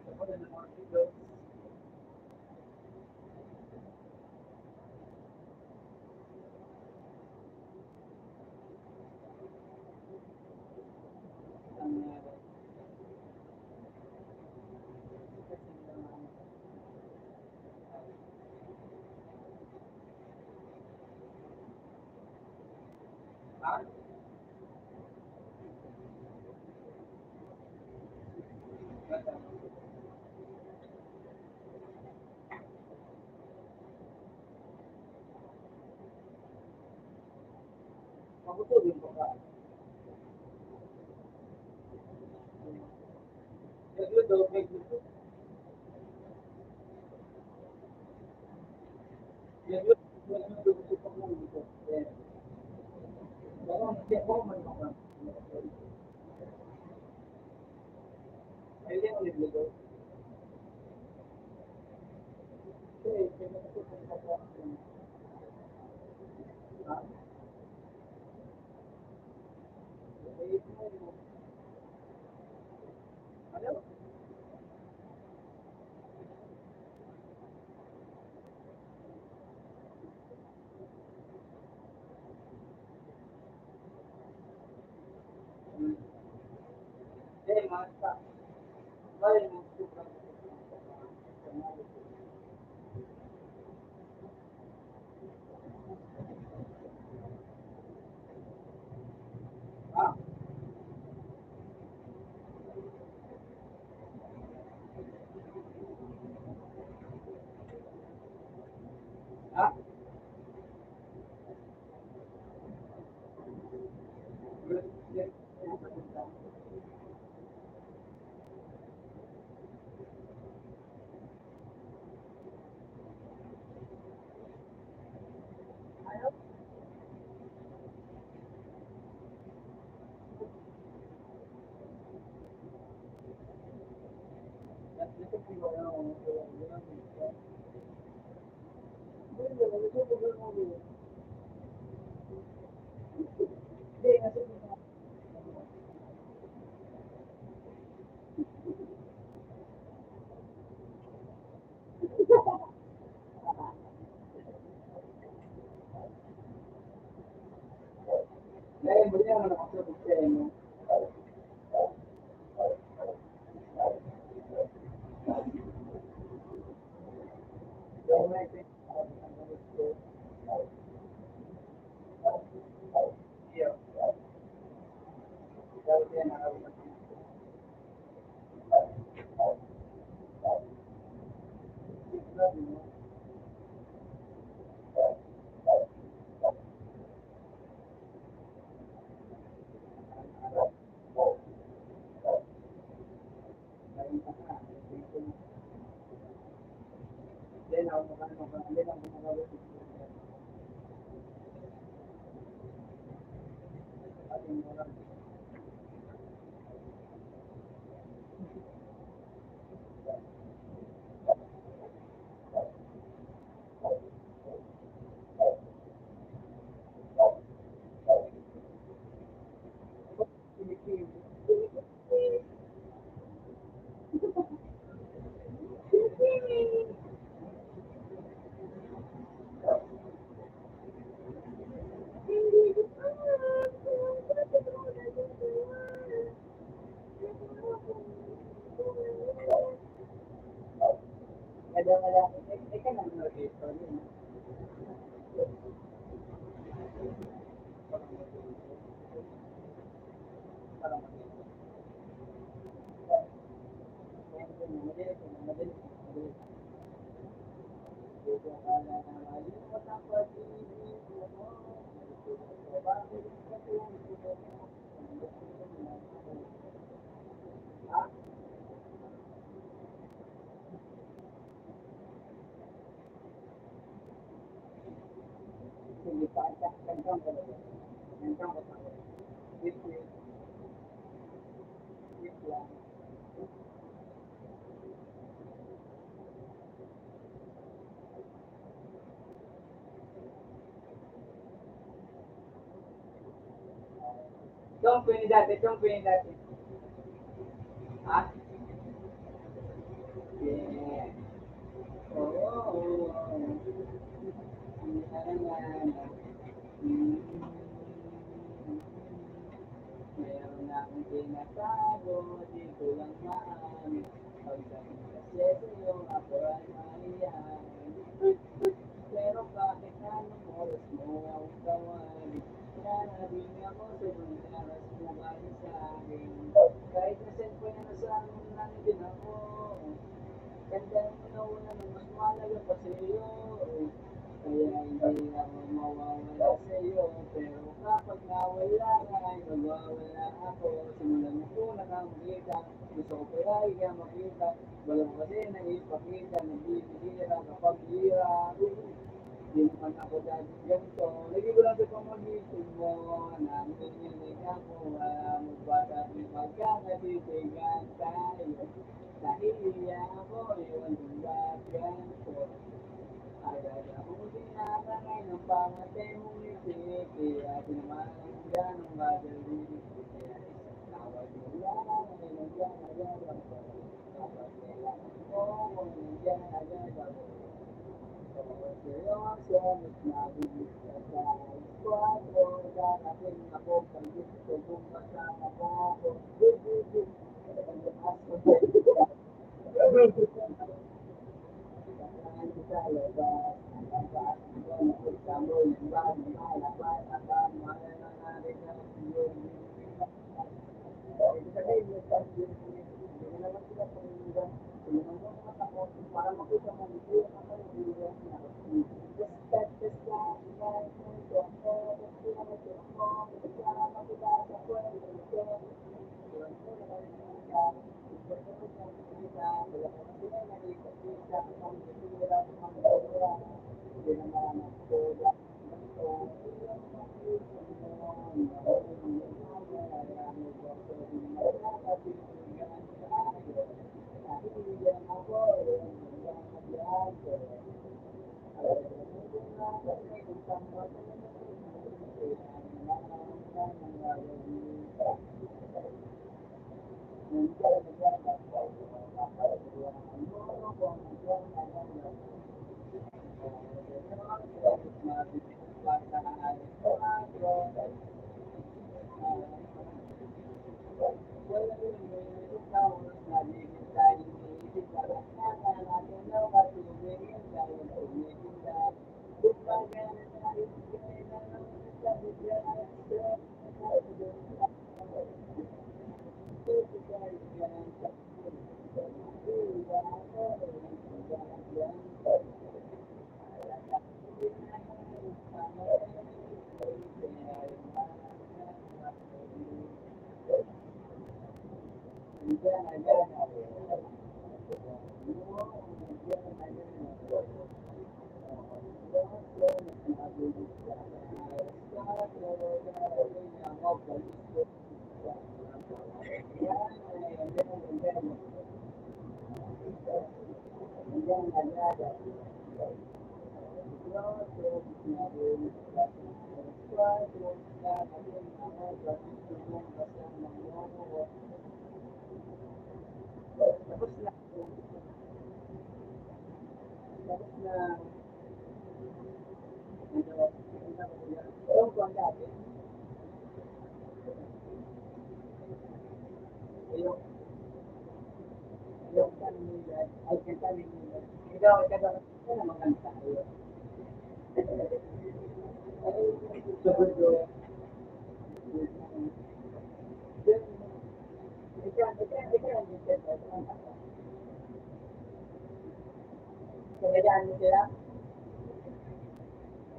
Sapa na mga kilo. Ha? Makutulog mo ka. Nagluto, nagluto. Nagluto, gusto ko nagluto. Parang hindi ako man ako. Ayun yung nagluto. Ano? Hindi, masa. Bali, ah, ah, dahil mo niya nakasabot sa inyo. Dahil may iyo. Dahil yan nakasabot. Then ako makakabot. Ating mga kadang-kadang, kan ang nag-register yun. Parang madali. Dito akala na malimutan ang pag-ibig mo. Bakit ka Ah, sige pa, kantang ko. Kantang ko. Wait lang. Itong pwede dati. Ha? Yeah. Oo. Meron akong tinatago, di ko lang maamin. Pagdating kasi sa'yo, ako ay maiyain. Pero bakit anong oras mo ang tawagin? Nanabing ako sa oras mo galing sa akin. Kahit na cellphone na sa amin nandun ako. Ganda mo na wala na mas mahalaga pa sa'yo. Kaya hindi ako mawawala sa'yo. Pero kapag nawala ka, ay mawawala ako. Simulan mo ko nakamagita. Gusto ko palagi ka makita. Wala ko kasi naipakita. Nagbibihira kapag hira. Hindi naman ako dati ganito. Lagi ko lang sa pamagitin mo. Nanginginig ako. Wala mo ba dati magkakatitigan tayo? Nahihiya ako. Iwan yung ba't ganito. ng pangate mong ngiti, kaya tinamaan yan ang gagawin. Tawag mo lang, ay nandiyan agad ang kapag kailangan mo, kung nandiyan agad ang tawag seryoso, mas mabilis ka sa kwatro, darating ako pag gusto kong kasama mo ako. Para makita mo dito ako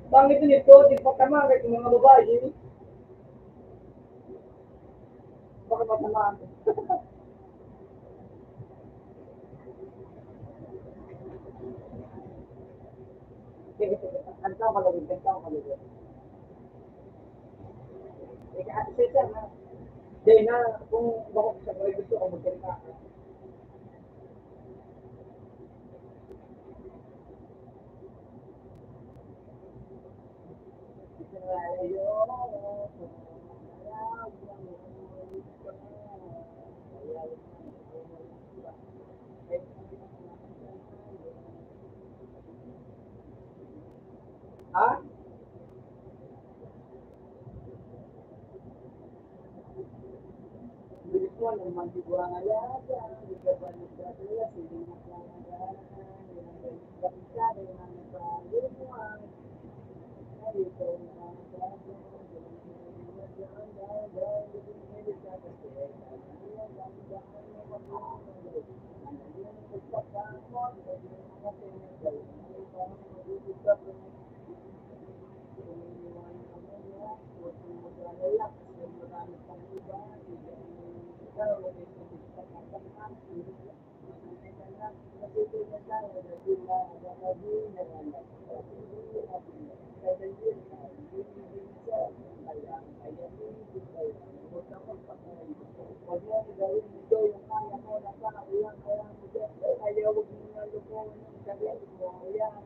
Bangit nito, di pa tama kahit yung mga babae. Baka matamaan. Sige, sige. Ang tao kalagod, ang tao kalagod. Ika, sige na. Di na, kung bako sa mga gusto ko magsalita. Ha? Bilis mo, nang mandigwa nga yata, di ka pa nagdadala, sige na ka nga, kapita, kaya nga nagpalimuan, ay ito nga nagdadala, ayaw mo na lupo ng sabi mo, yan,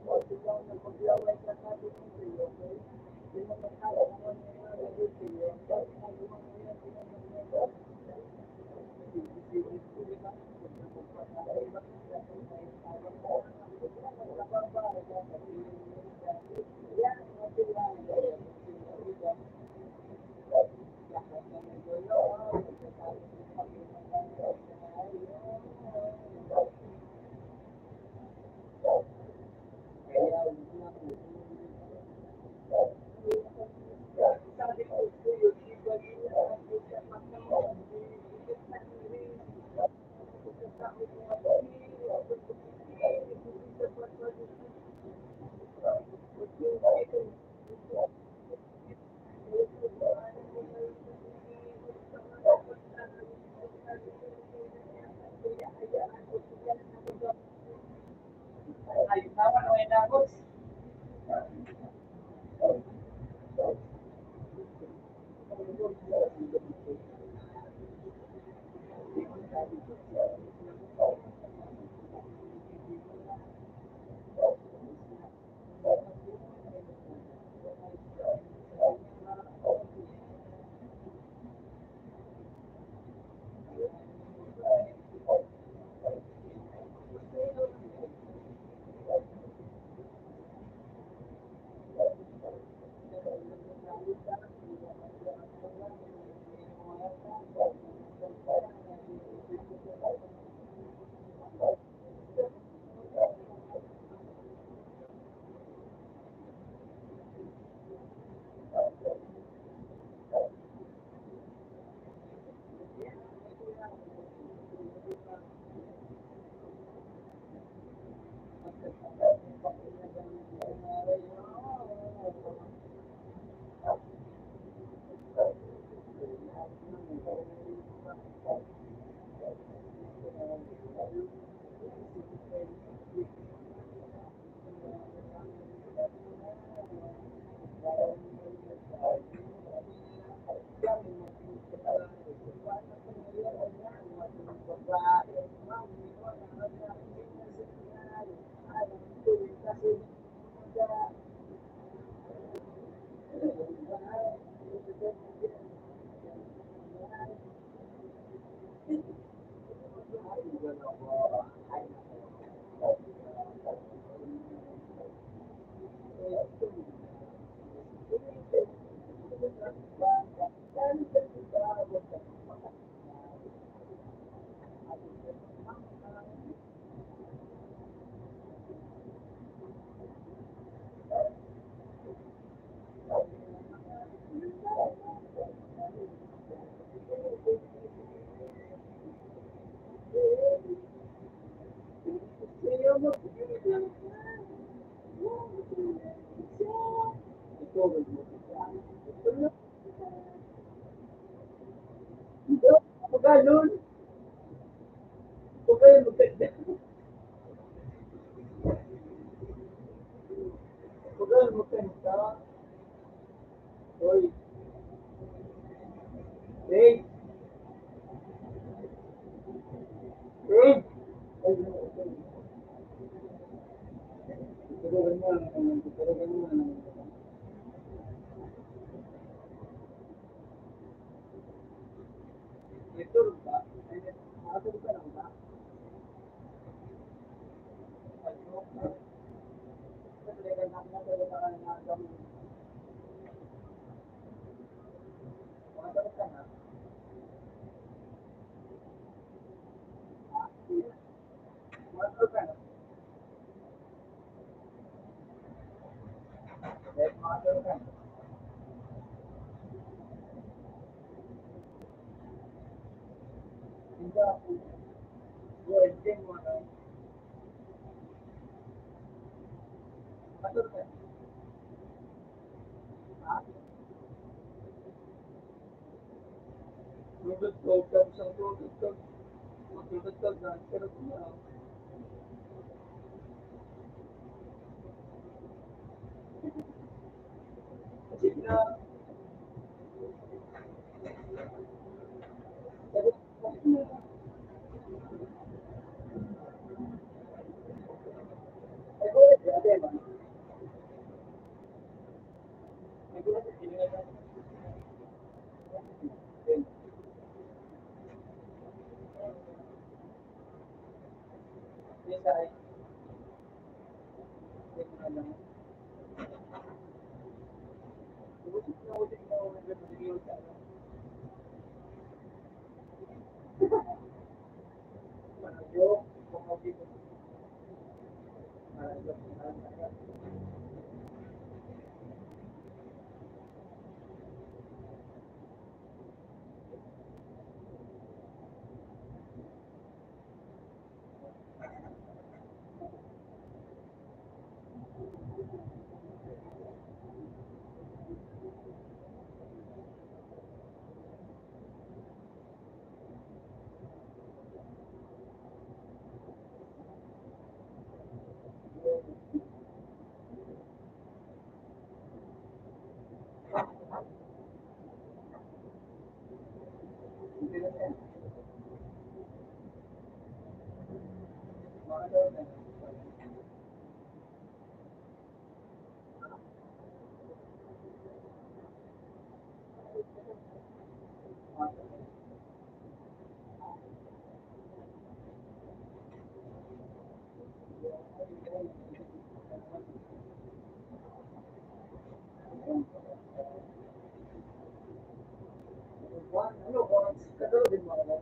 Ay, naman o inagos. Ganun. Huwag kayo magkanda. Huwag kayo magkanda. Hoy. Hey. Hey. Ito ba? Makatulog ka lang ba? Makatulog ka na? Makatulog ka na? Makatulog ka na? Hindi ako. Pwede mo na. Makatulog ka na? Ha? Tulog ko. Tapos ang tulog ko. Matulog ka na. Pero kumaw. Kasi na. Ay, pwede. Ate ba? Usip na ako nag-review sa ano. Manadyo, mga dito. Manadyo, ano, kadalo din mga ano.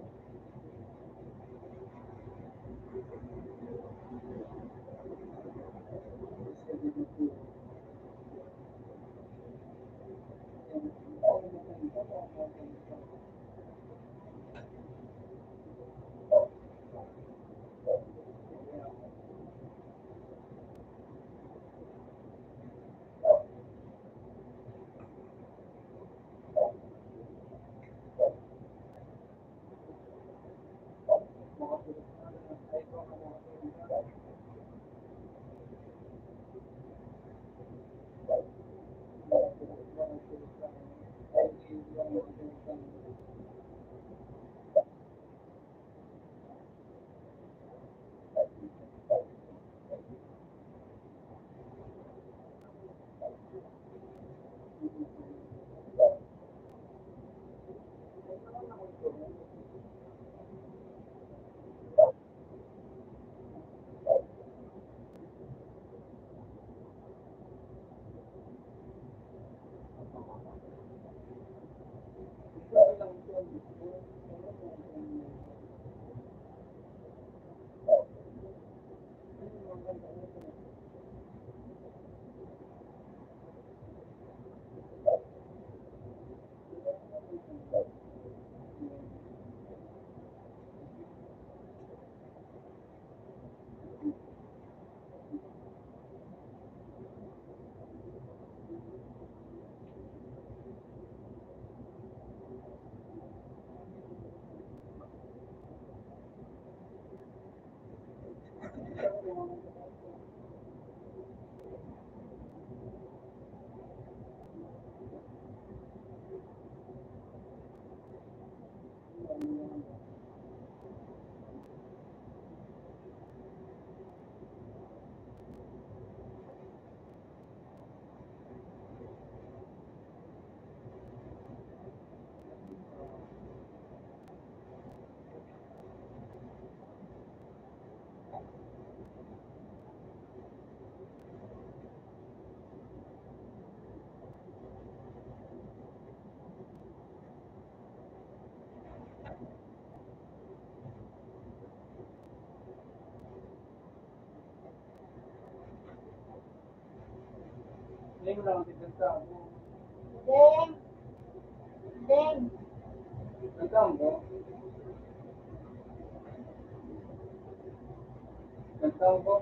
Hindi mo lang tiganta mo. Deng! Deng! Tiganta mo. Tiganta mo.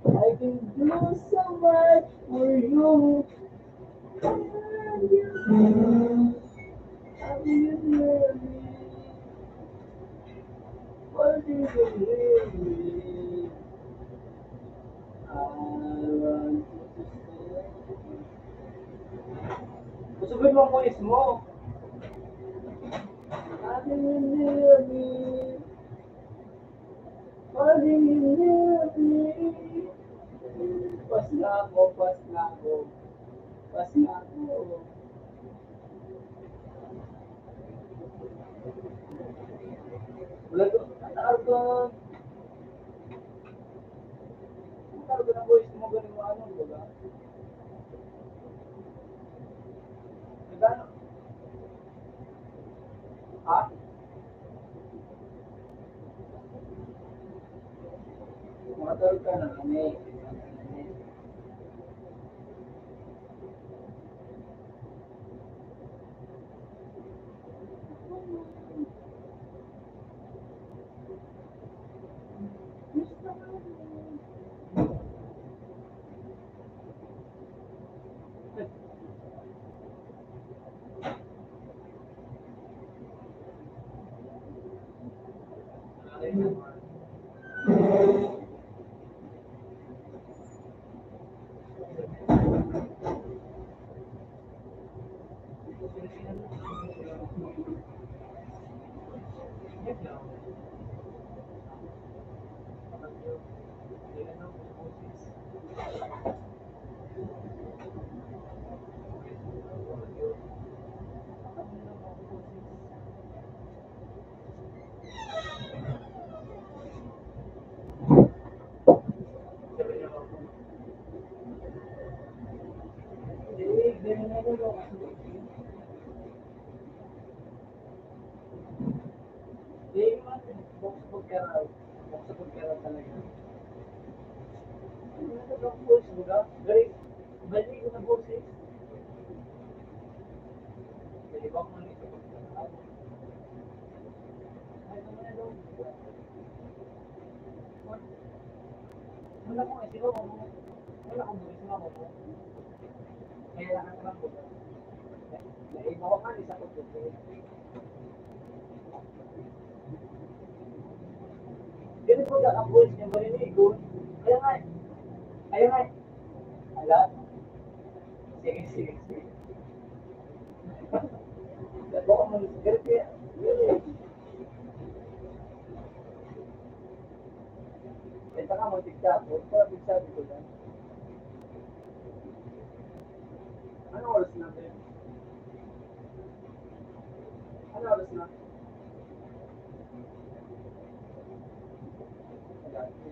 I can do so much for you. Have you heard me? Usapin mo ang voice mo. Pas na ako, pas na ako. Pas na ako. Wala ko, nakalo ka ng voice mo, ganun mo ano, diba? Nagano? Ha? Matalo ka na, ane. Wala ko kasi wala akong buwis mo ako. Kaya lang ang ko. Naiba ko man isa ko tuto. Ganun po ang buwis niya marinig ko. Kaya nga. Kaya nga. Ala. Sige, sige, sige. Nagbo ko man siguro kaya. Ito ka mo tigta po. Para tigsabi ko lang. Ano oras na din? Ano oras na?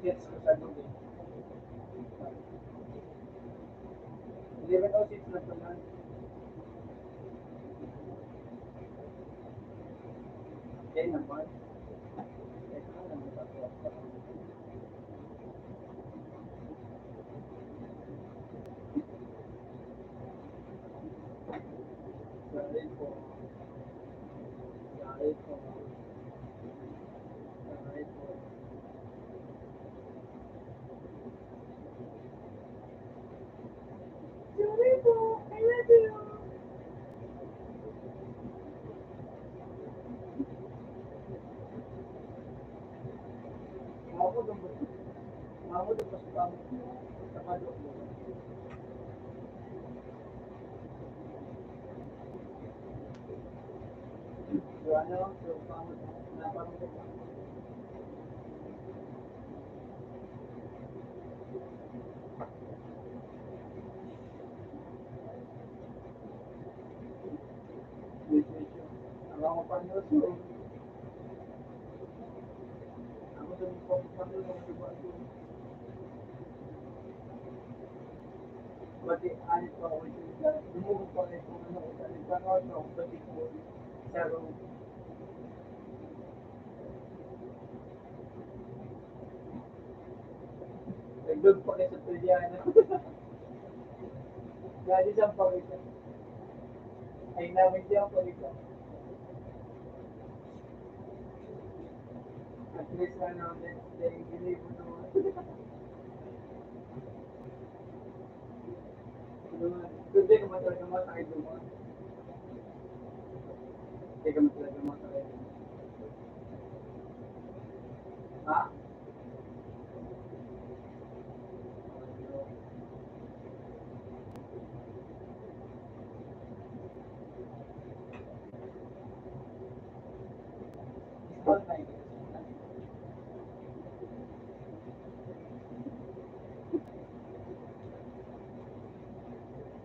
Gets ko sa din. 11:06 na po na. Okay naman. Ito na lang ito. Sorry po. Sorry po. Sorry po. Sorry po. I love you. Mamod ang bato. Mamod ang bato. Sa padok mo. So ano? So pamod. Napamod ko. Ang ako pa nyo. So ako sa mga pagpapalit ng iba. Pati anit pa ako ito. Lumubog pa rin kung ano ko sa nagpanood ako. Pati ko. Pero nagdog pa kayo sa Tuliana. Gadi siyang pakita. Ay namin siyang pakita. At least ano, dahil gilibo naman. Hindi ka man talaga masakit naman. Hindi ka man talaga masakit. Ha? Scroll na yun.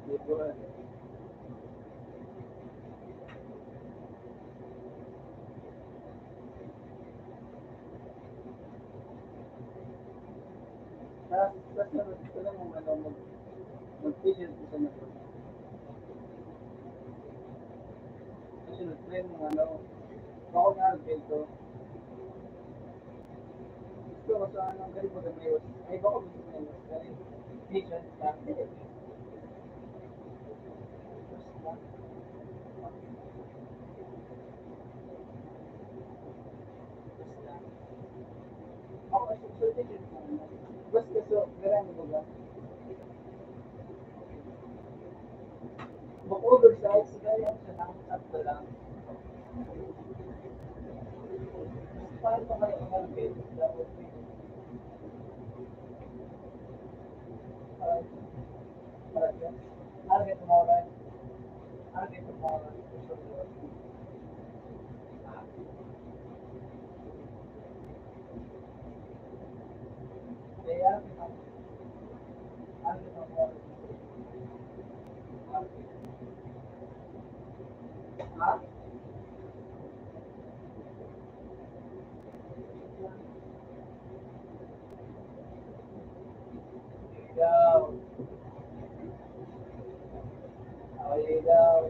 Libur. Tapos ko lang kung ano mag-figure ko sa mga. Kasunod ko yung mga ano, bako nga dito. Gusto ko sa anong galing mo gamiwas. Ay, bako gusto ko yung galing. Mission, lang. Ako kasi susunod yun. Basta so, garang mo ba? Mag-oversize, gaya siya lang, sakto lang. Paano pa kayo mag-alpid? Dapat para target tomorrow. Target tomorrow. Kaya, target tomorrow. Ha? Ikaw. Ikaw.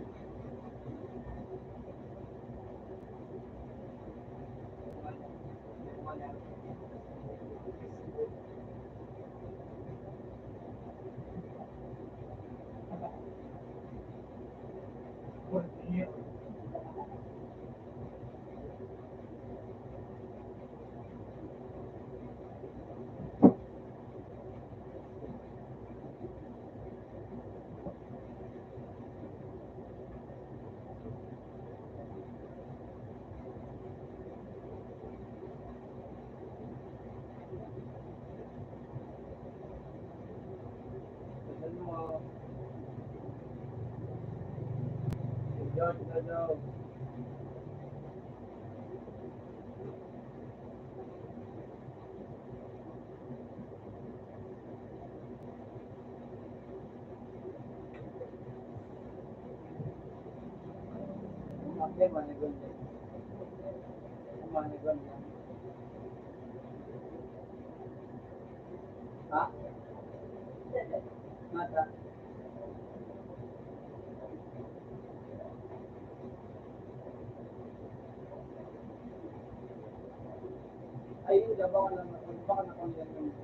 Jojo. Apa mana ganda? Mana ganda? Ha? Mata. Ay, udah baka lang baka na konyan yun.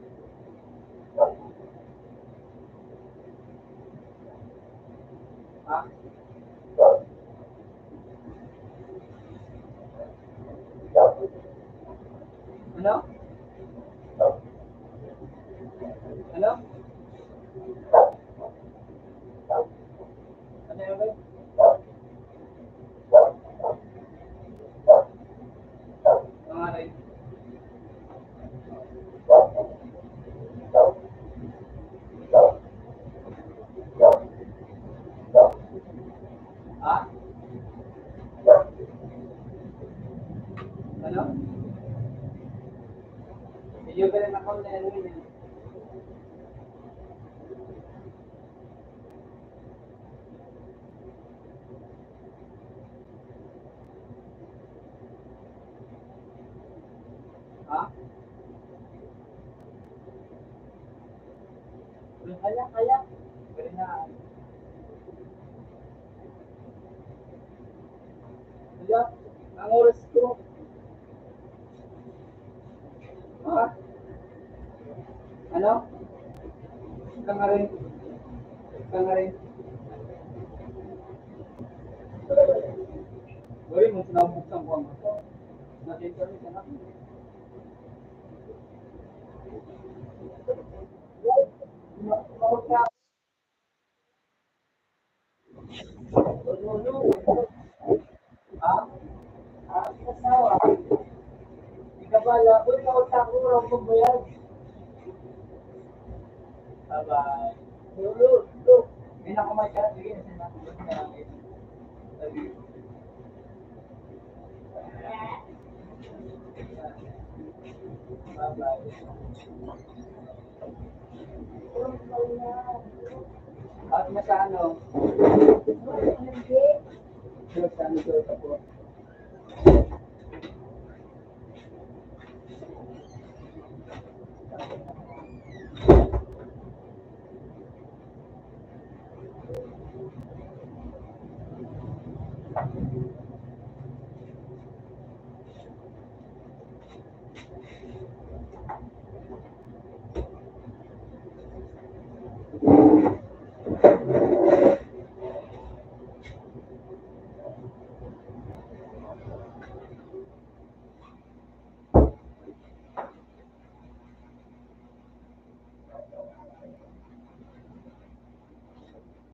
Ha? Ano? Ano? Ano yun ba? Pangaray. Ha? Ano? Video ka rin account na yan yun. Ha? Kaya. Pero na. Kaya, ang oras ko. Ha? Ano? Ika nga rin. Ika nga rin. Gawin mo, sinabuksan ko ang ito. Nag-internet ka na. Ha? Ha? Kasawa. Ika ba? wala. Uy, nakunta ko, wala akong bayad. Bye-bye. Look. Hindi na kumasyad. Sige, sinabi ko na lang eh. Sabi. Bye-bye. At mo sa ano? Hindi. Sa ano ko po.